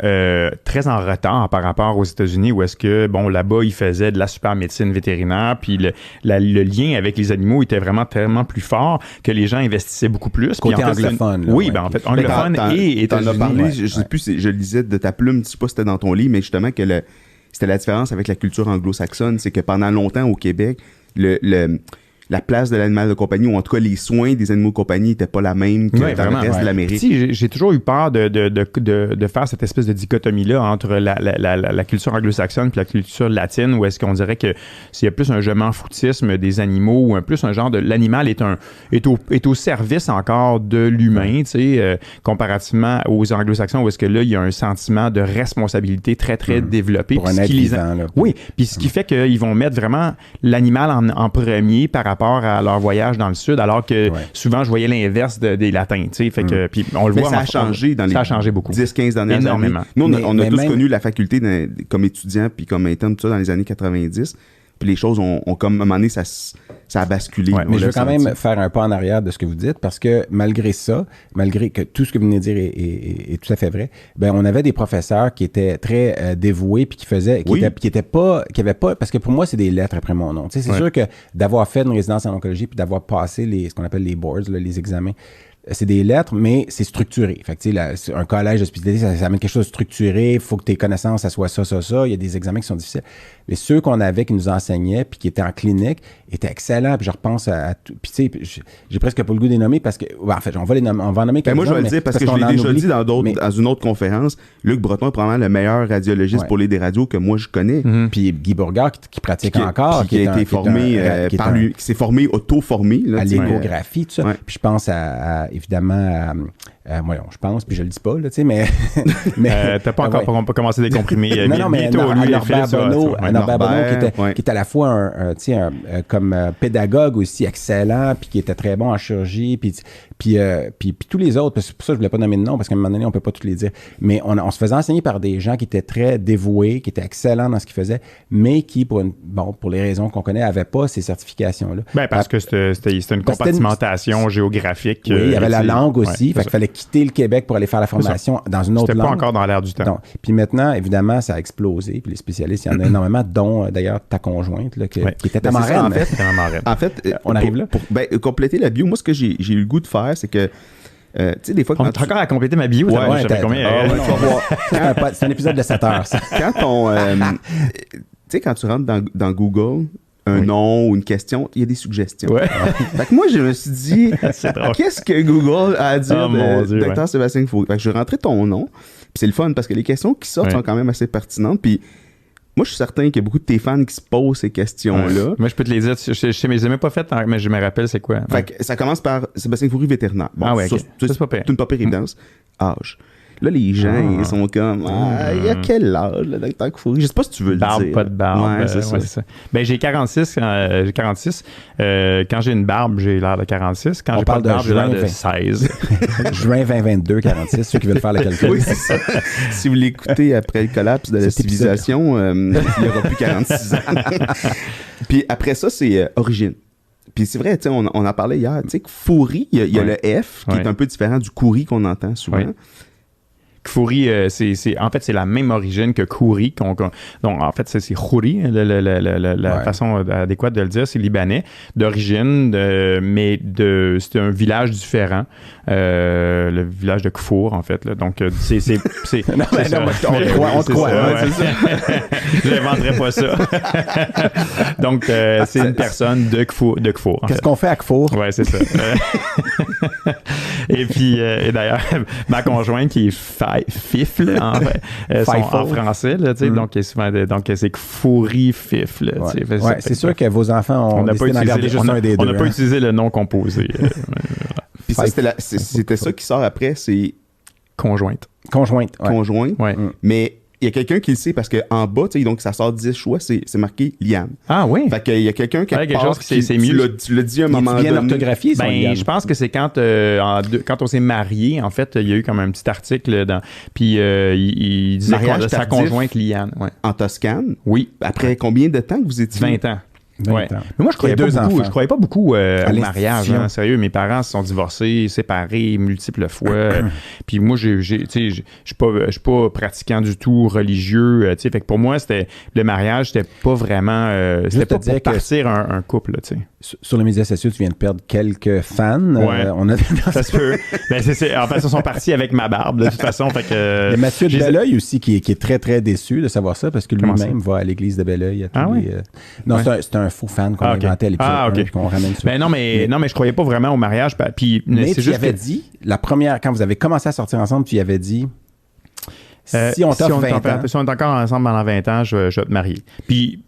très en retard par rapport aux États-Unis où est-ce que, là-bas, ils faisaient de la super médecine vétérinaire, puis le lien avec les animaux était vraiment tellement plus fort que les gens investissaient beaucoup plus. Côté puis, en fait, anglophone. Oui, en fait, anglophone et États-Unis. T'en as parlé, je sais plus, je lisais de ta plume, je sais pas si c'était dans ton livre, mais justement que c'était la différence avec la culture anglo-saxonne, c'est que pendant longtemps au Québec, la place de l'animal de compagnie, ou en tout cas les soins des animaux de compagnie n'étaient pas la même que dans le reste de l'Amérique. Si, j'ai toujours eu peur de faire cette espèce de dichotomie-là entre la culture anglo-saxonne et la culture latine, où est-ce qu'on dirait que s'il y a plus un je m'en foutisme des animaux, ou plus un genre de... L'animal est au service encore de l'humain, tu sais, comparativement aux anglo-saxons, où est-ce que là, il y a un sentiment de responsabilité très, très développé. Pour un être vivant, là. Oui, puis ce qui fait qu'ils vont mettre vraiment l'animal en premier par rapport à leur voyage dans le sud, alors que souvent, je voyais l'inverse des latins, tu sais, fait que, puis on le voit. Ça a changé dans les 10-15 dernières années. Nous, on a tous connu la faculté comme étudiants puis comme interne, tout ça, dans les années 90. Puis les choses ont comme, à un moment donné, ça a basculé. Ouais, mais je veux quand même faire un pas en arrière de ce que vous dites, parce que malgré ça, malgré que tout ce que vous venez de dire est tout à fait vrai, ben on avait des professeurs qui étaient très dévoués, puis qui avaient pas, parce que pour moi, c'est des lettres après mon nom. Tu sais, c'est sûr que d'avoir fait une résidence en oncologie, puis d'avoir passé ce qu'on appelle les boards, là, les examens, c'est des lettres, mais c'est structuré. Fait que, tu sais, un collège de spécialité, ça amène quelque chose de structuré. Il faut que tes connaissances, ça soit ça. Il y a des examens qui sont difficiles. Mais ceux qu'on avait, qui nous enseignaient, puis qui étaient en clinique, étaient excellents. Puis je repense à tout. Puis, tu sais, j'ai presque pas le goût de les nommer parce que, en fait, on va en nommer quelques-uns. Moi, je vais le dire parce que je l'ai déjà dit dans une autre conférence. Luc Breton est probablement le meilleur radiologiste pour les des radios que moi, je connais. Puis Guy Bourgard, qui pratique encore. Qui a été formé par lui, qui s'est formé, auto-formé. À l'échographie, tout ça. Puis je pense évidemment, je pense, puis je le dis pas, là, tu sais, mais... t'as pas encore commencé des comprimés. Non, mais Norbert Bonneau, qui était à la fois comme pédagogue aussi excellent, puis qui était très bon en chirurgie, puis tous les autres, parce que pour ça, je voulais pas nommer de nom, parce qu'à un moment donné, on peut pas tous les dire, mais on se faisait enseigner par des gens qui étaient très dévoués, qui étaient excellents dans ce qu'ils faisaient, mais qui, pour les raisons qu'on connaît, n'avaient pas ces certifications-là. Ben, parce que c'était une compartimentation géographique. Oui, il y avait la langue aussi, fait qu'il fallait quitter le Québec pour aller faire la formation dans une autre langue. C'était pas encore dans l'air du temps. Donc, puis maintenant, évidemment, ça a explosé, puis les spécialistes, il y en a énormément, dont d'ailleurs ta conjointe, là, qui était ta marraine. En fait, on arrive là. Pour compléter la bio, moi, ce que j'ai eu le goût de faire, c'est que tu sais, des fois, on est encore à compléter ma bio. C'est un épisode de 7 heures, ça. Tu sais, quand tu rentres dans Google, un nom ou une question, il y a des suggestions. Fait que moi, je me suis dit, qu'est-ce que Google a à dire de Dr. Sébastien Faury? Fait que je rentrais ton nom, puis c'est le fun, parce que les questions qui sortent sont quand même assez pertinentes, puis moi, je suis certain qu'il y a beaucoup de tes fans qui se posent ces questions-là. Moi, je peux te les dire. Je ne les ai même pas faites, mais je me rappelle c'est quoi. Fait que ça commence par Sébastien Faury, vétérinaire. Bon, c'est pas pire. C'est une pas pire évidence. Âge. Là, les gens, ils sont comme, il y a quel âge, le Dr. Faury? Je sais pas si tu veux le dire. Pas de barbe. Ouais, c'est ça. Ben, j'ai 46. Quand j'ai une barbe, j'ai l'air de 46. Quand j'ai pas de barbe, j'ai l'air de 16. Juin 2022, 46, ceux qui veulent faire le calcul. Oui, c'est ça. Si vous l'écoutez après le collapse de la civilisation, il n'y aura plus 46 ans. Puis après ça, c'est origine. Puis c'est vrai, on en parlait hier. Tu sais, Faury, il y a le F, qui est un peu différent du Khoury qu'on entend souvent. Oui. Khoury, en fait, c'est la même origine que Khoury. Donc, en fait, c'est Khoury, la façon adéquate de le dire. C'est libanais d'origine, mais c'est un village différent. Le village de Kfour, en fait. Là. Donc, c'est non, on te croit. Je n'inventerai pas ça. Donc, c'est une personne de Kfour. Qu'est-ce qu'on fait à Kfour? Oui, c'est ça. Et puis, et d'ailleurs, ma conjointe qui est Fifle, en français, là, donc c'est Faury Fifle. C'est sûr que vos enfants ont décidé d'en garder juste un des deux. On n'a pas utilisé le nom composé. Puis c'était ça qui sort après, c'est... Conjointe. Conjointe. Mais il y a quelqu'un qui le sait parce qu'en bas, donc ça sort 10 choix, c'est marqué Liane. Ah oui? Fait qu'il y a quelqu'un qui quelque chose qui c'est mieux. Tu l'as dit à un moment donné. bien orthographié, ça, je pense que c'est quand on s'est mariés, en fait, il y a eu comme un petit article puis il disait sa conjointe Liane. Ouais. En Toscane? Oui. Après combien de temps que vous étiez? 20 ans. 20 ans. Mais moi, je croyais pas beaucoup au mariage. Hein, sérieux, mes parents se sont divorcés, séparés multiples fois. Puis moi, je suis pas pratiquant du tout religieux. Fait que pour moi, le mariage, c'était pas vraiment... c'était pas pour partir un couple. Sur les médias sociaux, tu viens de perdre quelques fans. Ouais. Ça se peut. En fait, ils sont partis avec ma barbe, de toute façon. Fait que, il y a Mathieu de Belleuil aussi qui est très, très déçu de savoir ça parce que lui-même va à l'église de Belleuil. Non, c'est un faux fan qu'on a inventé à l'épisode 1 qu'on ramène sur. Non, mais je croyais pas vraiment au mariage. Puis, mais tu avais dit, quand vous avez commencé à sortir ensemble, tu y avais dit... Si on est encore ensemble pendant 20 ans, je vais te marier. Puis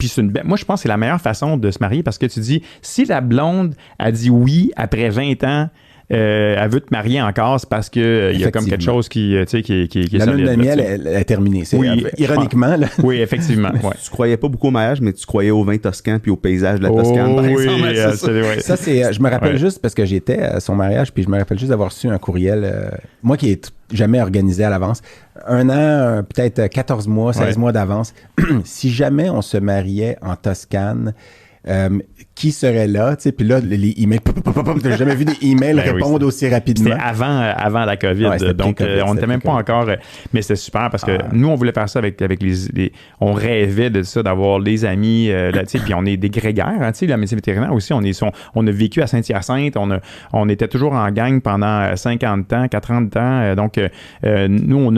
moi, je pense que c'est la meilleure façon de se marier parce que tu dis, si la blonde a dit oui après 20 ans, elle veut te marier encore, c'est parce qu'il y a comme quelque chose qui est la lune de miel est terminée. Ironiquement. Là. Oui, effectivement. Tu croyais pas beaucoup au mariage, mais tu croyais au vin toscan puis au paysage de la Toscane, par exemple. Ça, je me rappelle juste parce que j'étais à son mariage, puis je me rappelle juste d'avoir reçu un courriel, moi qui est jamais organisé à l'avance, 1 an, peut-être 14 mois, 16 mois d'avance. Si jamais on se mariait en Toscane, qui serait là, tu sais, puis là, les emails, t'as jamais vu des emails répondre aussi rapidement. C'était avant la COVID, donc on n'était même pas encore, mais c'était super parce que nous, on voulait faire ça avec on rêvait de ça, d'avoir les amis, là, tu sais, puis on est des grégaires, tu sais, la médecine vétérinaire aussi, on a vécu à Saint-Hyacinthe, on était toujours en gang pendant 50 ans, 40 ans, donc nous,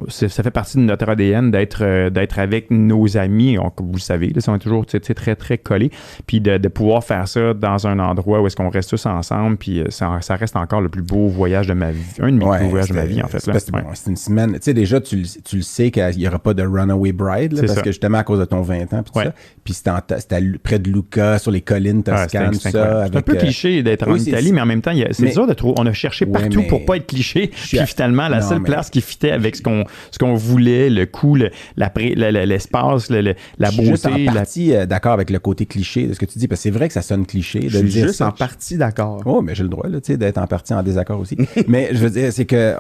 ça fait partie de notre ADN d'être avec nos amis, comme vous le savez, là, on est toujours très, très collés, puis de pouvoir faire ça dans un endroit où est-ce qu'on reste tous ensemble, puis ça reste encore le plus beau voyage de ma vie, un de mes plus beaux voyages de ma vie, en fait. C'est une semaine, tu sais, déjà, tu le sais qu'il n'y aura pas de Runaway Bride, là, parce que justement, à cause de ton 20 ans, puis tout ça, puis c'était près de Lucca, sur les collines toscanes, tout ça. C'est un peu cliché d'être en Italie, mais en même temps, c'est dur de trouver, on a cherché partout pour pas être cliché, puis finalement, la seule place qui fitait avec ce qu'on voulait, le coût, l'espace, la beauté. Je suis juste en partie d'accord avec le côté cliché de ce que tu dis, parce que c'est vrai que ça sonne cliché de dire ça. Je suis juste en partie d'accord. Oh, mais j'ai le droit, là, tu sais, d'être en partie en désaccord aussi. Mais je veux dire, c'est que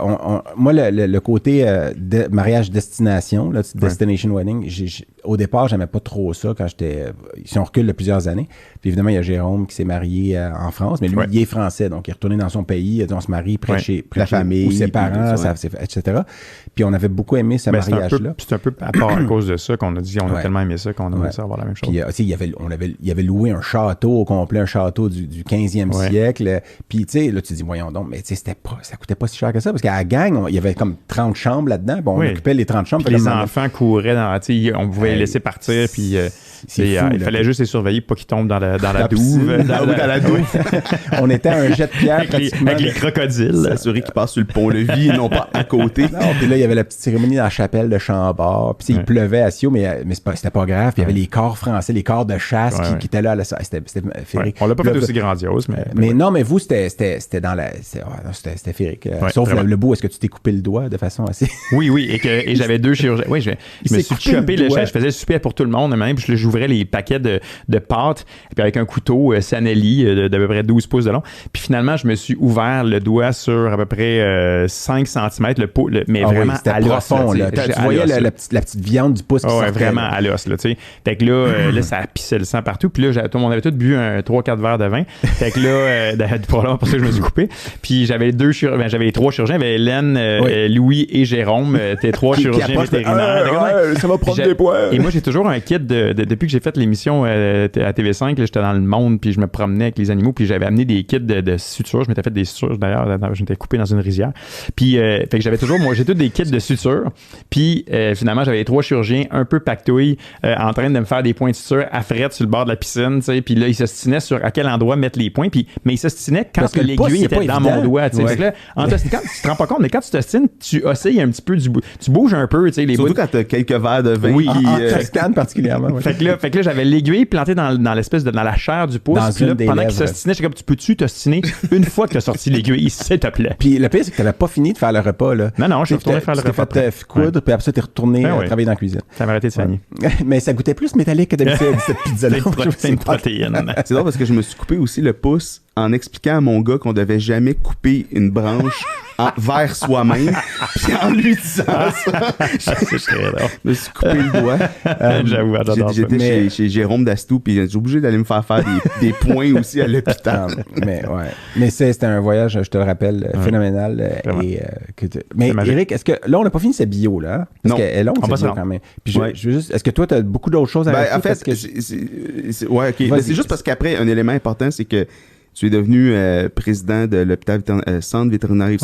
moi, le côté mariage destination, là, destination wedding, au départ, j'aimais pas trop ça quand j'étais... Si on recule de plusieurs années. Puis évidemment, il y a Jérôme qui s'est marié en France, mais lui, il est français, donc il est retourné dans son pays, on se marie près la famille, ou ses parents, etc. Puis on avait beaucoup aimé ce mariage-là. C'est un peu à part à cause de ça qu'on a dit, on a tellement aimé ça qu'on aimerait ça avoir la même chose. Puis il avait loué un château au complet, un château du 15e siècle. Puis tu sais, là, tu dis, voyons donc, mais tu sais, ça coûtait pas si cher que ça, parce qu'à la gang, il y avait comme 30 chambres là-dedans, on occupait les 30 chambres. Puis les enfants couraient dans, tu sais, on pouvait les laisser partir, puis... il fallait juste les surveiller pour pas qu'ils tombent dans la douve. Dans la douve. On était à un jet de pierre avec les crocodiles. S'assurer qu'ils passent sur le pont-levis et non pas à côté. Non, puis là, il y avait la petite cérémonie dans la chapelle de Chambord. Puis il pleuvait à Sio, mais c'était pas grave. Puis il y avait les corps français, les corps de chasse qui étaient là. C'était féerique. On l'a pas fait aussi grandiose, mais non, mais vous, c'était dans la... C'était féerique. Sauf le bout, est-ce que tu t'es coupé le doigt de façon assez... Oui, et j'avais 2 chirurgiens. Oui, je me suis chopé le je faisais le souper pour tout le monde, même, puis j'ouvrais les paquets de pâtes, puis avec un couteau Sanelli d'à peu près 12 pouces de long. Puis finalement, je me suis ouvert le doigt sur à peu près 5 cm, mais vraiment à l'os. Profond, là. Tu voyais la petite viande du pouce qui sortait. Vraiment à l'os, là, tu sais. Fait que là, ça pissait le sang partout. Puis là, tout le monde avait tout bu 3-4 verres de vin. Fait que là, probablement pour ça que je me suis coupé. Puis j'avais les 3 chirurgiens. J'avais Hélène, Louis et Jérôme. Tes 3 chirurgiens vétérinaires. Ça va prendre des points. Et moi, j'ai toujours un kit depuis que j'ai fait l'émission à TV5, j'étais dans le monde, puis je me promenais avec les animaux, puis j'avais amené des kits de sutures. Je m'étais fait des sutures, d'ailleurs, je m'étais coupé dans une rizière. Puis, fait que j'avais toujours, j'ai tous des kits de sutures. Puis, finalement, j'avais les 3 chirurgiens un peu pactouilles, en train de me faire des points de suture à frette sur le bord de la piscine, tu sais. Puis là, ils s'ostinaient sur à quel endroit mettre les points. Puis, mais ils s'ostinaient quand l'aiguille était dans mon doigt, tu sais. Fait que là, quand tu te rends pas compte, mais quand tu t'ostines, tu oscilles un petit peu tu bouges un peu, tu sais. Surtout quand t'as quelques verres de vin. Oui, Toscane particulièrement. Fait que là, j'avais l'aiguille plantée dans la chair du pouce. Puis là, pendant qu'il s'ostinait, j'étais comme, tu peux-tu t'ostiner une fois que tu as sorti l'aiguille, s'il te plaît? Puis le pire, c'est que tu n'avais pas fini de faire le repas, là. Non, je suis retourné faire le repas. Tu t'es fait coudre, puis après ça, tu es retourné travailler dans la cuisine. Ça m'a arrêté de soigner. Mais ça goûtait plus métallique que d'habitude, cette pizza-là. C'est une protéine. C'est drôle parce que je me suis coupé aussi le pouce en expliquant à mon gars qu'on devait jamais couper une branche vers soi-même. Puis en lui disant ça, je me suis coupé le doigt. J'avoue, j'étais chez Jérôme Dastou, puis j'ai obligé d'aller me faire des points aussi à l'hôpital. Mais c'était un voyage, je te le rappelle, phénoménal. Mais Éric, est-ce que là, on n'a pas fini sa bio, là? Hein? Parce qu'elle est longue, cette bio, quand même. Puis je veux juste, est-ce que toi, tu as beaucoup d'autres choses à rajouter? En fait, c'est juste parce qu'après, un élément important, c'est que tu es devenu président de l'hôpital centre vétérinaire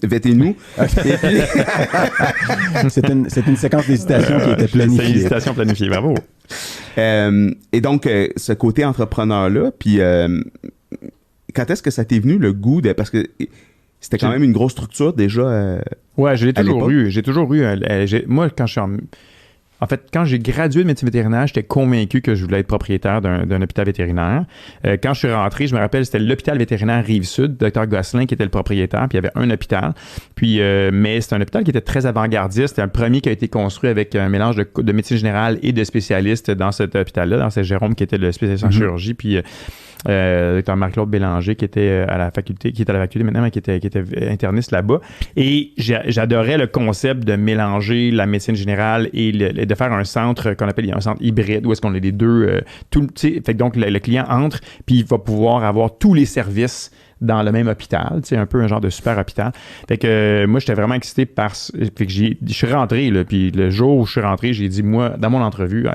Véténou. C'est une séquence d'hésitation qui était planifiée. C'est une hésitation planifiée, bravo. Et donc, ce côté entrepreneur-là, puis quand est-ce que ça t'est venu le goût de... Parce que c'était quand même une grosse structure déjà. Ouais, j'ai toujours eu. Moi, En fait, quand j'ai gradué de médecine vétérinaire, j'étais convaincu que je voulais être propriétaire d'un hôpital vétérinaire. Quand je suis rentré, je me rappelle, c'était l'hôpital vétérinaire Rive-Sud, Dr Gosselin qui était le propriétaire, puis il y avait un hôpital. Puis, mais c'était un hôpital qui était très avant-gardiste. C'était un premier qui a été construit avec un mélange de médecine générale et de spécialistes dans cet hôpital-là, dans cet Jérôme qui était le spécialiste en chirurgie, puis Dr Marc-Claude Bélanger qui était à la faculté maintenant, mais qui était interniste là-bas. Et j'adorais le concept de mélanger la médecine générale et de faire un centre qu'on appelle un centre hybride où est-ce qu'on a les deux. Fait que donc le client entre puis il va pouvoir avoir tous les services dans le même hôpital, un peu un genre de super hôpital. Fait que moi, j'étais vraiment excité fait que je suis rentré, là, puis le jour où je suis rentré, j'ai dit, moi, dans mon entrevue,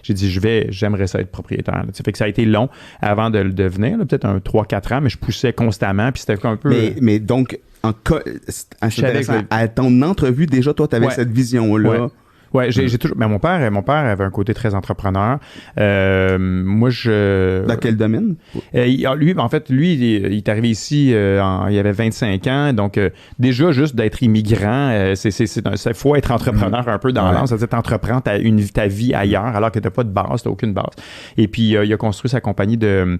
j'ai dit, j'aimerais ça être propriétaire. Fait que ça a été long avant de le devenir, là, peut-être 3-4 ans, mais je poussais constamment, puis c'était un peu... Mais donc, à ton entrevue, déjà, toi, tu avais cette vision-là. Ouais. Ouais, j'ai toujours. Ben, mon père avait un côté très entrepreneur. Moi, Dans quel domaine? Lui, il est arrivé ici, il avait 25 ans. Donc, déjà, juste d'être immigrant, c'est faut être entrepreneur un peu dans l'âme. Ça veut dire t'entreprends ta vie ailleurs alors que t'as pas de base, t'as aucune base. Et puis, il a construit sa compagnie de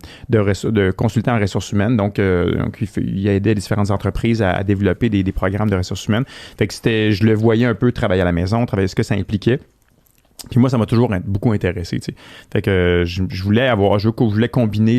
consultants en ressources humaines. Donc il a aidé les différentes entreprises à développer des programmes de ressources humaines. Fait que je le voyais un peu travailler à la maison, travailler ce que ça impliquait. Puis moi, ça m'a toujours beaucoup intéressé, tu sais. Fait que je voulais combiner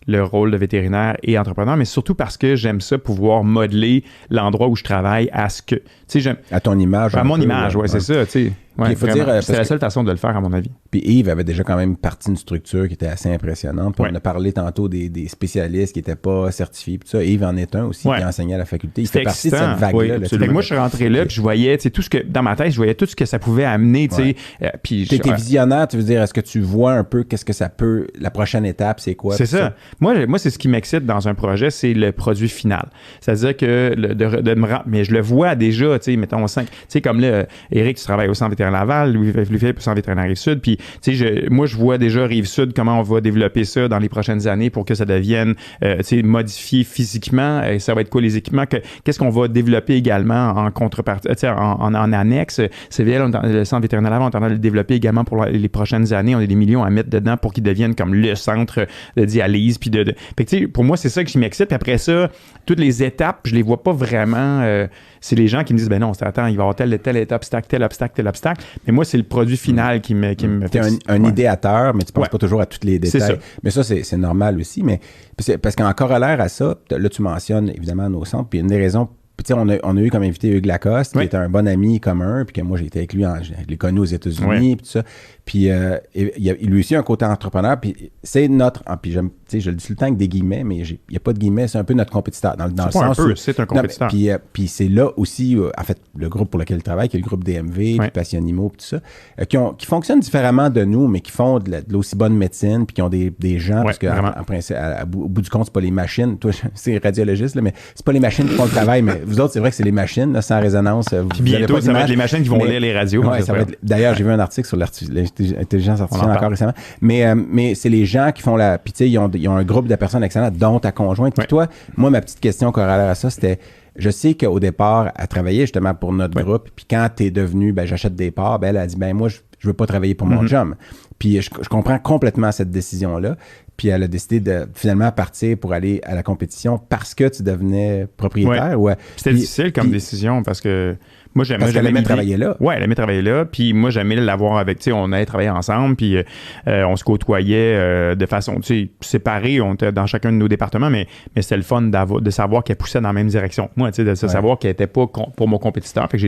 le rôle de vétérinaire et entrepreneur, mais surtout parce que j'aime ça, pouvoir modeler l'endroit où je travaille à ce que... Tu sais, à ton image. À mon image, c'est ça, tu sais. Ouais, c'est la seule façon de le faire, à mon avis. Puis Yves avait déjà quand même parti d'une structure qui était assez impressionnante. Puis on a parlé tantôt des spécialistes qui n'étaient pas certifiés. Puis ça, Yves en est un aussi qui enseignait à la faculté. Il fait partie de cette vague-là. Fait que moi, je suis rentré là, puis je voyais, tu sais, tout ce que, dans ma tête, je voyais tout ce que ça pouvait amener, tu sais. Puis t'es visionnaire, tu veux dire, est-ce que tu vois un peu qu'est-ce que ça peut, la prochaine étape, c'est quoi? C'est ça. Moi, c'est ce qui m'excite dans un projet, c'est le produit final. C'est-à-dire que mais je le vois déjà, tu sais, mettons, tu sais, comme là, Éric, tu travailles au Centre vétérinaire Laval, Louis-Philippe au Centre vétérinaire Rive-Sud, puis tu sais, moi, je vois déjà Rive-Sud, comment on va développer ça dans les prochaines années pour que ça devienne, tu sais, modifié physiquement, ça va être quoi les équipements, qu'est-ce qu'on va développer également en contrepartie, tu sais, en annexe, CVL, le Centre vétérinaire Laval, on est en train de le développer également pour les prochaines années, on a des millions à mettre dedans pour qu'il devienne comme le centre de dialyse, puis fait que tu sais, pour moi, c'est ça qui m'excite, puis après ça, toutes les étapes, je les vois pas vraiment, c'est les gens qui me disent, ben non, attends, il va y avoir tel obstacle, mais moi, c'est le produit final qui me T'es un idéateur, mais tu penses pas toujours à tous les détails. Ça. Mais ça, c'est normal aussi, mais parce qu'en corollaire à ça, là, tu mentionnes évidemment nos centres, puis une des raisons, tu sais, on a eu comme invité Hugues Lacoste, qui est un bon ami commun, puis que moi, j'ai été avec lui, je l'ai connu aux États-Unis, puis tout ça. Puis il a lui aussi un côté entrepreneur, puis c'est notre... Puis je le dis tout le temps avec des guillemets, mais il n'y a pas de guillemets, c'est un peu notre compétiteur. Dans le sens où, c'est un compétiteur. Puis c'est là aussi, en fait, le groupe pour lequel il travaille, qui est le groupe DMV, puis Passionimo, puis tout ça, qui fonctionnent différemment de nous, mais qui font de l'aussi bonne médecine, puis qui ont des gens, parce que en principe, au bout du compte, c'est pas les machines. Toi, c'est radiologiste, là, mais c'est pas les machines qui font le travail, mais vous autres, c'est vrai que c'est les machines, là, sans résonance. Puis bientôt, ça va être les machines qui vont lire les radios. Ouais, d'ailleurs, j'ai vu un article sur l'intelligence artificielle encore récemment. Mais c'est les gens qui font la... Puis tu sais, ils ont un groupe de personnes excellentes, dont ta conjointe. Puis toi, moi, ma petite question corollaire à ça, c'était... Je sais qu'au départ, elle travaillait justement pour notre groupe. Puis quand t'es devenu, j'achète des parts, elle a dit, moi, je veux pas travailler pour mon chum. Puis je comprends complètement cette décision-là. Puis elle a décidé de finalement partir pour aller à la compétition parce que tu devenais propriétaire. C'était difficile comme décision parce que Moi, j'aimais parce qu'elle aimait travailler là. Ouais, elle aimait travailler là. Puis moi, j'aimais l'avoir avec, tu sais, on allait travailler ensemble, puis on se côtoyait de façon, tu sais, séparée. On était dans chacun de nos départements, mais c'était le fun de savoir qu'elle poussait dans la même direction. Moi, tu sais, de savoir qu'elle n'était pas pour mon compétiteur. Fait que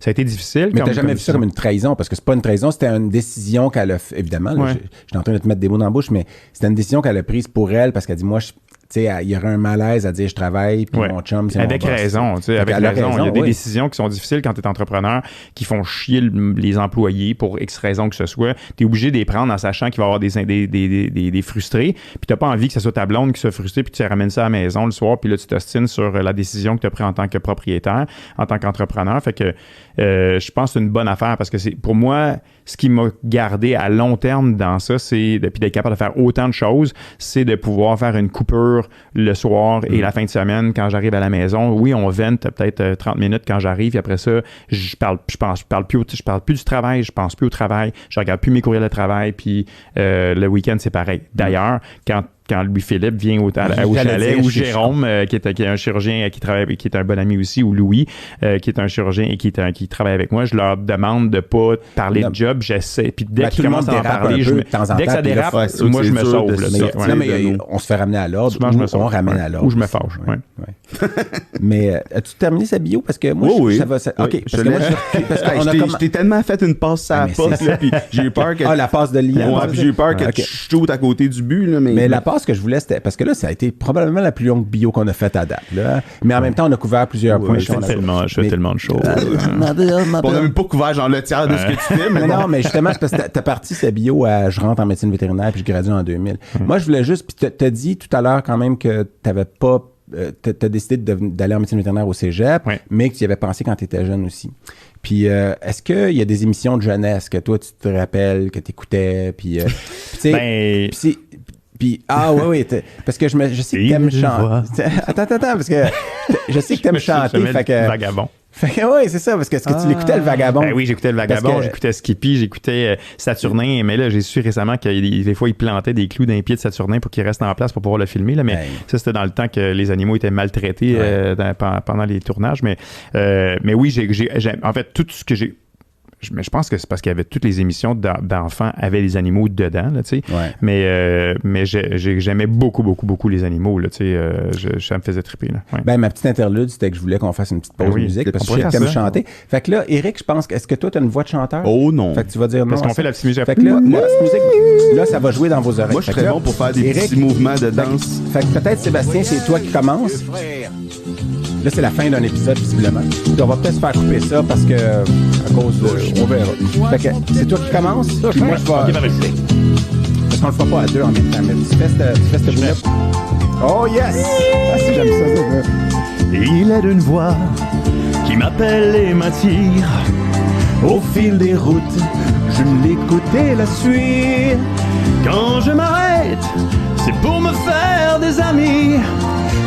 ça a été difficile. Mais t'as jamais vu ça comme une trahison, parce que c'est pas une trahison, c'était une décision qu'elle a fait. Évidemment, là, j'étais en train de te mettre des mots dans la bouche, mais c'était une décision qu'elle a prise pour elle, parce qu'elle dit, moi, tu sais, il y aurait un malaise à dire je travaille, puis mon chum, c'est avec mon boss. raison, tu sais, avec raison. Il y a des décisions qui sont difficiles quand tu es entrepreneur, qui font chier les employés pour X raison que ce soit. Tu es obligé de les prendre en sachant qu'il va y avoir des frustrés, puis tu n'as pas envie que ce soit ta blonde qui soit frustrée, puis tu ramènes ça à la maison le soir, puis là, tu t'ostines sur la décision que tu as prise en tant que propriétaire, en tant qu'entrepreneur. Fait que je pense que c'est une bonne affaire, parce que pour moi, ce qui m'a gardé à long terme dans ça, c'est, puis d'être capable de faire autant de choses, c'est de pouvoir faire une coupure le soir et la fin de semaine quand j'arrive à la maison. Oui, on vente peut-être 30 minutes quand j'arrive, et après ça, je parle plus du travail, je pense plus au travail, je regarde plus mes courriels de travail, puis le week-end, c'est pareil. D'ailleurs, quand Louis-Philippe vient au chalet, ou Jérôme, qui est un chirurgien qui est un bon ami aussi, ou Louis, qui est un chirurgien et qui travaille avec moi, je leur demande de pas parler de job, j'essaie. Puis dès qu'ils commencent à en parler, dès que ça dérape, moi, je me sauve. Mais on se fait ramener à l'ordre, on ramène à l'ordre. Ou je me fâche. Mais as-tu terminé sa bio? Parce que moi, ça va... OK. Je t'ai tellement fait une passe à la poste, puis j'ai eu peur que... Ah, la passe de Liam. Ouais, puis j'ai eu peur que tu shootes à côté du but. Mais la passe que je voulais, c'était... Parce que là, ça a été probablement la plus longue bio qu'on a faite à date. Là. Mais en même temps, on a couvert plusieurs points. Je fais tellement de choses. On n'a même pas couvert genre le tiers de ce que tu fais. Mais non, mais justement, c'est parce que t'as parti sa bio à je rentre en médecine vétérinaire puis je gradue en 2000. Moi, je voulais juste... Puis t'as dit tout à l'heure quand même que t'avais pas... t'as décidé d'aller en médecine vétérinaire au cégep, mais que tu y avais pensé quand tu étais jeune aussi. Puis, est-ce qu'il y a des émissions de jeunesse que toi, tu te rappelles, que tu écoutais, puis tu sais... Puis, oui, parce que je sais que t'aimes chanter. Attends, parce que je sais que t'aimes chanter. Fait que... Vagabond. Fait que oui, c'est ça, parce que est-ce que tu l'écoutais le Vagabond? Ben oui, j'écoutais le Vagabond, j'écoutais Skippy, j'écoutais Saturnin, mais là, j'ai su récemment que des fois, ils plantaient des clous dans les pieds de Saturnin pour qu'il reste en place pour pouvoir le filmer, là, mais ça, c'était dans le temps que les animaux étaient maltraités pendant les tournages, mais oui, en fait, tout ce que j'ai... Mais je pense que c'est parce qu'il y avait toutes les émissions d'enfants avaient les animaux dedans, là, tu sais. Mais j'aimais beaucoup les animaux, là, tu sais. Ça me faisait triper, là. Ouais. Ben, ma petite interlude, c'était que je voulais qu'on fasse une petite pause musique parce que je t'aime chanter. Fait que là, Eric, je pense, est-ce que toi, tu as une voix de chanteur? Oh non. Fait que tu vas dire non. Parce qu'on fait la petite musique. Fait que là, la petite musique, là, ça va jouer dans vos oreilles. Moi, je serais bon pour faire des petits mouvements de danse. Fait que peut-être, Sébastien, c'est toi qui commences. Là, c'est la fin d'un épisode, visiblement. On va peut-être se faire couper ça parce que, à cause de... On verra. Fait que c'est toi qui commences. Puis moi, je vais... Parce qu'on le fera pas à deux en même temps. Mais tu fais ce bout-là. Oh, yes! Ah, si, j'aime ça. Il est d'une voix qui m'appelle et m'attire. Au fil des routes, je l'écoute et la suis. Quand je m'arrête, c'est pour me faire des amis.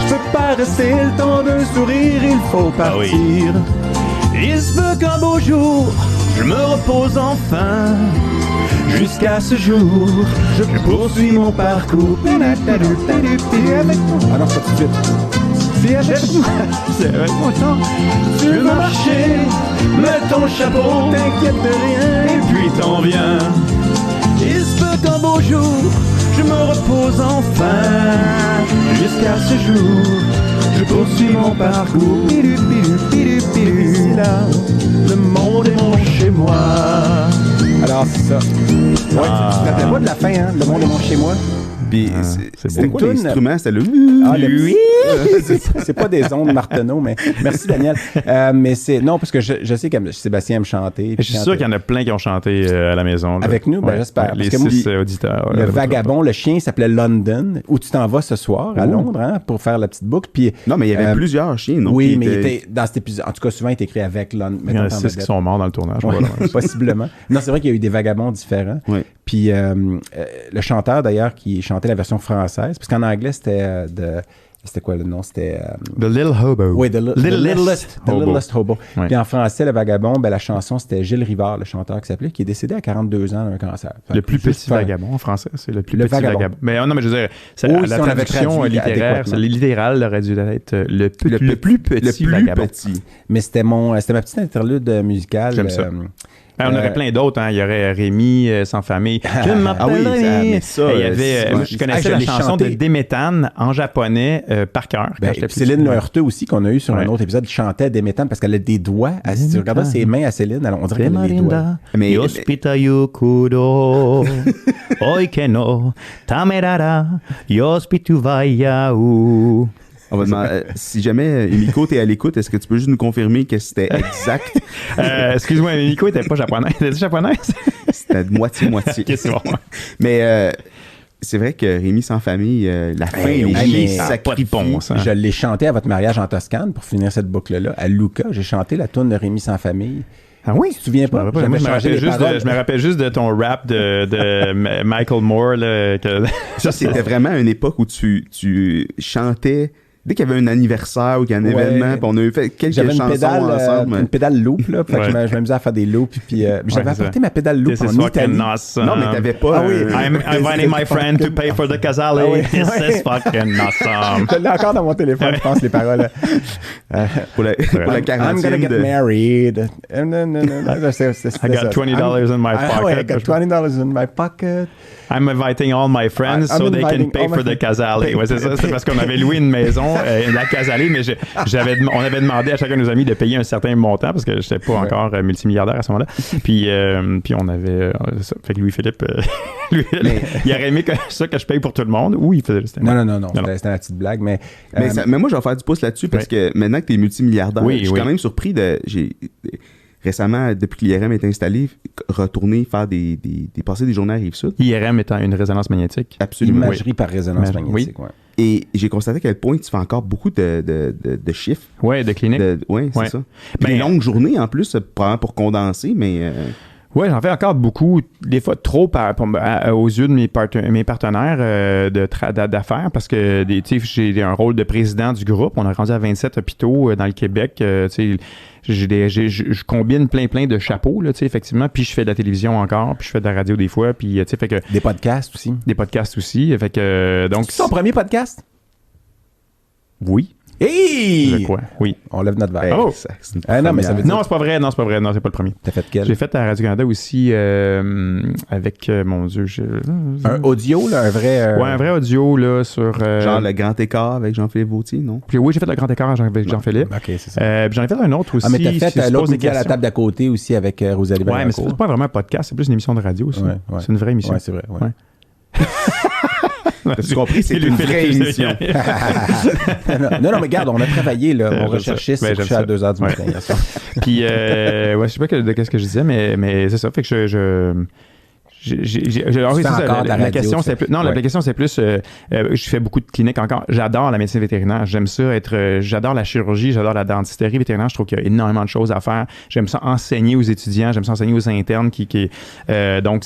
Je peux pas rester le temps d'un sourire, il faut partir. Il se peut qu'un beau jour, je me repose enfin. Jusqu'à ce jour, je poursuis mon parcours. Ah non, c'est pas tout de suite. C'est avec moi, tu veux marcher, mets ton chapeau, t'inquiète de rien, et puis t'en viens. Il se peut qu'un beau jour, je me repose enfin. Jusqu'à ce jour, je poursuis mon parcours. Là, le monde est mon chez moi. Alors, c'est ça. Ouais, tu te rappelles pas de la fin, hein? Le monde est mon chez moi. Puis, c'est quoi l'instrument? C'était le... oui! C'est pas des ondes Martineau, mais merci, Daniel. Mais c'est... Non, parce que je sais que Sébastien aime chanter. Je suis sûr qu'il y en a plein qui ont chanté à la maison. Là. Avec nous? Ben, j'espère. Les parce que 6 auditeurs. Le Vagabond, le chien s'appelait London, où tu t'en vas ce soir à Londres, hein, pour faire la petite boucle. Puis, non, mais il y avait plusieurs chiens, non? Oui, mais il était dans cet épisode... En tout cas, souvent, il est écrit avec London. Il y en a 6 qui sont morts dans le tournage. Possiblement. Non, c'est vrai qu'il y a eu des vagabonds différents. Puis le chanteur, d'ailleurs, qui chantait la version française, parce qu'en anglais, c'était C'était quoi le nom? C'était... The Little Hobo. Oui, The Littlest Hobo. Ouais. Puis en français, Le Vagabond, la chanson, c'était Gilles Rivard, le chanteur qui s'appelait, qui est décédé à 42 ans d'un cancer. Le plus petit vagabond en français, c'est le plus petit vagabond. Mais non, mais je veux dire, la traduction littéraire, littéral aurait dû être le plus petit vagabond. Mais c'était ma petite interlude musicale. J'aime ça. On aurait plein d'autres. Hein. Il y aurait Rémi sans famille. Je m'appelle Rémi. Je connaissais la chanson de Déméthane en japonais par cœur. Céline Leurteux aussi, qu'on a eu sur un autre épisode, chantait Déméthane parce qu'elle a des doigts. Si tu regardes ses mains à Céline, on dirait qu'elle a des doigts. Yospita yukuro oikeno tamerara yospitu vayau. On va demander, si jamais, Emiko, t'es à l'écoute, est-ce que tu peux juste nous confirmer que c'était exact? Excuse-moi, Emiko était pas japonaise. T'es japonaise? C'était moitié-moitié. Okay, c'est bon. Mais c'est vrai que Rémi sans famille, la fin, les sacripons. Je l'ai chanté à votre mariage en Toscane pour finir cette boucle-là. À Luca, j'ai chanté la toune de Rémi sans famille. Ah oui? Tu te souviens pas? Je me rappelle juste de ton rap de Michael Moore. Là, Ça, c'était vraiment une époque où tu chantais. Dès qu'il y avait un anniversaire ou qu'il y a un événement, puis on a eu fait quelques chansons ensemble. Une pédale loop, là. Fait que je m'amusais à faire des loops. Puis j'avais apporté ma pédale loop en Italie. Awesome. Non, mais t'avais pas... Ah oui. I'm inviting my friend to pay for the casale. This is fucking awesome. Je l'ai encore dans mon téléphone, je pense, les paroles. Pour la 40e I'm gonna get married. I got $20 in my pocket. I got $20 in my pocket. I'm inviting all my friends so they can pay for the casale. Ouais, c'est ça. C'est parce qu'on avait loué une maison, la casale, mais on avait demandé à chacun de nos amis de payer un certain montant parce que je n'étais pas encore multimilliardaire à ce moment-là. Puis on avait ça. Fait que Louis-Philippe, il aurait aimé que je paye pour tout le monde ou il faisait... Non. C'était la petite blague, mais moi, je vais faire du pouce là-dessus parce que maintenant que tu es multimilliardaire, je suis quand même surpris récemment, depuis que l'IRM est installé, retourner faire passer des journées à Rive-Sud. IRM étant une résonance magnétique. Absolument. Imagerie par résonance magnétique, oui. Et j'ai constaté à quel point tu fais encore beaucoup de chiffres. Oui, de cliniques. Oui, c'est ça. Des longues journées en plus, probablement pour condenser, mais... Oui, j'en fais encore beaucoup, des fois trop aux yeux de mes partenaires d'affaires parce que j'ai un rôle de président du groupe. On a rendu à 27 hôpitaux dans le Québec. Je combine plein de chapeaux, là, effectivement. Puis je fais de la télévision encore, puis je fais de la radio des fois. Puis, fait que, des podcasts aussi. Fait que, donc, c'est ton premier podcast? Oui. Hey! Je crois, oui. On lève notre verre. Oh! Non, mais ça veut dire... Non, c'est pas vrai. Non, c'est pas le premier. T'as fait quel? J'ai fait à Radio-Canada aussi avec, mon Dieu... Un audio, là? Un vrai... Ouais, un vrai audio, là, sur... Genre Le Grand Écart avec Jean-Philippe Vautier, non? Puis oui, j'ai fait Le Grand Écart avec Jean-Philippe. OK, c'est ça. Puis j'en ai fait un autre aussi. Ah, mais t'as fait l'autre midi à la table d'à côté aussi avec Rosalie Vaillancourt. Ouais, mais c'est pas vraiment un podcast, c'est plus une émission de radio aussi. Ouais. C'est une vraie émission. Ouais, c'est vrai, ouais. T'as compris, c'est une vraie émission. non, mais regarde, on a travaillé, là. Mon recherchiste, c'est couché à 2h du matin. Puis, je sais pas qu'est-ce que je disais, mais c'est ça. Fait que la question c'est plus la question c'est plus je fais beaucoup de cliniques encore. J'adore la médecine vétérinaire, j'aime ça j'adore la chirurgie, j'adore la dentisterie vétérinaire, je trouve qu'il y a énormément de choses à faire. J'aime ça enseigner aux étudiants, j'aime ça enseigner aux internes donc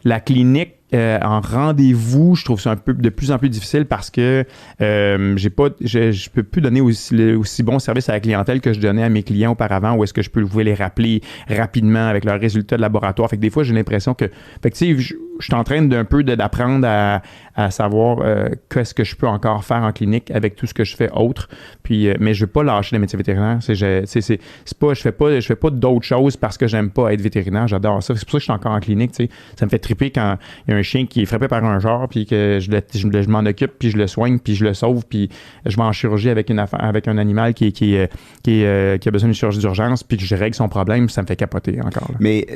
la clinique en rendez-vous, je trouve ça de plus en plus difficile parce que je peux plus donner aussi bon service à la clientèle que je donnais à mes clients auparavant, où est-ce que je pouvais les rappeler rapidement avec leurs résultats de laboratoire. Fait que des fois, j'ai l'impression que je suis en train d'apprendre à savoir qu'est-ce que je peux encore faire en clinique avec tout ce que je fais autre. Puis, mais je veux pas lâcher le métier vétérinaire. Je fais pas d'autres choses parce que j'aime pas être vétérinaire. J'adore ça. C'est pour ça que je suis encore en clinique. T'sais. Ça me fait triper quand il y a un chien qui est frappé par un genre, puis que je m'en occupe, puis je le soigne, puis je le sauve, puis je vais en chirurgie avec un animal qui a besoin d'une chirurgie d'urgence, puis que je règle son problème. Ça me fait capoter encore. Là. Mais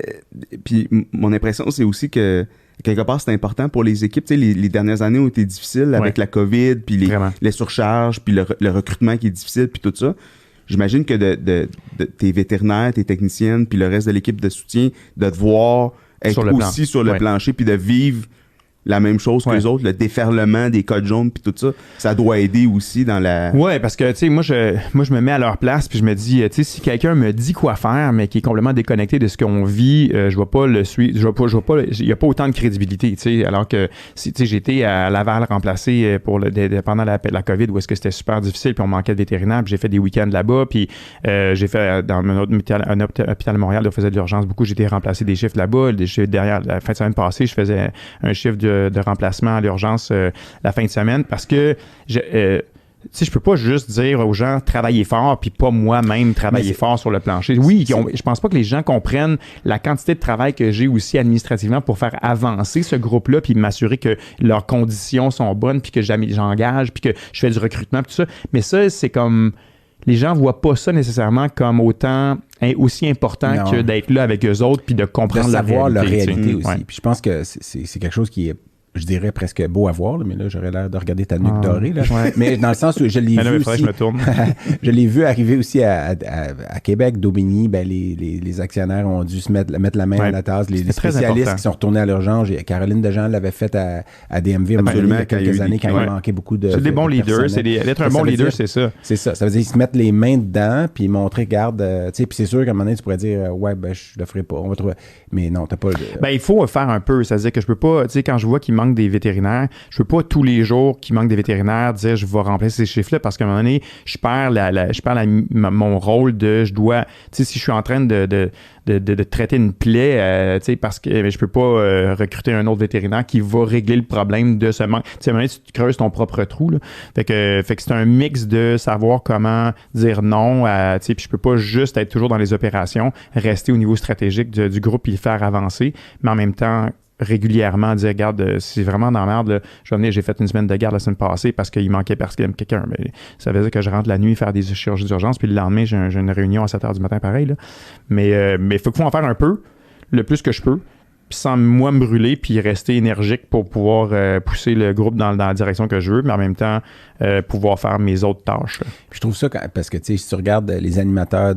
puis mon impression, c'est aussi que quelque part, c'est important pour les équipes. Tu sais, les dernières années ont été difficiles avec la COVID, puis les surcharges, puis le recrutement qui est difficile, puis tout ça. J'imagine que de tes vétérinaires, tes techniciennes, puis le reste de l'équipe de soutien, de devoir être sur le plancher, puis de vivre la même chose que les autres, le déferlement des codes jaunes puis tout ça, ça doit aider aussi dans la... Ouais, parce que, tu sais, moi, je me mets à leur place puis je me dis, tu sais, si quelqu'un me dit quoi faire, mais qui est complètement déconnecté de ce qu'on vit, je vais pas le suivre, il y a pas autant de crédibilité, tu sais, alors que, tu sais, j'étais à Laval remplacé pendant la COVID où est-ce que c'était super difficile puis on manquait de vétérinaires puis j'ai fait des week-ends là-bas puis j'ai fait dans un hôpital à Montréal, on faisait de l'urgence beaucoup, j'ai été remplacé des chiffres là-bas, derrière la fin de semaine passée, je faisais un chiffre de remplacement à l'urgence la fin de semaine parce que je peux pas juste dire aux gens travailler fort puis pas moi-même travailler fort sur le plancher. Oui, je pense pas que les gens comprennent la quantité de travail que j'ai aussi administrativement pour faire avancer ce groupe-là puis m'assurer que leurs conditions sont bonnes puis que j'engage puis que je fais du recrutement puis tout ça. Mais ça, c'est comme... Les gens voient pas ça nécessairement comme aussi important que d'être là avec eux autres puis de comprendre leur réalité aussi. Ouais. Puis je pense que c'est quelque chose qui est, je dirais, presque beau à voir, là, mais là, j'aurais l'air de regarder ta nuque dorée. Là. Ouais. Mais dans le sens où je l'ai vu aussi... je l'ai vu arriver aussi à Québec, d'Aubigny, ben, les actionnaires ont dû se mettre la main à la tasse. Les spécialistes qui sont retournés à l'urgence. Caroline Dejean l'avait fait à DMV il y a quelques années quand il manquait beaucoup de... C'est des bons leaders. Être un bon leader, c'est ça. C'est ça. Ça veut dire qu'ils se mettent les mains dedans puis montrer, regarde, tu sais, puis c'est sûr qu'à un moment donné, tu pourrais dire, ouais, ben, je le ferai pas. On va trouver... Mais non, t'as pas... Ben, il faut faire un peu. Ça veut dire que je peux pas, tu sais, quand je vois qu'il manque des vétérinaires, je peux pas tous les jours qu'il manque des vétérinaires dire je vais remplacer ces chiffres-là parce qu'à un moment donné, je perds mon rôle de je dois, tu sais, si je suis en train de traiter une plaie, tu sais, parce que je peux pas recruter un autre vétérinaire qui va régler le problème de ce manque. Tu sais, à un moment donné, tu creuses ton propre trou, là. Fait que c'est un mix de savoir comment dire non, tu sais, puis je peux pas juste être toujours dans les opérations, rester au niveau stratégique du groupe et le faire avancer, mais en même temps régulièrement dire, regarde, c'est vraiment dans la merde, là, j'ai fait une semaine de garde la semaine passée parce qu'il manquait quelqu'un. Mais ça veut dire que je rentre la nuit faire des chirurgies d'urgence, puis le lendemain, j'ai une réunion à 7h du matin pareil. Là. Mais il faut en faire un peu, le plus que je peux, puis sans moi me brûler, puis rester énergique pour pouvoir pousser le groupe dans la direction que je veux, mais en même temps, pouvoir faire mes autres tâches. Puis je trouve ça, parce que tu sais, si tu regardes les animateurs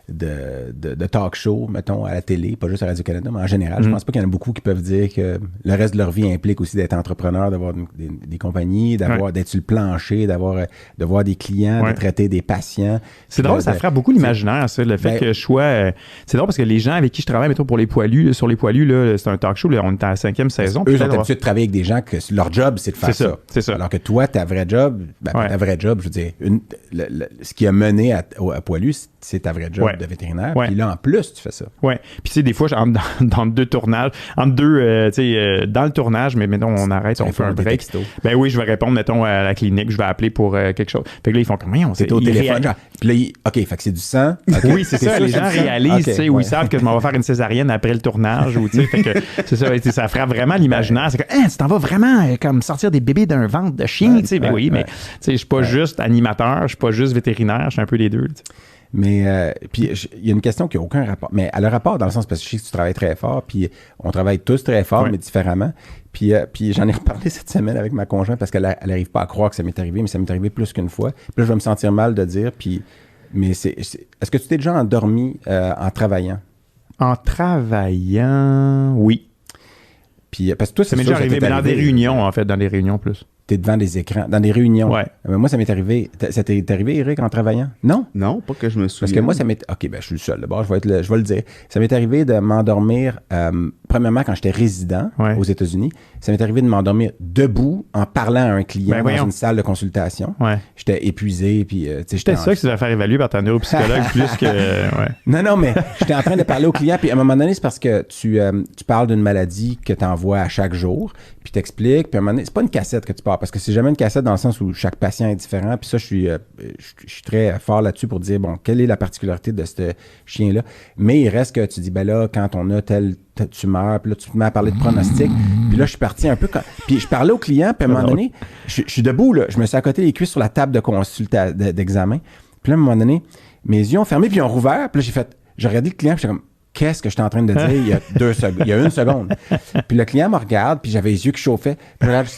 de talk show, mettons, à la télé, pas juste à Radio-Canada, mais en général, je pense pas qu'il y en a beaucoup qui peuvent dire que le reste de leur vie implique aussi d'être entrepreneur, d'avoir des compagnies, d'être sur le plancher, de voir des clients, de traiter des patients. C'est drôle, ça frappe beaucoup l'imaginaire, ça, le fait que je sois... c'est drôle parce que les gens avec qui je travaille, mettons, pour les poilus, sur les poilus, là, c'est un talk show, là, on est à la 5e saison. Eux ont l'habitude de travailler avec des gens que leur job, c'est de faire ça. C'est ça. Alors que toi, ta vraie job, je veux dire, ce qui a mené à poilus, c'est ta vraie job de vétérinaire. Puis là, en plus, tu fais ça. Oui. Puis tu sais, des fois, dans deux tournages, dans le tournage, mais mettons, on arrête, on fait un break. Ben oui, je vais répondre, mettons, à la clinique, je vais appeler pour quelque chose. Fait que là, ils font combien? On s'est au téléphone. Puis là, OK, fait que c'est du sang. Okay. Oui, c'est ça. Les gens réalisent, tu sais, où ils savent que je m'en vais faire une césarienne après le tournage. Ou, fait que c'est ça, ça frappe vraiment l'imaginaire. C'est que, tu t'en vas vraiment comme sortir des bébés d'un ventre de chien. Ben oui, mais je suis pas juste animateur, je suis pas juste vétérinaire, je suis un peu les deux. Mais puis il y a une question qui n'a aucun rapport. Mais elle a rapport dans le sens parce que je sais que tu travailles très fort, puis on travaille tous très fort, mais différemment. Puis j'en ai reparlé cette semaine avec ma conjointe parce qu'elle n'arrive pas à croire que ça m'est arrivé, mais ça m'est arrivé plus qu'une fois. Puis là, je vais me sentir mal de dire. Mais est-ce que tu t'es déjà endormi en travaillant? En travaillant, oui. Puis parce que toi, ça m'est déjà arrivé, mais dans des réunions, en fait, dans les réunions plus. T'es devant des écrans, dans des réunions. Ouais. Moi, ça m'est arrivé. Ça t'est arrivé, Eric, en travaillant? Non? Non, pas que je me souvienne. Parce que moi, ça m'est... OK, ben je suis le seul. D'abord, je vais le dire. Ça m'est arrivé de m'endormir, premièrement, quand j'étais résident aux États-Unis. Ça m'est arrivé de m'endormir debout en parlant à un client dans une salle de consultation. Ouais. J'étais épuisé, puis... J'étais sûr que tu vas faire évaluer par ta neuropsychologue plus que... Non, mais j'étais en train de parler au client, puis à un moment donné, c'est parce que tu parles d'une maladie que tu envoies à chaque jour, puis t'expliques, puis à un moment donné, c'est pas une cassette que tu parles, parce que c'est jamais une cassette dans le sens où chaque patient est différent, puis ça, je suis très fort là-dessus pour dire, bon, quelle est la particularité de ce chien-là, mais il reste que tu dis, ben là, quand on a telle tumeur, puis là, tu te mets à parler de pronostic, puis là, je suis parti un peu, puis je parlais au client, puis à un moment donné, je suis debout, là, je me suis à côté des cuisses sur la table d'examen, puis là, à un moment donné, mes yeux ont fermé, puis ils ont rouvert, puis là, j'ai regardé le client, puis j'étais comme, qu'est-ce que j'étais en train de dire il y a 2 secondes? Il y a 1 seconde. Puis le client me regarde, puis j'avais les yeux qui chauffaient. Puis je regarde,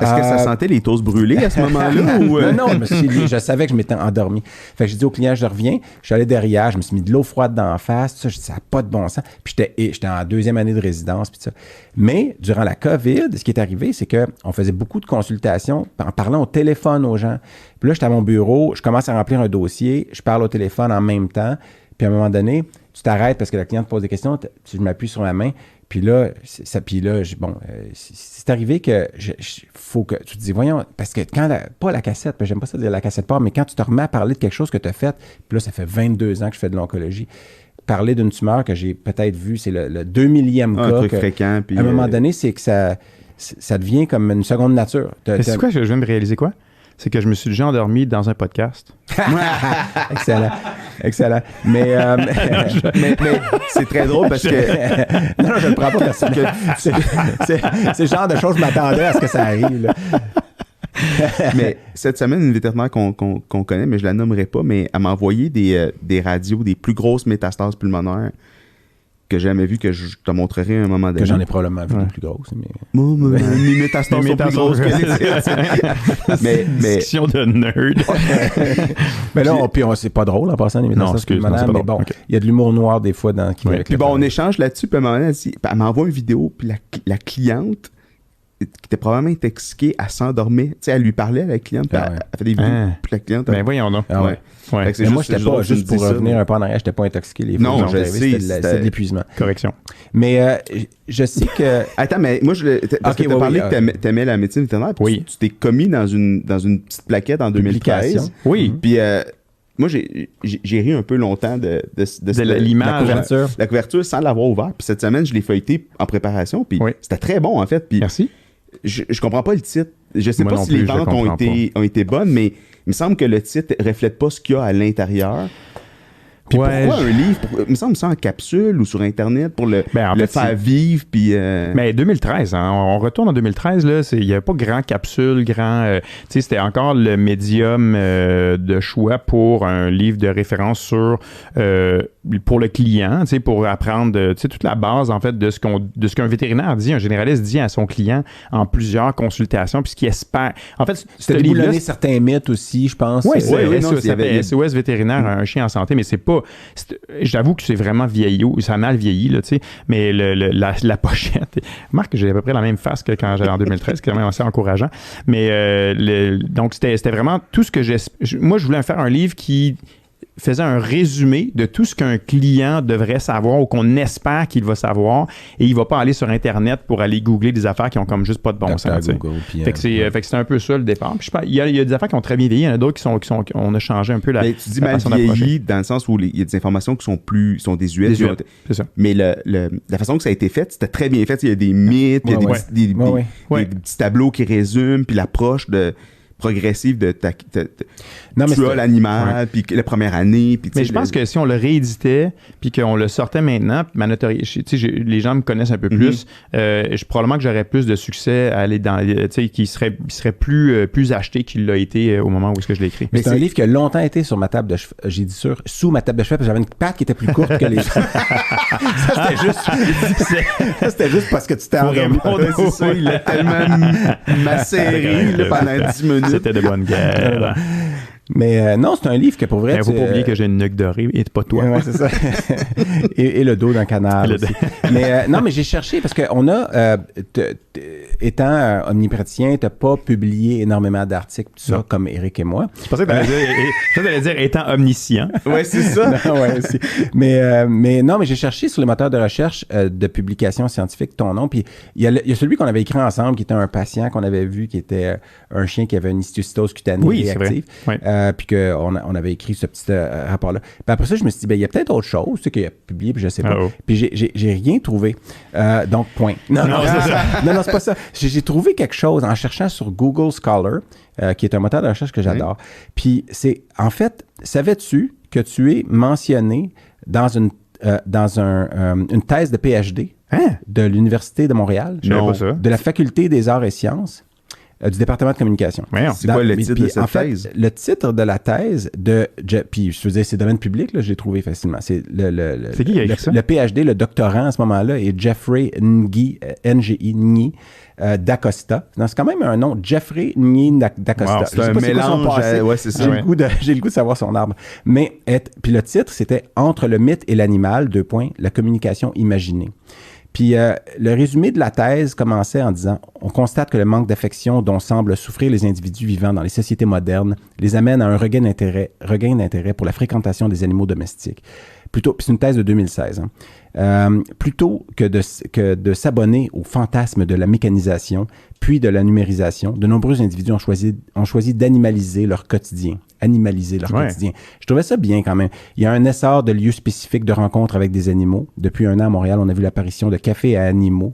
Est-ce que ça sentait les toasts brûlés à ce moment-là? Ou Non, je savais que je m'étais endormi. Fait que j'ai dit au client, je reviens. Je suis allé derrière, je me suis mis de l'eau froide d'en face. Ça, ça n'a pas de bon sens. Puis j'étais en 2e année de résidence. Puis ça. Mais durant la COVID, ce qui est arrivé, c'est qu'on faisait beaucoup de consultations en parlant au téléphone aux gens. Puis là, j'étais à mon bureau, je commence à remplir un dossier, je parle au téléphone en même temps. Puis à un moment donné, tu t'arrêtes parce que la cliente te pose des questions, je m'appuie sur la main. Puis là, c'est arrivé que faut que tu te dis, voyons, parce que pas la cassette, j'aime pas ça dire la cassette part, mais quand tu te remets à parler de quelque chose que tu as fait, puis là, ça fait 22 ans que je fais de l'oncologie, parler d'une tumeur que j'ai peut-être vue, c'est le 2000e cas. Un truc fréquent. Puis, à un moment donné, c'est que ça devient comme une seconde nature. C'est quoi, je viens de réaliser quoi? C'est que je me suis déjà endormi dans un podcast. Excellent. Mais c'est très drôle parce que... non, je ne le prends pas parce que c'est le genre de choses que je m'attendais à ce que ça arrive. Là. Mais cette semaine, une vétérinaire qu'on connaît, mais je la nommerai pas, mais elle m'a envoyé des radios des plus grosses métastases pulmonaires que j'ai jamais vu, que je te montrerai à un moment donné. Que j'en ai probablement vu les plus grosses. Les métastases sont plus grosses que les Discussion de nerd. Mais là, c'est pas drôle en passant les métastases pulmonaires, mais bon, il y a de l'humour noir des fois dans qui va avec. Puis bon, on échange là-dessus, puis à un moment donné, elle m'envoie une vidéo, puis la cliente qui était probablement intoxiquée, elle s'endormait. Tu sais, elle lui parlait à la cliente, puis elle fait des vidéos, puis la cliente... Ben voyons donc. Ouais. Mais moi, j'étais pas, juste pour revenir un peu en arrière, j'étais pas intoxiqué. Les non, je sais. C'était de l'épuisement. Correction. Mais je sais que... Attends, mais moi, parce que tu as parlé que tu aimais la médecine vétérinaire, puis tu t'es commis dans une petite plaquette en 2013. Oui. Puis... moi, j'ai ri un peu longtemps de l'image, la couverture sans l'avoir ouvert. Puis cette semaine, je l'ai feuilleté en préparation. Puis c'était très bon, en fait. Puis merci. Je comprends pas le titre. Je sais pas si les ventes ont été bonnes, mais il me semble que le titre reflète pas ce qu'il y a à l'intérieur. Puis pourquoi un livre? Il me semble ça en capsule ou sur Internet pour le faire vivre. Puis, Mais 2013, hein, on retourne en 2013, là, il n'y avait pas grand capsule, c'était encore le médium de choix pour un livre de référence pour le client, pour apprendre toute la base en fait de ce qu'un vétérinaire dit, un généraliste dit à son client en plusieurs consultations, puis ce qu'il espère. En fait, c'était déboulonner certains mythes aussi, je pense. Oui, SOS vétérinaire, un chien en santé, mais c'est pas... J'avoue que c'est vraiment vieillot, ça a mal vieilli, là, mais la pochette... Remarque que j'ai à peu près la même face que quand j'allais en 2013, c'est quand même assez encourageant. Mais donc, c'était vraiment tout ce que moi, je voulais faire un livre qui faisait un résumé de tout ce qu'un client devrait savoir ou qu'on espère qu'il va savoir, et il va pas aller sur Internet pour aller googler des affaires qui ont comme juste pas de bon sens. Fait que c'est un peu ça le départ. Puis il y a des affaires qui ont très bien vieilli, il y en a d'autres on a changé un peu la tu dis mal vieilli dans le sens où il y a des informations qui sont désuètes. C'est ça. Mais la façon que ça a été fait, c'était très bien fait. Il y a des mythes, il y a des petits tableaux qui résument, puis l'approche progressive de tu as l'animal, puis la première année. Puis, mais je pense que si on le rééditait, puis qu'on le sortait maintenant, ma notoriété, les gens me connaissent un peu plus, probablement que j'aurais plus de succès à aller dans, qui serait plus acheté qu'il l'a été au moment où est-ce que je l'ai écrit. Mais c'est un livre qui a longtemps été sur ma table de chevet. J'ai dit sous ma table de chevet, parce que j'avais une patte qui était plus courte que les autres. C'était juste parce que tu t'es endormi. C'est ça, il a tellement macéré pendant 10 minutes. C'était de bonne guerre. Mais non, c'est un livre que pour vrai... Il ne faut pas oublier que j'ai une nuque dorée et pas toi. Oui, c'est ça. et le dos d'un canard aussi. Mais non, mais j'ai cherché parce qu'on a... étant omnipraticien, tu n'as pas publié énormément d'articles, tout ça, comme Éric et moi. Je pensais que tu allais dire étant omniscient. Oui, c'est ça. Aussi. Mais non, mais j'ai cherché sur les moteurs de recherche de publications scientifiques ton nom. Puis il y a celui qu'on avait écrit ensemble, qui était un patient qu'on avait vu, qui était un chien qui avait une histiocytose cutanée réactive. Oui. Puis qu'on on avait écrit ce petit rapport-là. Puis après ça, je me suis dit, il y a peut-être autre chose qu'il a publié, puis je sais pas. Puis j'ai rien trouvé. Donc, point. Non, c'est pas ça. J'ai trouvé quelque chose en cherchant sur Google Scholar, qui est un moteur de recherche que j'adore. Puis c'est, en fait, savais-tu que tu es mentionné dans une thèse de PhD de l'Université de Montréal, de la Faculté des arts et sciences, du département de communication. C'est quoi le titre de cette thèse? Le titre de la thèse puis je veux dire, c'est domaine public, là, je l'ai trouvé facilement. C'est c'est qui a écrit ça? Le PhD, le doctorant à ce moment-là, est Jeffrey Ngi d'Acosta. C'est quand même un nom, Jeffrey Ngi d'Acosta. Wow, c'est un mélange. C'est ça. J'ai le goût de savoir son arbre. Puis le titre, c'était « Entre le mythe et l'animal, : la communication imaginée ». Puis le résumé de la thèse commençait en disant « On constate que le manque d'affection dont semblent souffrir les individus vivant dans les sociétés modernes les amène à un regain d'intérêt pour la fréquentation des animaux domestiques. » Puis c'est une thèse de 2016. Plutôt que de s'abonner au fantasme de la mécanisation, puis de la numérisation, de nombreux individus ont choisi d'animaliser leur quotidien. Quotidien. Je trouvais ça bien quand même. Il y a un essor de lieux spécifiques de rencontres avec des animaux. Depuis 1 an à Montréal, on a vu l'apparition de cafés à animaux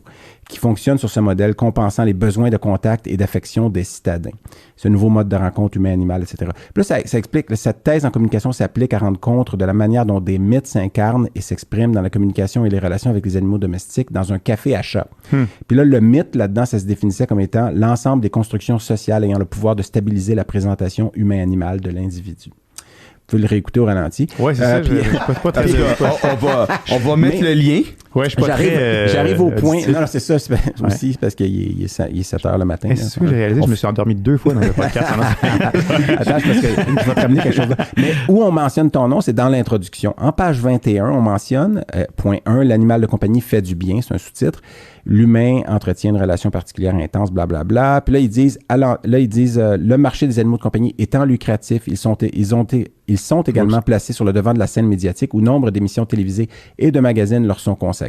qui fonctionnent sur ce modèle, compensant les besoins de contact et d'affection des citadins. Ce nouveau mode de rencontre humain-animal, etc. Puis là, ça explique, cette thèse en communication s'applique à rendre compte de la manière dont des mythes s'incarnent et s'expriment dans la communication et les relations avec les animaux domestiques dans un café à chat. Puis là, le mythe, là-dedans, ça se définissait comme étant l'ensemble des constructions sociales ayant le pouvoir de stabiliser la présentation humain-animal de l'individu. Vous pouvez le réécouter au ralenti. Oui, c'est ça. On va mettre le lien. Ouais, je suis pas j'arrive au point. Non, c'est ça. Aussi, c'est parce qu'il est 7 heures le matin. C'est ce que j'ai réalisé. Je me suis endormi 2 fois dans le podcast. Attends, parce que je vais te ramener quelque chose là. Mais où on mentionne ton nom, c'est dans l'introduction. En page 21, on mentionne, point 1, l'animal de compagnie fait du bien. C'est un sous-titre. L'humain entretient une relation particulière intense, blablabla. Puis là, ils disent, le marché des animaux de compagnie étant lucratif, ils sont également placés sur le devant de la scène médiatique où nombre d'émissions télévisées et de magazines leur sont consacrés.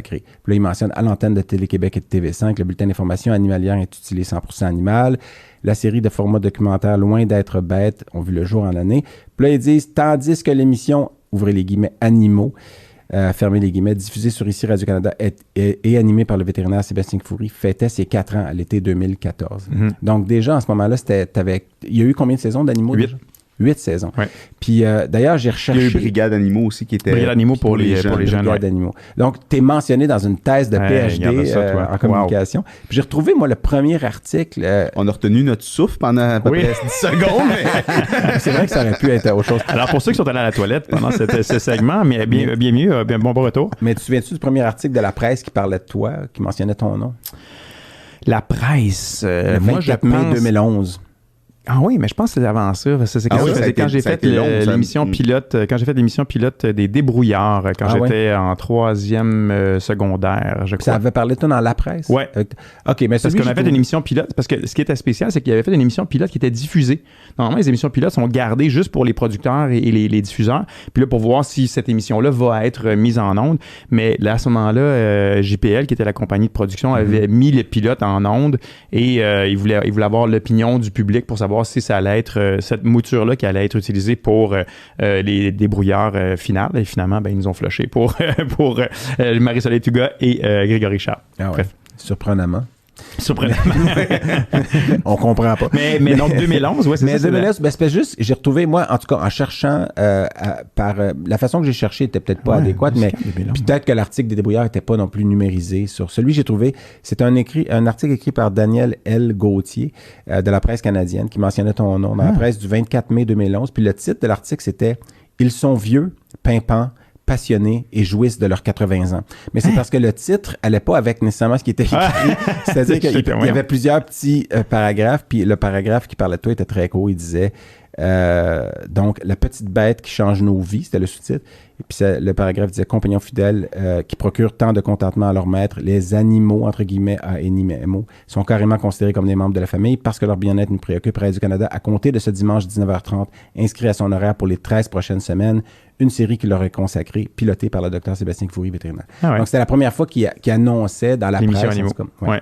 Puis là, ils mentionnent à l'antenne de Télé-Québec et de TV5, le bulletin d'information animalière intitulé 100% animal, la série de formats documentaires Loin d'être bête ont vu le jour en année. Puis là, ils disent, tandis que l'émission, ouvrez les guillemets, animaux, fermez les guillemets, diffusée sur ici Radio-Canada et animée par le vétérinaire Sébastien Fourie, fêtait ses 4 ans à l'été 2014. Donc déjà, en ce moment-là, il y a eu combien de saisons d'animaux? 8 saisons. Ouais. Puis d'ailleurs, j'ai recherché... Il y a eu Brigade Animaux aussi qui était... Brigade Animaux pour les jeunes. Brigade Animaux. Donc, tu es mentionné dans une thèse de PhD en communication. Puis j'ai retrouvé, moi, le premier article... On a retenu notre souffle pendant à peu près 10 secondes. Mais... c'est vrai que ça aurait pu être autre chose. Alors, pour ceux qui sont allés à la toilette pendant ce segment, mais bien mieux, bon retour. Mais tu te souviens-tu du premier article de la presse qui parlait de toi, qui mentionnait ton nom? La presse... le 24 mai 2011. Ah oui, mais je pense que c'est avant ça. C'est quand j'ai fait l'émission pilote, des débrouillards, quand j'étais en 3e secondaire, je crois. Ça avait parlé, toi, dans la presse? Oui. OK, mais parce qu'on avait fait une émission pilote, parce que ce qui était spécial, c'est qu'il avait fait une émission pilote qui était diffusée. Normalement, les émissions pilotes sont gardées juste pour les producteurs et les diffuseurs, puis là, pour voir si cette émission-là va être mise en onde. Mais là, à ce moment-là, JPL, qui était la compagnie de production, avait mis les pilotes en onde et il voulait avoir l'opinion du public pour savoir si ça allait être cette mouture-là qui allait être utilisée pour les débrouillards finales. Et finalement, ils nous ont flushé pour Marie-Soleil Tuga et Grégory Charles. Ah ouais. Bref. Surprenamment. On comprend pas. Mais donc 2011, ouais, c'est mais ça. Mais 2011, c'est juste, j'ai retrouvé, moi, en tout cas, en cherchant, par la façon que j'ai cherché n'était peut-être pas adéquate, mais peut-être que l'article des débrouillards n'était pas non plus numérisé. Sur celui que j'ai trouvé, c'est un article écrit par Daniel L. Gauthier de la presse canadienne qui mentionnait ton nom dans la presse du 24 mai 2011. Puis le titre de l'article, c'était « Ils sont vieux, pimpants, passionnés et jouissent de leurs 80 ans. » Mais c'est parce que le titre allait pas avec nécessairement ce qui était écrit. C'est-à-dire qu'il y avait plusieurs petits paragraphes, puis le paragraphe qui parlait de toi était très court. Il disait donc la petite bête qui change nos vies, c'était le sous-titre. Et puis le paragraphe disait compagnons fidèles qui procurent tant de contentement à leur maître, les animaux, entre guillemets, animaux, sont carrément considérés comme des membres de la famille parce que leur bien-être nous préoccupe. Radio-Canada, à compter de ce dimanche 19h30, inscrit à son horaire pour les 13 prochaines semaines, une série qui leur est consacrée, pilotée par le docteur Sébastien Fourie, vétérinaire. Ah ouais. Donc, c'était la première fois qu'il annonçait dans la l'émission presse. Animaux. Ouais.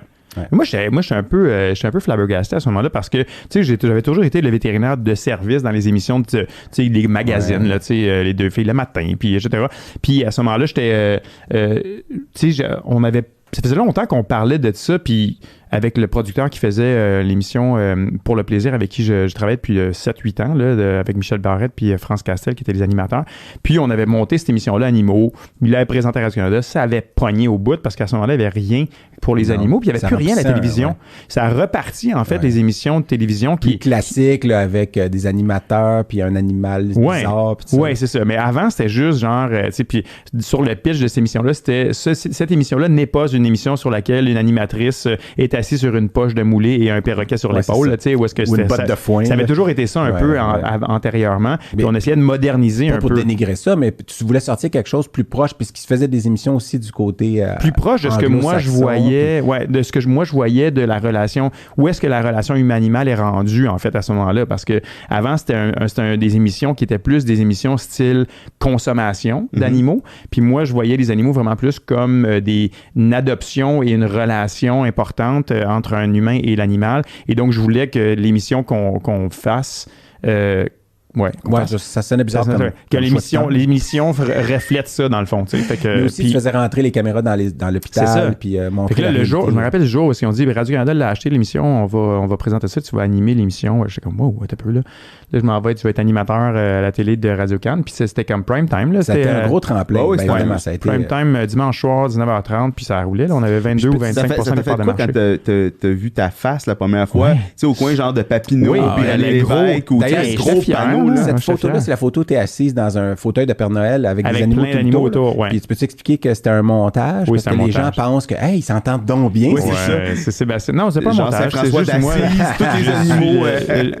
Moi, j'étais un peu flabbergasté à ce moment-là parce que, tu sais, j'avais toujours été le vétérinaire de service dans les émissions de, tu sais, les magazines, là, tu sais, les deux filles le matin, puis etc. Puis à ce moment-là, j'étais, tu sais, on avait ça faisait longtemps qu'on parlait de ça, puis avec le producteur qui faisait l'émission Pour le plaisir, avec qui je travaillais depuis 7-8 ans, là, avec Michel Barrette puis France Castel, qui étaient les animateurs. Puis on avait monté cette émission-là, Animaux. Il l'avait présenté à Radio-Canada. Ça avait pogné au bout parce qu'à ce moment-là, il n'y avait rien pour les animaux. Puis il n'y avait plus rien à la télévision. Ouais. Ça a reparti, en fait, les émissions de télévision qui... classiques, là, avec des animateurs, puis un animal bizarre. Oui, c'est ça. Mais avant, c'était juste genre... tu sais, puis sur le pitch de cette émission-là, cette émission-là n'est pas une émission sur laquelle une animatrice est assis sur une poche de moulé et un perroquet sur l'épaule, tu sais, où est-ce que une botte de foin. Ça avait toujours été ça un peu antérieurement. Puis on essayait de moderniser un peu. Pour dénigrer ça, mais tu voulais sortir quelque chose plus proche, puisqu'il se faisait des émissions aussi du côté plus proche de ce que moi je voyais, de ce que moi je voyais de la relation, où est-ce que la relation humaine-animale est rendue en fait à ce moment-là, parce que avant c'était des émissions qui étaient plus des émissions style consommation d'animaux, puis moi je voyais les animaux vraiment plus comme une adoption et une relation importante entre un humain et l'animal. Et donc, je voulais que l'émission qu'on fasse... ça sonnait bizarre. Que l'émission reflète ça, dans le fond. Fait que, mais aussi, tu faisais rentrer les caméras dans l'hôpital. Puis montrer fait que là, je me rappelle le jour où ils ont dit Radio-Canada l'a acheté l'émission, on va présenter ça, tu vas animer l'émission. J'étais comme, wow, t'as peu là. Là, je m'en vais, tu vas être animateur à la télé de Radio-Can. Puis c'était comme prime time. Là, c'était un gros tremplin. Vraiment, ça a été prime time dimanche soir, 19h30, puis ça roulait. Là, on avait 22 ou 25% de part de marché. Quand t'as vu ta face la première fois, tu sais, au coin genre de Papineau, puis à l'évêque, ou un gros panneau. Cette photo-là, c'est la photo où t'es assise dans un fauteuil de Père Noël avec des animaux plein d'animaux autour. Puis tu peux t'expliquer que c'était un montage, parce que les gens pensent que, hey, ils s'entendent donc bien, c'est ça. C'est Sébastien. Non, c'est pas un montage. C'est juste moi. Tous les animaux.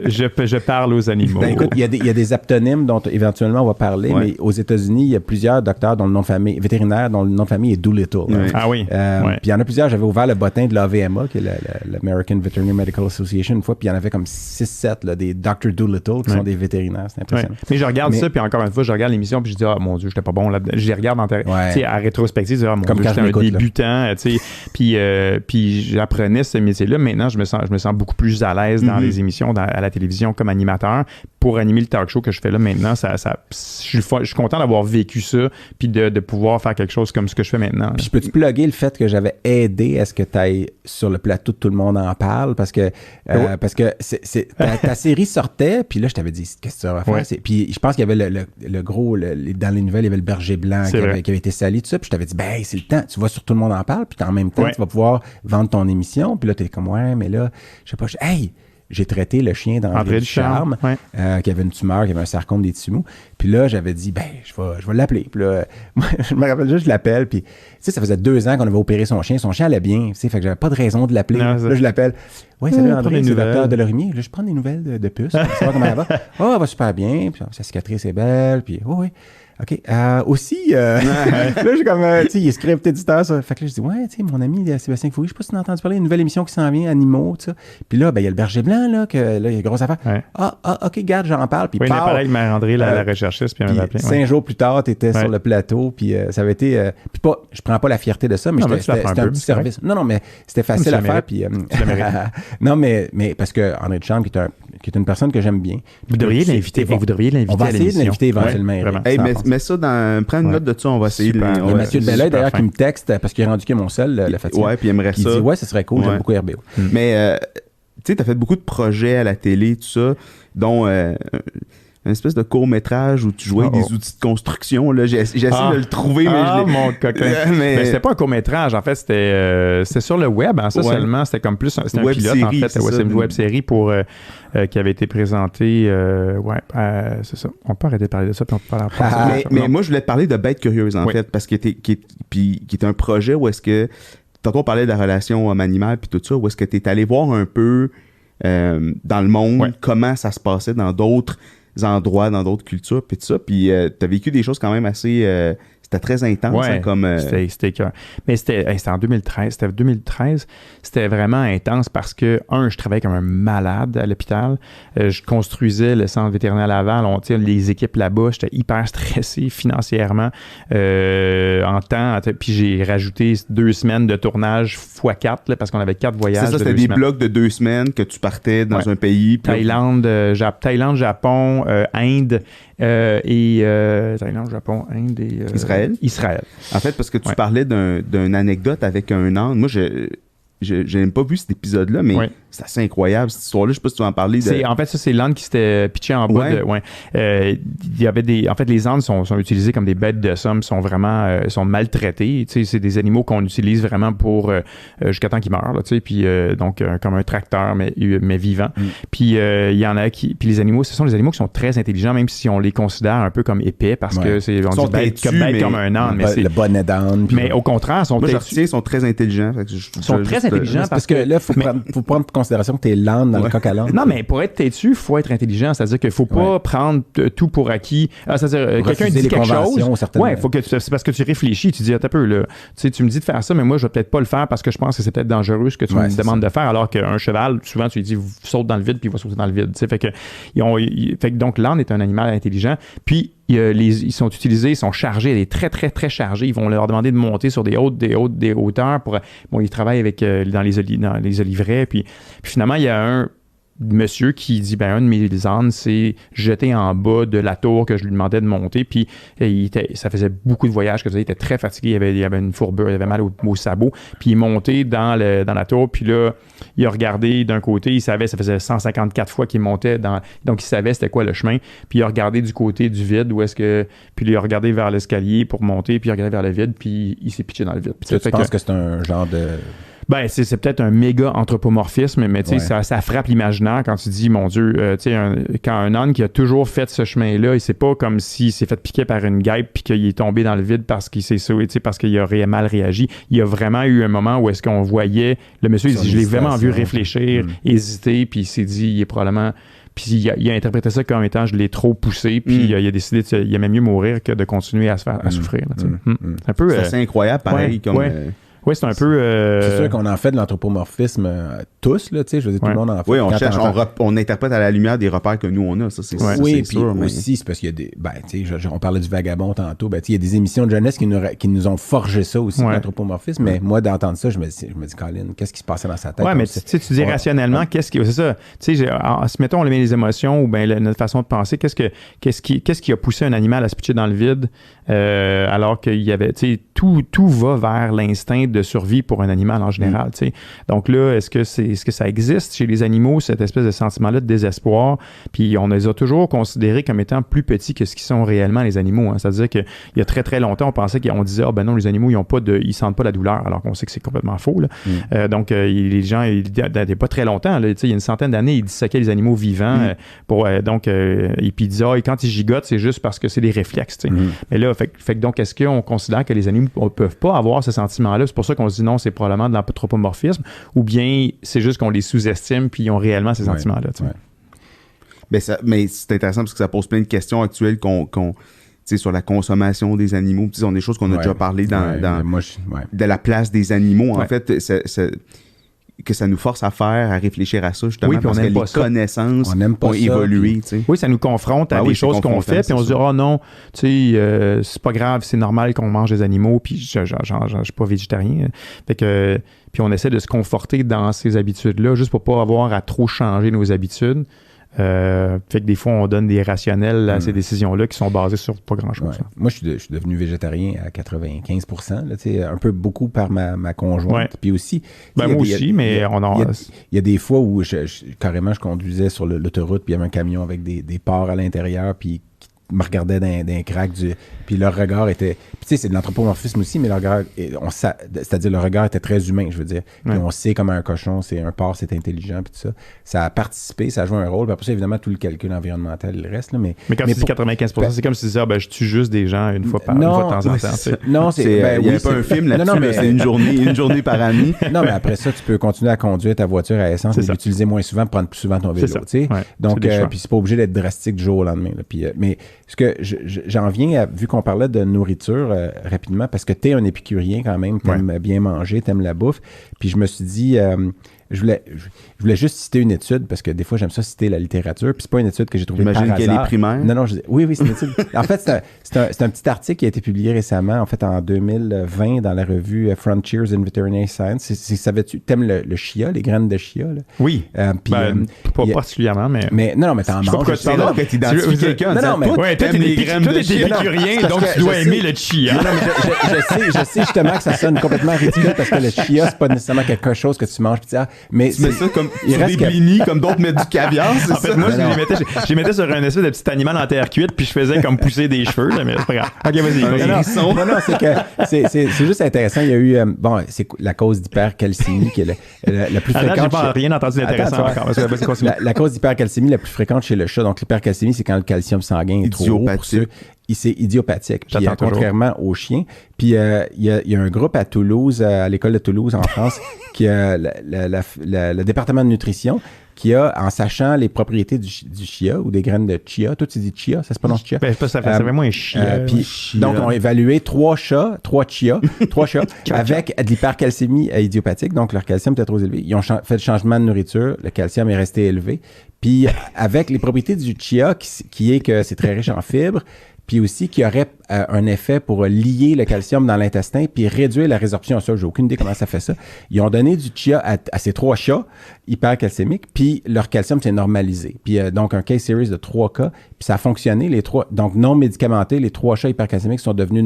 Je parle aux animaux. Écoute, il y a des aptonymes dont éventuellement on va parler, mais aux États-Unis, il y a plusieurs docteurs dont le nom de famille, vétérinaires dont le nom de famille est Doolittle. Ah oui. Puis il y en a plusieurs. J'avais ouvert le bottin de l'AVMA, qui est l'American Veterinary Medical Association, une fois, puis il y en avait comme 6-7 des Dr. Doolittle qui sont des vétérinaires. C'est impressionnant. Mais je regarde ça, puis encore une fois, je regarde l'émission, puis je dis, ah mon Dieu, j'étais pas bon là. Je regarde à rétrospective, je dis, ah mon Dieu, j'étais un débutant, tu sais. Puis j'apprenais ce métier-là. Maintenant, je me sens beaucoup plus à l'aise dans les émissions, à la télévision comme animateur. Pour animer le talk show que je fais là maintenant, je suis content d'avoir vécu ça, puis de pouvoir faire quelque chose comme ce que je fais maintenant. Puis je peux te plugger le fait que j'avais aidé à ce que tu ailles sur le plateau de Tout le monde en parle, parce que ta série sortait, puis là, je t'avais dit, qu'est-ce que tu vas faire? Puis je pense qu'il y avait le gros, dans les nouvelles, il y avait le berger blanc qui avait été sali, tout ça, puis je t'avais dit, ben, c'est le temps, tu vas sur Tout le monde en parle, puis en même temps, tu vas pouvoir vendre ton émission, puis là, t'es comme, ouais, mais là, je sais pas, hey! J'ai traité le chien d'André Ducharme, qui avait une tumeur, qui avait un sarcome des tissus mous. Puis là, j'avais dit, ben, je vais l'appeler. Puis là, moi, je me rappelle juste, je l'appelle. Puis, tu sais, ça faisait 2 ans qu'on avait opéré son chien. Son chien allait bien, tu sais, fait que j'avais pas de raison de l'appeler. Là, je l'appelle. Oui, salut André, c'est le docteur Delorimier. Là, je prends des nouvelles de puce. Je sais comment elle va. Oh, elle va super bien. Puis sa cicatrice est belle. Puis, oui. OK. Aussi, là, j'ai comme, tu sais, il est script éditeur, ça. Fait que là, je dis, ouais, tu sais, mon ami Sébastien Foury, je sais pas si tu as entendu parler d'une nouvelle émission qui s'en vient, Animaux, tu sais. Puis là, ben, il y a le berger blanc, là, il y a une grosse affaire. Ouais. OK, garde, j'en parle. Puis, il apparaît avec André, la recherchiste, puis on m'a appelé. 5 jours plus tard, tu étais sur le plateau, puis ça avait été. Puis pas, je prends pas la fierté de ça, mais c'était un petit service. Non, mais c'était facile à faire. Puis, non, mais parce que André Ducharme, qui est une personne que j'aime bien. Vous devriez l'inviter. On va essayer de l'inviter éventuellement. Mais ça, prends une note de ça, on va essayer de... Il y a Mathieu de Belleuil, d'ailleurs, qui me texte, parce qu'il est rendu que mon seul, la fatigue. Ouais, puis il aimerait ça. Il dit, ouais, ça serait cool, j'aime beaucoup RBO. Mais, tu sais, t'as fait beaucoup de projets à la télé, tout ça, dont une espèce de court-métrage où tu jouais avec des outils de construction. Là. J'ai essayé de le trouver, mais je l'ai... mon coquin. Mais c'était pas un court-métrage, en fait, c'était sur le web, hein, ça seulement. C'était comme plus un pilote, en fait. C'est une web-série qui avait été présentée. C'est ça. On peut arrêter de parler de ça, puis on peut pas en parler. Mais moi, je voulais te parler de Bête Curieuse, en fait, parce que qui est un projet où est-ce que... Tantôt, on parlait de la relation homme-animal, puis tout ça, où est-ce que tu es allé voir un peu dans le monde comment ça se passait dans d'autres endroits, dans d'autres cultures, puis tout ça. Puis t'as vécu des choses quand même assez... c'était très intense. Ouais, comme, c'était cœur. Mais c'était en 2013. C'était 2013. C'était vraiment intense parce que, je travaillais comme un malade à l'hôpital. Je construisais le centre vétérinaire Laval. Les équipes là-bas, j'étais hyper stressé financièrement en temps. Puis j'ai rajouté 2 semaines de tournage x4 là, parce qu'on avait 4 voyages. C'est ça, c'était des blocs de 2 semaines que tu partais dans un pays. Thaïlande, Japon, Inde. Thaïlande, Japon, Inde et Israël. Israël. En fait, parce que tu parlais d'une anecdote avec un âne. Moi, j'ai même pas vu cet épisode-là, mais c'est assez incroyable, cette histoire-là. Je sais pas si tu vas en parler. En fait, ça, c'est l'âne qui s'était pitché en bas. Il y avait en fait, les ânes sont utilisés comme des bêtes de somme, sont vraiment sont maltraités. Tu sais, c'est des animaux qu'on utilise vraiment pour jusqu'à temps qu'ils meurent. Là, tu sais, puis donc comme un tracteur, mais vivant. Puis il y en a qui. Puis les animaux, ce sont des animaux qui sont très intelligents, même si on les considère un peu comme épais, parce que c'est on dit bête comme un âne. Mais c'est le bonnet d'âne. Mais au contraire, ils sont très intelligents. Ils sont très intelligents parce que là, il faut prendre en considération que tu es l'âne dans le coq à l'âne. Non, mais pour être têtu, il faut être intelligent. C'est-à-dire qu'il ne faut pas prendre tout pour acquis. C'est-à-dire, quelqu'un dit quelque chose. Faut que c'est parce que tu réfléchis. Tu dis, attends un peu, là. Tu me dis de faire ça, mais moi, je ne vais peut-être pas le faire parce que je pense que c'est peut-être dangereux ce que tu me demandes de faire. Alors qu'un cheval, souvent, tu lui dis, saute dans le vide, puis il va sauter dans le vide. Fait que donc, l'âne est un animal intelligent. Puis, ils sont utilisés, ils sont chargés, ils sont très, très, très chargés. Ils vont leur demander de monter sur des hauteurs pour. Bon, ils travaillent avec dans les oliveraies. Puis finalement, il y a un monsieur qui dit un de mes ânes s'est jeté en bas de la tour que je lui demandais de monter. Puis ça faisait beaucoup de voyages il était très fatigué. Il avait une fourbure, il avait mal au sabot. Puis il est monté dans la tour. Puis là, il a regardé d'un côté, il savait, ça faisait 154 fois qu'il montait donc il savait c'était quoi le chemin. Puis il a regardé du côté du vide puis il a regardé vers l'escalier pour monter, puis il a regardé vers le vide, puis il s'est pitché dans le vide. Puis tu penses que c'est un genre de... C'est peut-être un méga anthropomorphisme, mais tu sais, ça frappe l'imaginaire quand tu dis, mon Dieu, quand un âne qui a toujours fait ce chemin-là, c'est pas comme s'il s'est fait piquer par une guêpe puis qu'il est tombé dans le vide parce qu'il s'est sauvé, parce qu'il aurait mal réagi. Il y a vraiment eu un moment où est-ce qu'on voyait, le monsieur, il dit, je l'ai vraiment vu réfléchir, hésiter, puis il s'est dit, il est probablement... Puis il a interprété ça comme étant je l'ai trop poussé, puis il a décidé il aimait mieux mourir que de continuer à souffrir. Un peu, c'est assez incroyable, pareil. Oui, c'est un peu... C'est sûr qu'on en fait de l'anthropomorphisme tous, là, tu sais, je veux dire, tout le monde en fait. Oui, on interprète à la lumière des repères que nous, on a, ça, c'est puis sûr. Mais... aussi, c'est parce qu'il y a des... tu sais, on parlait du vagabond tantôt, il y a des émissions de jeunesse qui nous ont forgé ça aussi, l'anthropomorphisme, mais moi, d'entendre ça, je me dis, Colin, qu'est-ce qui se passait dans sa tête? Oui, mais tu dis rationnellement, qu'est-ce qui... C'est ça, tu sais, mettons, on met les émotions ou bien notre façon de penser, qu'est-ce qui a poussé un animal à se pitcher dans le vide alors qu'il y avait, tu sais, tout va vers l'instinct de survie pour un animal en général. Donc là, est-ce que ça existe chez les animaux, cette espèce de sentiment-là de désespoir? Puis on les a toujours considérés comme étant plus petits que ce qu'ils sont réellement, les animaux. Hein. C'est-à-dire qu'il y a très, très longtemps, on pensait qu'on disait, non, les animaux, ils sentent pas la douleur, alors qu'on sait que c'est complètement faux. Là. Donc, les gens, il n'y a pas très longtemps, là, il y a une centaine d'années, ils disséquaient les animaux vivants. Et puis ils disaient, et quand ils gigotent, c'est juste parce que c'est des réflexes. Mais là, fait donc, est-ce qu'on considère que les animaux ne peuvent pas avoir ce sentiment-là? C'est pour ça qu'on se dit non, c'est probablement de l'anthropomorphisme, ou bien c'est juste qu'on les sous-estime puis ils ont réellement ces sentiments-là. Mais c'est intéressant parce que ça pose plein de questions actuelles sur la consommation des animaux. Ce sont des choses qu'on a déjà parlé de la place des animaux. En fait, que ça nous force à réfléchir à ça, justement, parce que les connaissances ont évolué. Oui, ça nous confronte à des choses qu'on fait, puis on se dit, non, c'est pas grave, c'est normal qu'on mange des animaux, puis je suis pas végétarien. Fait que, puis on essaie de se conforter dans ces habitudes-là, juste pour pas avoir à trop changer nos habitudes. Fait que des fois, on donne des rationnels à ces décisions-là qui sont basées sur pas grand-chose. Moi, je suis devenu végétarien à 95%, là, un peu beaucoup par ma conjointe. Puis aussi... moi aussi, mais on en... Il y a des fois où carrément, je conduisais sur l'autoroute, puis il y avait un camion avec des porcs à l'intérieur, puis me regardait d'un crack puis leur regard était... Puis tu sais, c'est de l'anthropomorphisme aussi, mais leur regard... C'est-à-dire, le regard était très humain, je veux dire. Puis on sait comment un cochon, c'est un porc, c'est intelligent, puis tout ça. Ça a participé, ça a joué un rôle. Puis après ça, évidemment, tout le calcul environnemental, il reste, là, mais quand tu dis 95%, c'est comme si tu disais, je tue juste des gens une fois de temps en temps. Non, il n'y avait pas un film là-dessus, mais c'est une journée par année. Non, mais après ça, tu peux continuer à conduire ta voiture à essence, mais l'utiliser moins souvent, prendre plus souvent ton vélo, tu sais. Donc, puis c'est pas obligé d'être drastique du jour au lendemain. Puis, mais ce que j'en viens, vu qu'on parlait de nourriture rapidement, parce que tu es un épicurien quand même, tu aimes bien manger, tu aimes la bouffe. Puis je me suis dit, je voulais juste citer une étude, parce que des fois, j'aime ça citer la littérature, puis c'est pas une étude que j'ai trouvée par hasard. J'imagine qu'elle est primaire. Non, oui, c'est une étude. En fait, c'est un petit article qui a été publié récemment, en fait, en 2020, dans la revue Frontiers in Veterinary Science. T'aimes le chia, les graines de chia, là? Oui. Pas particulièrement, mais... Non, mais t'en manges. C'est là que t'identifies quelqu'un. Non, mais... Ouais, toi, t'es épicurien, donc tu dois aimer le chia. Non, mais je sais justement que ça sonne complètement ridicule, parce que le chia, c'est pas nécessairement quelque chose que tu manges, puis mais tu mets ça comme sur des blinis, comme d'autres mettent du caviar, c'est ça? En fait, moi, je les mettais sur un espèce de petit animal en terre cuite, puis je faisais comme pousser des cheveux, mais c'est pas grave. OK, vas-y. Non, c'est que c'est juste intéressant. Il y a eu, c'est la cause d'hypercalcémie qui est la plus fréquente. J'ai pas rien entendu d'intéressant encore. La cause d'hypercalcémie la plus fréquente chez le chat. Donc, l'hypercalcémie, c'est quand le calcium sanguin est trop haut pour ceux. C'est idiopathique, puis, contrairement aux chiens. Puis il y a un groupe à Toulouse, à l'école de Toulouse en France, qui a le département de nutrition, qui a, en sachant les propriétés du chia ou des graines de chia, toi tu dis chia, ça se prononce chia? Ça fait moins un chia. Donc, on a évalué 3 chia avec de l'hypercalcémie idiopathique, donc leur calcium était trop élevé. Ils ont fait le changement de nourriture, le calcium est resté élevé. Puis avec les propriétés du chia, qui est que c'est très riche en fibres, puis aussi qui aurait un effet pour lier le calcium dans l'intestin puis réduire la résorption osseuse. J'ai aucune idée comment ça fait ça. Ils ont donné du chia à ces 3 chats hypercalcémiques, puis leur calcium s'est normalisé. Puis donc, un case series de 3 cas, puis ça a fonctionné. Les 3, donc non médicamentés, les 3 chats hypercalcémiques sont devenus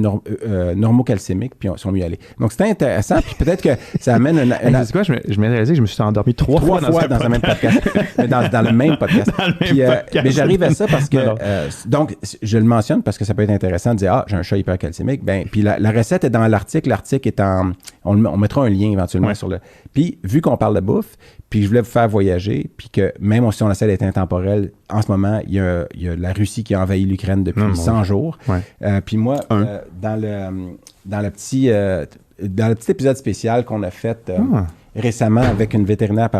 normocalcémiques, puis sont mieux allés. Donc, c'était intéressant, puis peut-être que ça amène c'est quoi? Je m'ai réalisé que je me suis endormi 3 fois dans un même podcast. dans le même podcast. Mais j'arrive à ça parce que... donc, je le mentionne parce que ça peut être intéressant de dire « Ah, j'ai un chat hypercalcémique. » Puis la recette est dans l'article. L'article est en... On mettra un lien éventuellement sur le... Puis, vu qu'on parle de bouffe, puis je voulais vous faire voyager, puis que même si on essaie d'être intemporel, en ce moment, il y a la Russie qui a envahi l'Ukraine depuis 100 jours. Ouais. Puis moi, dans le petit épisode spécial qu'on a fait... récemment avec une vétérinaire,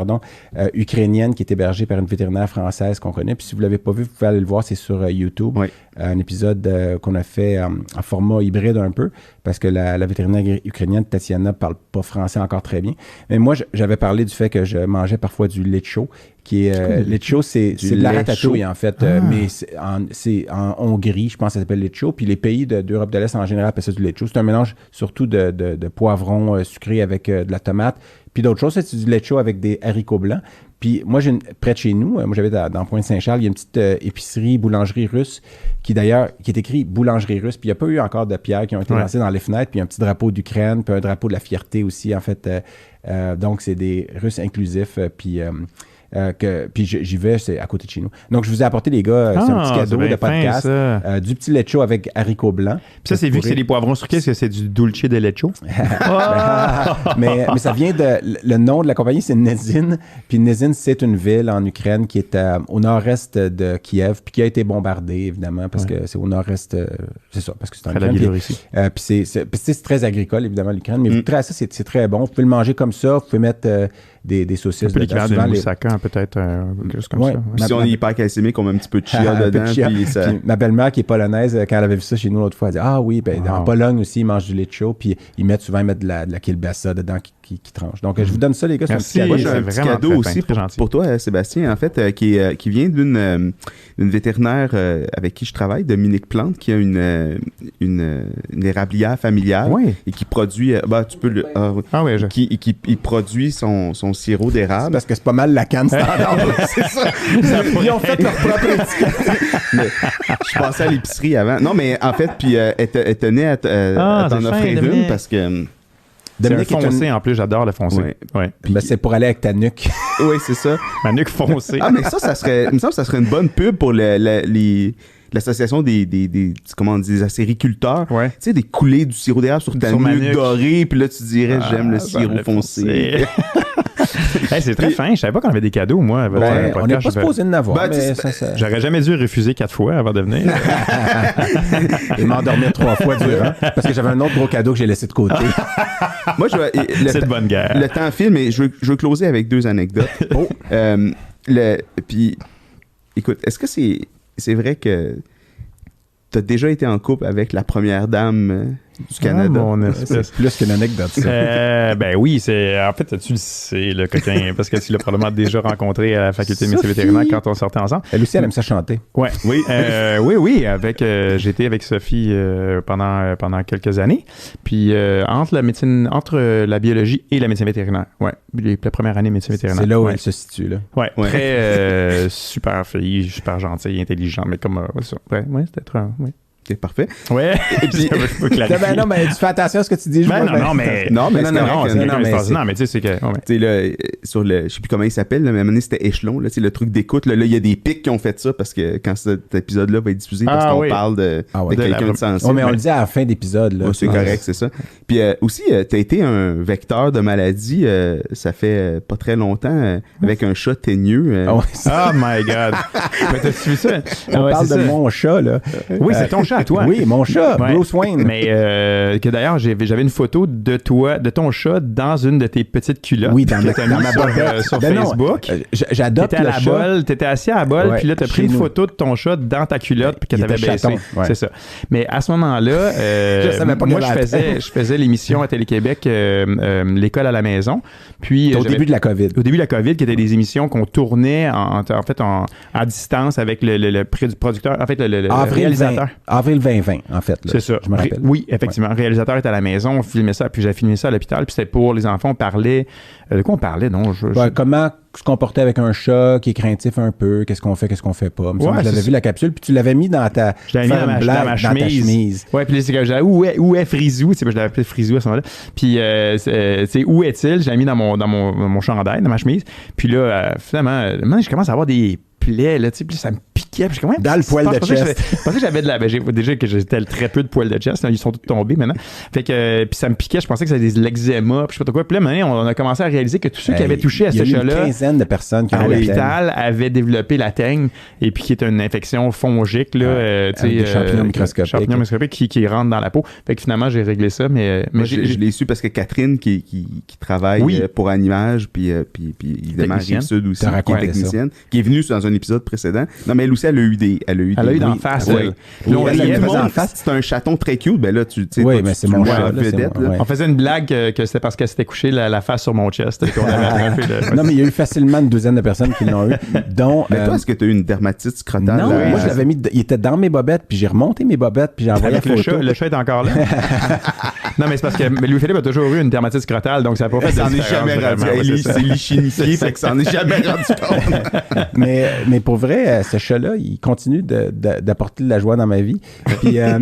ukrainienne qui est hébergée par une vétérinaire française qu'on connaît. Puis si vous ne l'avez pas vu, vous pouvez aller le voir, c'est sur YouTube. Oui. Un épisode qu'on a fait en format hybride un peu, parce que la vétérinaire ukrainienne, Tatiana, ne parle pas français encore très bien. Mais moi, j'avais parlé du fait que je mangeais parfois du lecho, qui est... lecho, c'est de la ratatouille, en fait. Mais c'est en Hongrie, je pense que ça s'appelle lecho. Puis les pays d'Europe de l'Est, en général, appellent ça du lecho. C'est un mélange surtout de poivrons sucrés avec de la tomate. Puis d'autres choses, c'est du lecho avec des haricots blancs. Puis moi, près de chez nous, moi j'avais dans Pointe-Saint-Charles, il y a une petite épicerie, boulangerie russe, qui est écrit boulangerie russe. Puis il n'y a pas eu encore de pierres qui ont été lancées dans les fenêtres. Puis un petit drapeau d'Ukraine, puis un drapeau de la fierté aussi, en fait. Donc c'est des Russes inclusifs. Puis j'y vais, c'est à côté de chez nous. Donc, je vous ai apporté, les gars, c'est un petit cadeau de podcast. Du petit lecho avec haricots blancs. Puis ça, c'est vu que c'est les poivrons sucrés, est-ce que c'est du dulce de lecho? mais ça vient le nom de la compagnie, c'est Nezin. Puis Nezin, c'est une ville en Ukraine qui est au nord-est de Kiev, puis qui a été bombardée, évidemment, parce que c'est au nord-est, c'est ça, parce que c'est en Ukraine. Puis c'est très agricole, évidemment, l'Ukraine. Mais vous goûterez à ça, c'est très bon. Vous pouvez le manger comme ça, vous pouvez mettre des saucisses dedans. Des moussaka, peut-être, quelque chose comme ça. Si on est hypercalcémique, on met un petit peu de chia dedans. Puis ma belle-mère, qui est polonaise, quand elle avait vu ça chez nous l'autre fois, elle dit « Ah oui, en Pologne aussi, ils mangent du lecho, puis ils mettent souvent de la kielbasa dedans qui tranche. » Donc, je vous donne ça, les gars. Merci. Moi, j'ai un petit cadeau aussi pour toi, Sébastien, en fait, qui vient d'une vétérinaire avec qui je travaille, Dominique Plante, qui a une érablière familiale et qui produit... tu peux le... qui produit son sirop d'érable. Parce que c'est pas mal la canne standard. C'est ça. Ils ont fait leur propre étiquette. Je passais à l'épicerie avant. Non, mais en fait, puis elle tenait à t'en offrir une parce que... Dominique c'est un foncé, en plus, j'adore le foncé. Ouais. Puis, c'est pour aller avec ta nuque. Oui, c'est ça. Ma nuque foncée. Mais ça serait... Il me semble que ça serait une bonne pub pour l'association des acériculteurs. Tu sais, des coulées du sirop d'érable sur ta nuque dorée, puis là, tu dirais « J'aime le sirop foncé ». C'est très fin. Je savais pas qu'on avait des cadeaux, moi. On n'est pas supposé de n'avoir. J'aurais jamais dû refuser 4 fois avant de venir. Et m'endormir 3 fois durant. Parce que j'avais un autre gros cadeau que j'ai laissé de côté. Moi, c'est de bonne guerre. Le temps file, mais je veux closer avec 2 anecdotes. Puis, écoute, est-ce que c'est vrai que tu as déjà été en couple avec la première dame du Canada. C'est plus qu'une anecdote, ça. Ben oui, en fait, tu le sais, le coquin, parce que tu l'as probablement déjà rencontré à la faculté de médecine vétérinaire quand on sortait ensemble. Elle aussi, elle aime ça chanter. Ouais. Oui. Oui. J'ai été avec Sophie pendant quelques années. Puis entre la biologie et la médecine vétérinaire. Ouais. La première année de médecine vétérinaire. C'est là où elle se situe, là. Ouais. Très super fille, super gentille, intelligente, mais comme ça. Ouais, c'était très. Ouais. OK, parfait. Ouais. Et puis, non, mais tu fais attention à ce que tu dis. Non, mais tu sais, c'est que. Tu sais, là, sur le. Je sais plus comment il s'appelle, mais à un moment donné, c'était Échelon, là, le truc d'écoute. Là, il y a des pics qui ont fait ça parce que quand cet épisode-là va être diffusé, parce qu'on parle de quelqu'un de sensible. Oui, mais on le dit à la fin d'épisode. Là, c'est correct, c'est ça. Puis aussi, tu as été un vecteur de maladie, ça fait pas très longtemps, avec un chat teigneux. Oh my God. Mais t'as-tu vu ça? On parle de mon chat, là. Oui, c'est ton chat. À toi. Oui, mon chat, Bruce Wayne. Mais que d'ailleurs, j'avais une photo de ton chat dans une de tes petites culottes. Oui, dans ma bobette. Sur Facebook. J'adopte le chat. T'étais assis à la bolle, puis là, t'as pris une photo de ton chat dans ta culotte, puis que t'avais baissé. C'est ça. Mais à ce moment-là, moi, je faisais l'émission à Télé-Québec, L'école à la maison. Puis, au début de la COVID. Au début de la COVID, qui étaient des émissions qu'on tournait à distance avec le producteur, en fait, le réalisateur. Avril 2020, en fait. Là, c'est ça. Je me rappelle. Oui, effectivement. Le réalisateur était à la maison, on filmait ça, puis j'ai filmé ça à l'hôpital, puis c'était pour les enfants. On parlait. De quoi on parlait, non? Comment se comporter avec un chat qui est craintif un peu, qu'est-ce qu'on fait pas. Je l'avais vu la capsule, puis tu l'avais mis dans ta chemise. Ouais, puis là, c'est où est Frisou? Je l'avais appelé Frisou à ce moment-là. Puis, c'est où est-il? Je l'avais mis dans mon chandail, dans ma chemise. Puis là, finalement, je commence à avoir des plaies, là, tu sais, puis ça me piquait. Puis comment dans le poil de chest. Je pensais que j'avais déjà que j'étais très peu de poils de chest. Là, ils sont tous tombés maintenant. Fait que, puis ça me piquait. Je pensais que c'était des l'eczéma. Puis je sais pas quoi. Puis là, maintenant, on a commencé à réaliser que tous ceux qui avaient touché à ce chat-là. Il y a une quinzaine de personnes qui ont l'hôpital avaient développé la teigne, et puis qui est une infection fongique, là, des champignons microscopiques. Qui rentrent dans la peau. Fait que finalement, j'ai réglé ça. Mais je l'ai su parce que Catherine, qui travaille pour Animage, puis évidemment, Rive-Sud aussi, qui est technicienne, qui est venue dans un épisode précédent. Non, mais elle aussi, elle a eu des d'en face. C'est un chaton très cute. Ben là, tu sais, oui, mais c'est mon chat. On faisait une blague que c'était parce qu'elle s'était couchée la face sur mon chest. Non, mais il y a eu facilement une douzaine de personnes qui l'ont eu. Dont, mais toi, est-ce que tu as eu une dermatite scrotale? Non, moi, je l'avais mis. Il était dans mes bobettes, puis j'ai remonté mes bobettes, puis j'ai envoyé la photo. Le chat est encore là. Non, mais c'est parce que Louis-Philippe a toujours eu une dermatite scrotale, donc ça n'a pas fait de différence. Ça n'en est jamais rendu. C'est lichinifié, fait que ça n'en est jamais rendu compte. Mais pour vrai, ce chat-là, il continue d'apporter de la joie dans ma vie. Puis, à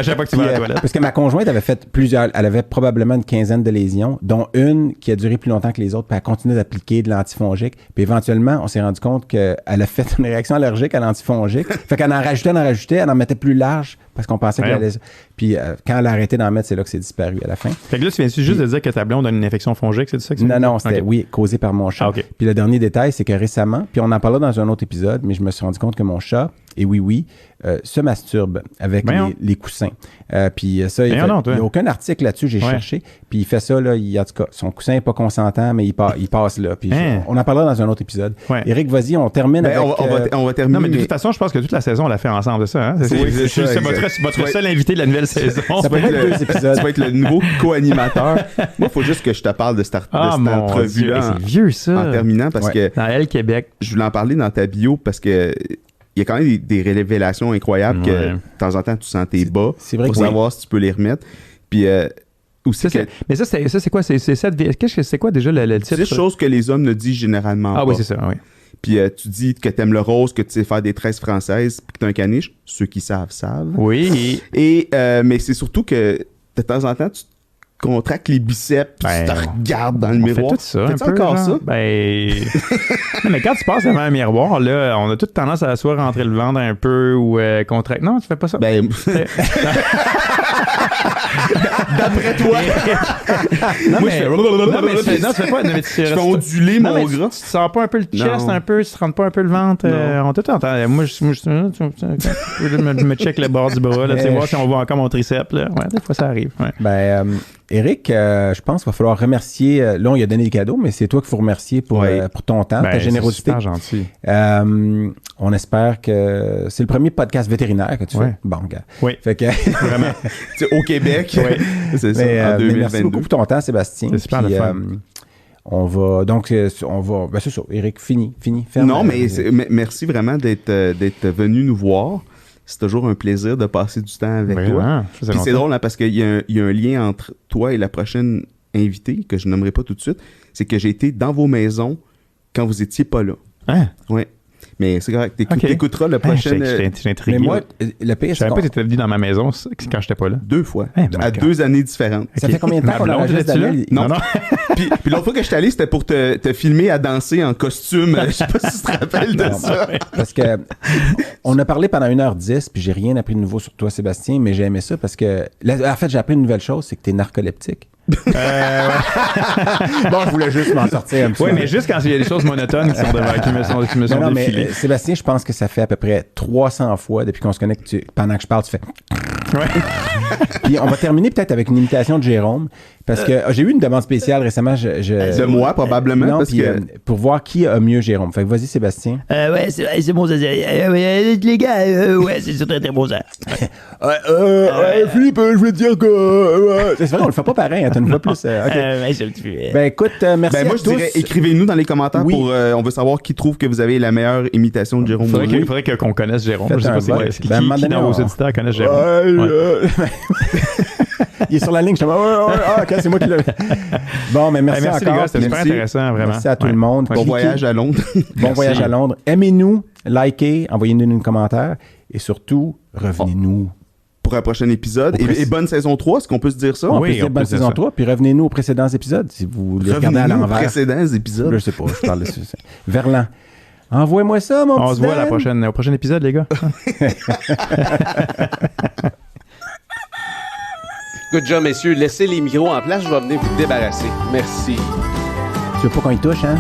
chaque fois que tu vas à la toilette. Parce que ma conjointe avait fait elle avait probablement une quinzaine de lésions, dont une qui a duré plus longtemps que les autres, puis elle continue d'appliquer de l'antifongique. Puis éventuellement, on s'est rendu compte qu'elle a fait une réaction allergique à l'antifongique. Fait qu'elle en rajoutait, elle en mettait plus large parce qu'on pensait qu'elle allait. Puis quand elle a arrêté d'en mettre, c'est là que c'est disparu à la fin. Fait que là, tu viens juste de dire que ta blonde a une infection fongique, c'est ça que c'est? Non, c'était causé par mon chat. Puis le dernier détail, c'est que récemment, puis on en parlait dans un autre épisode, mais je me suis rendu compte que mon chat, et se masturbe avec les coussins. Puis ça, il n'y a aucun article là-dessus, j'ai cherché. Puis il fait ça, là, en tout cas, son coussin n'est pas consentant, mais il passe là. Puis on en parlera dans un autre épisode. Éric, vas-y, on termine avec... On va terminer. Non, mais de toute façon, je pense que toute la saison, on l'a fait ensemble de ça. Hein? C'est votre seul invité de la nouvelle saison. Ça peut être 2 épisodes. Tu vas être le nouveau co-animateur. Moi, il faut juste que je te parle de cette entrevue-là. C'est vieux, ça. En terminant, parce que... Dans Elle, Québec. Je voulais en parler dans ta bio, parce que... Il y a quand même des révélations incroyables que de temps en temps, tu sens tes bas pour savoir si tu peux les remettre. Puis aussi mais ça, c'est quoi? C'est quoi déjà le titre? C'est des choses que les hommes ne disent généralement pas. Ah oui, c'est ça, oui. Puis tu dis que t'aimes le rose, que tu sais faire des tresses françaises, puis que t'es un caniche. Ceux qui savent. Oui. Et mais c'est surtout que de temps en temps, tu contracte les biceps, puis tu te regardes dans le miroir. Fait tout ça. Fais-tu encore ça? Non, mais quand tu passes devant un miroir, là, on a toute tendance à soit rentrer le ventre un peu ou contracter. Non, tu fais pas ça. D'après toi. Tu fais pas. Je fais onduler mon gras. Tu sens pas un peu le chest, un peu, tu te rentres pas un peu le ventre. On tout entend. Moi, je me check le bord du bras, là, tu sais, voir si on voit encore mon triceps. Là. Ouais, des fois, ça arrive. Ouais. Éric, je pense qu'il va falloir remercier. Là, on lui a donné des cadeaux, mais c'est toi qu'il faut remercier pour ton temps, ta générosité. C'est super gentil. On espère que c'est le premier podcast vétérinaire que tu fais. Bon, gars. Oui. Fait que Vraiment. Au Québec. C'est ça, en 2022. Merci beaucoup pour ton temps, Sébastien. C'est super le fun. On va. Ben c'est ça, Éric, fini. Non, mais merci vraiment d'être venu nous voir. C'est toujours un plaisir de passer du temps avec toi. Puis c'est drôle, hein, parce qu'il y a un lien entre toi et la prochaine invitée, que je nommerai pas tout de suite. C'est que j'ai été dans vos maisons quand vous étiez pas là. Hein? Oui. Mais c'est correct. T'écouteras le prochain... J'ai intrigué. Mais moi, le pire, je savais pas que t'étais venu dans ma maison quand j'étais pas là. 2 fois. À 2 années différentes. Ça fait combien de temps qu'on a enregistré là? Non. Puis l'autre fois que je suis allé, c'était pour te filmer à danser en costume. Je sais pas si tu te rappelles de ça. Parce que on a parlé pendant 1h10, puis j'ai rien appris de nouveau sur toi, Sébastien, mais j'ai aimé ça parce que... En fait, j'ai appris une nouvelle chose, c'est que t'es narcoleptique. Bon, je voulais juste m'en sortir un petit peu. Oui, mais juste quand il y a des choses monotones qui me sont défilées. Mais Sébastien, je pense que ça fait à peu près 300 fois depuis qu'on se connaît que pendant que je parle, tu fais... Ouais. Puis on va terminer peut-être avec une imitation de Jérôme, parce que j'ai eu une demande spéciale récemment. De moi, probablement. Non, parce que... pour voir qui a mieux Jérôme. Fait que vas-y, Sébastien. Ouais, c'est bon, ça. Les gars, ouais, c'est très, très bon, ça. Philippe, je veux te dire que... C'est vrai, on le fait pas pareil, hein, t'as une voix plus... Ouais, c'est un petit peu... Ben écoute, merci à moi, tous. je dirais, écrivez-nous dans les commentaires Oui. pour... on veut savoir qui trouve que vous avez la meilleure imitation de Jérôme. Il faudrait qu'on connaisse Jérôme. Faites Je sais un pas c'est vote. qui dans vos auditeurs connaissent Jérôme. Il est sur la ligne, je suis ok, c'est moi qui l'ai. Bon, mais merci merci encore. les gars, c'était super intéressant, vraiment. Merci à tout le monde. Bon voyage à Londres. Bon voyage à Londres. Aimez-nous, likez, envoyez-nous des commentaires et surtout, revenez-nous. Pour un prochain épisode. Et bonne saison 3, est-ce qu'on peut se dire ça? On peut se dire bonne saison 3, puis revenez-nous aux précédents épisodes si vous les regardez à l'envers. Aux précédents épisodes? Je sais pas, je parle de ça. Verlan. Envoie-moi ça, mon petit On se voit au prochain épisode, les gars. Good job, messieurs. Laissez les micros en place, je vais venir vous débarrasser. Merci. Tu veux pas qu'on y touche, hein?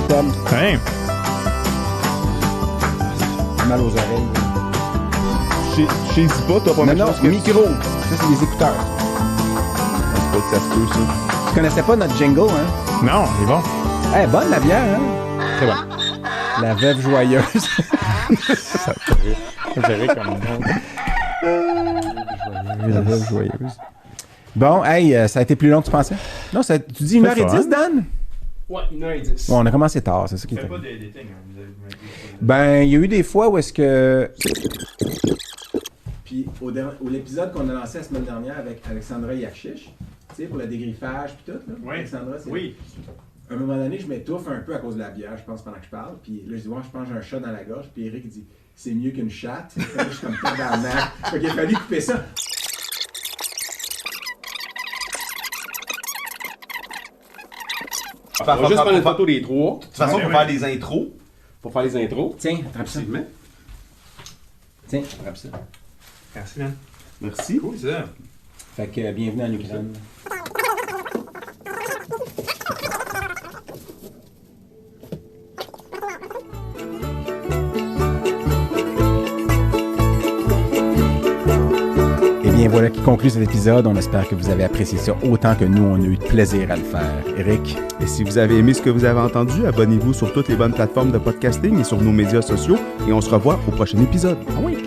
Tom. Hey. Mal aux oreilles. Je sais pas, toi, pas Non, micro. Ça, c'est des écouteurs. C'est pas que ça se peut, ça. Tu connaissais pas notre jingle, hein? Non, il est bon. Eh, bonne la bière, hein? Très bon. La veuve joyeuse. Ça ferait comme La veuve joyeuse. Bon, hey, ça a été plus long que tu pensais? Non, tu dis 1h10, Dan? Ouais, 1h10. Bon, on a commencé tard, c'est ça qui était. Ben, il y a eu des fois où est-ce que... Puis, au l'épisode qu'on a lancé la semaine dernière avec Alexandra Yachiche, tu sais, pour le dégriffage puis tout, là. Oui. Alexandra, c'est... Oui. À un moment donné, je m'étouffe un peu à cause de la bière, je pense, pendant que je parle. Puis là, je dis, ouais, je pense que j'ai un chat dans la gorge. Puis Eric dit, c'est mieux qu'une chatte. Puis là, je suis comme tabarnak. Fait qu'il a fallu couper ça. On va juste prendre une photo des trois. De toute façon, pour faire des intros. Pour faire les intros. Tiens, attrape ça. Tiens, attrape ça. Merci, man. Merci. Cool, ça. Fait que bienvenue en Ukraine. Et voilà qui conclut cet épisode. On espère que vous avez apprécié ça autant que nous, on a eu de plaisir à le faire. Eric? Et si vous avez aimé ce que vous avez entendu, abonnez-vous sur toutes les bonnes plateformes de podcasting et sur nos médias sociaux. Et on se revoit au prochain épisode. Ah oui?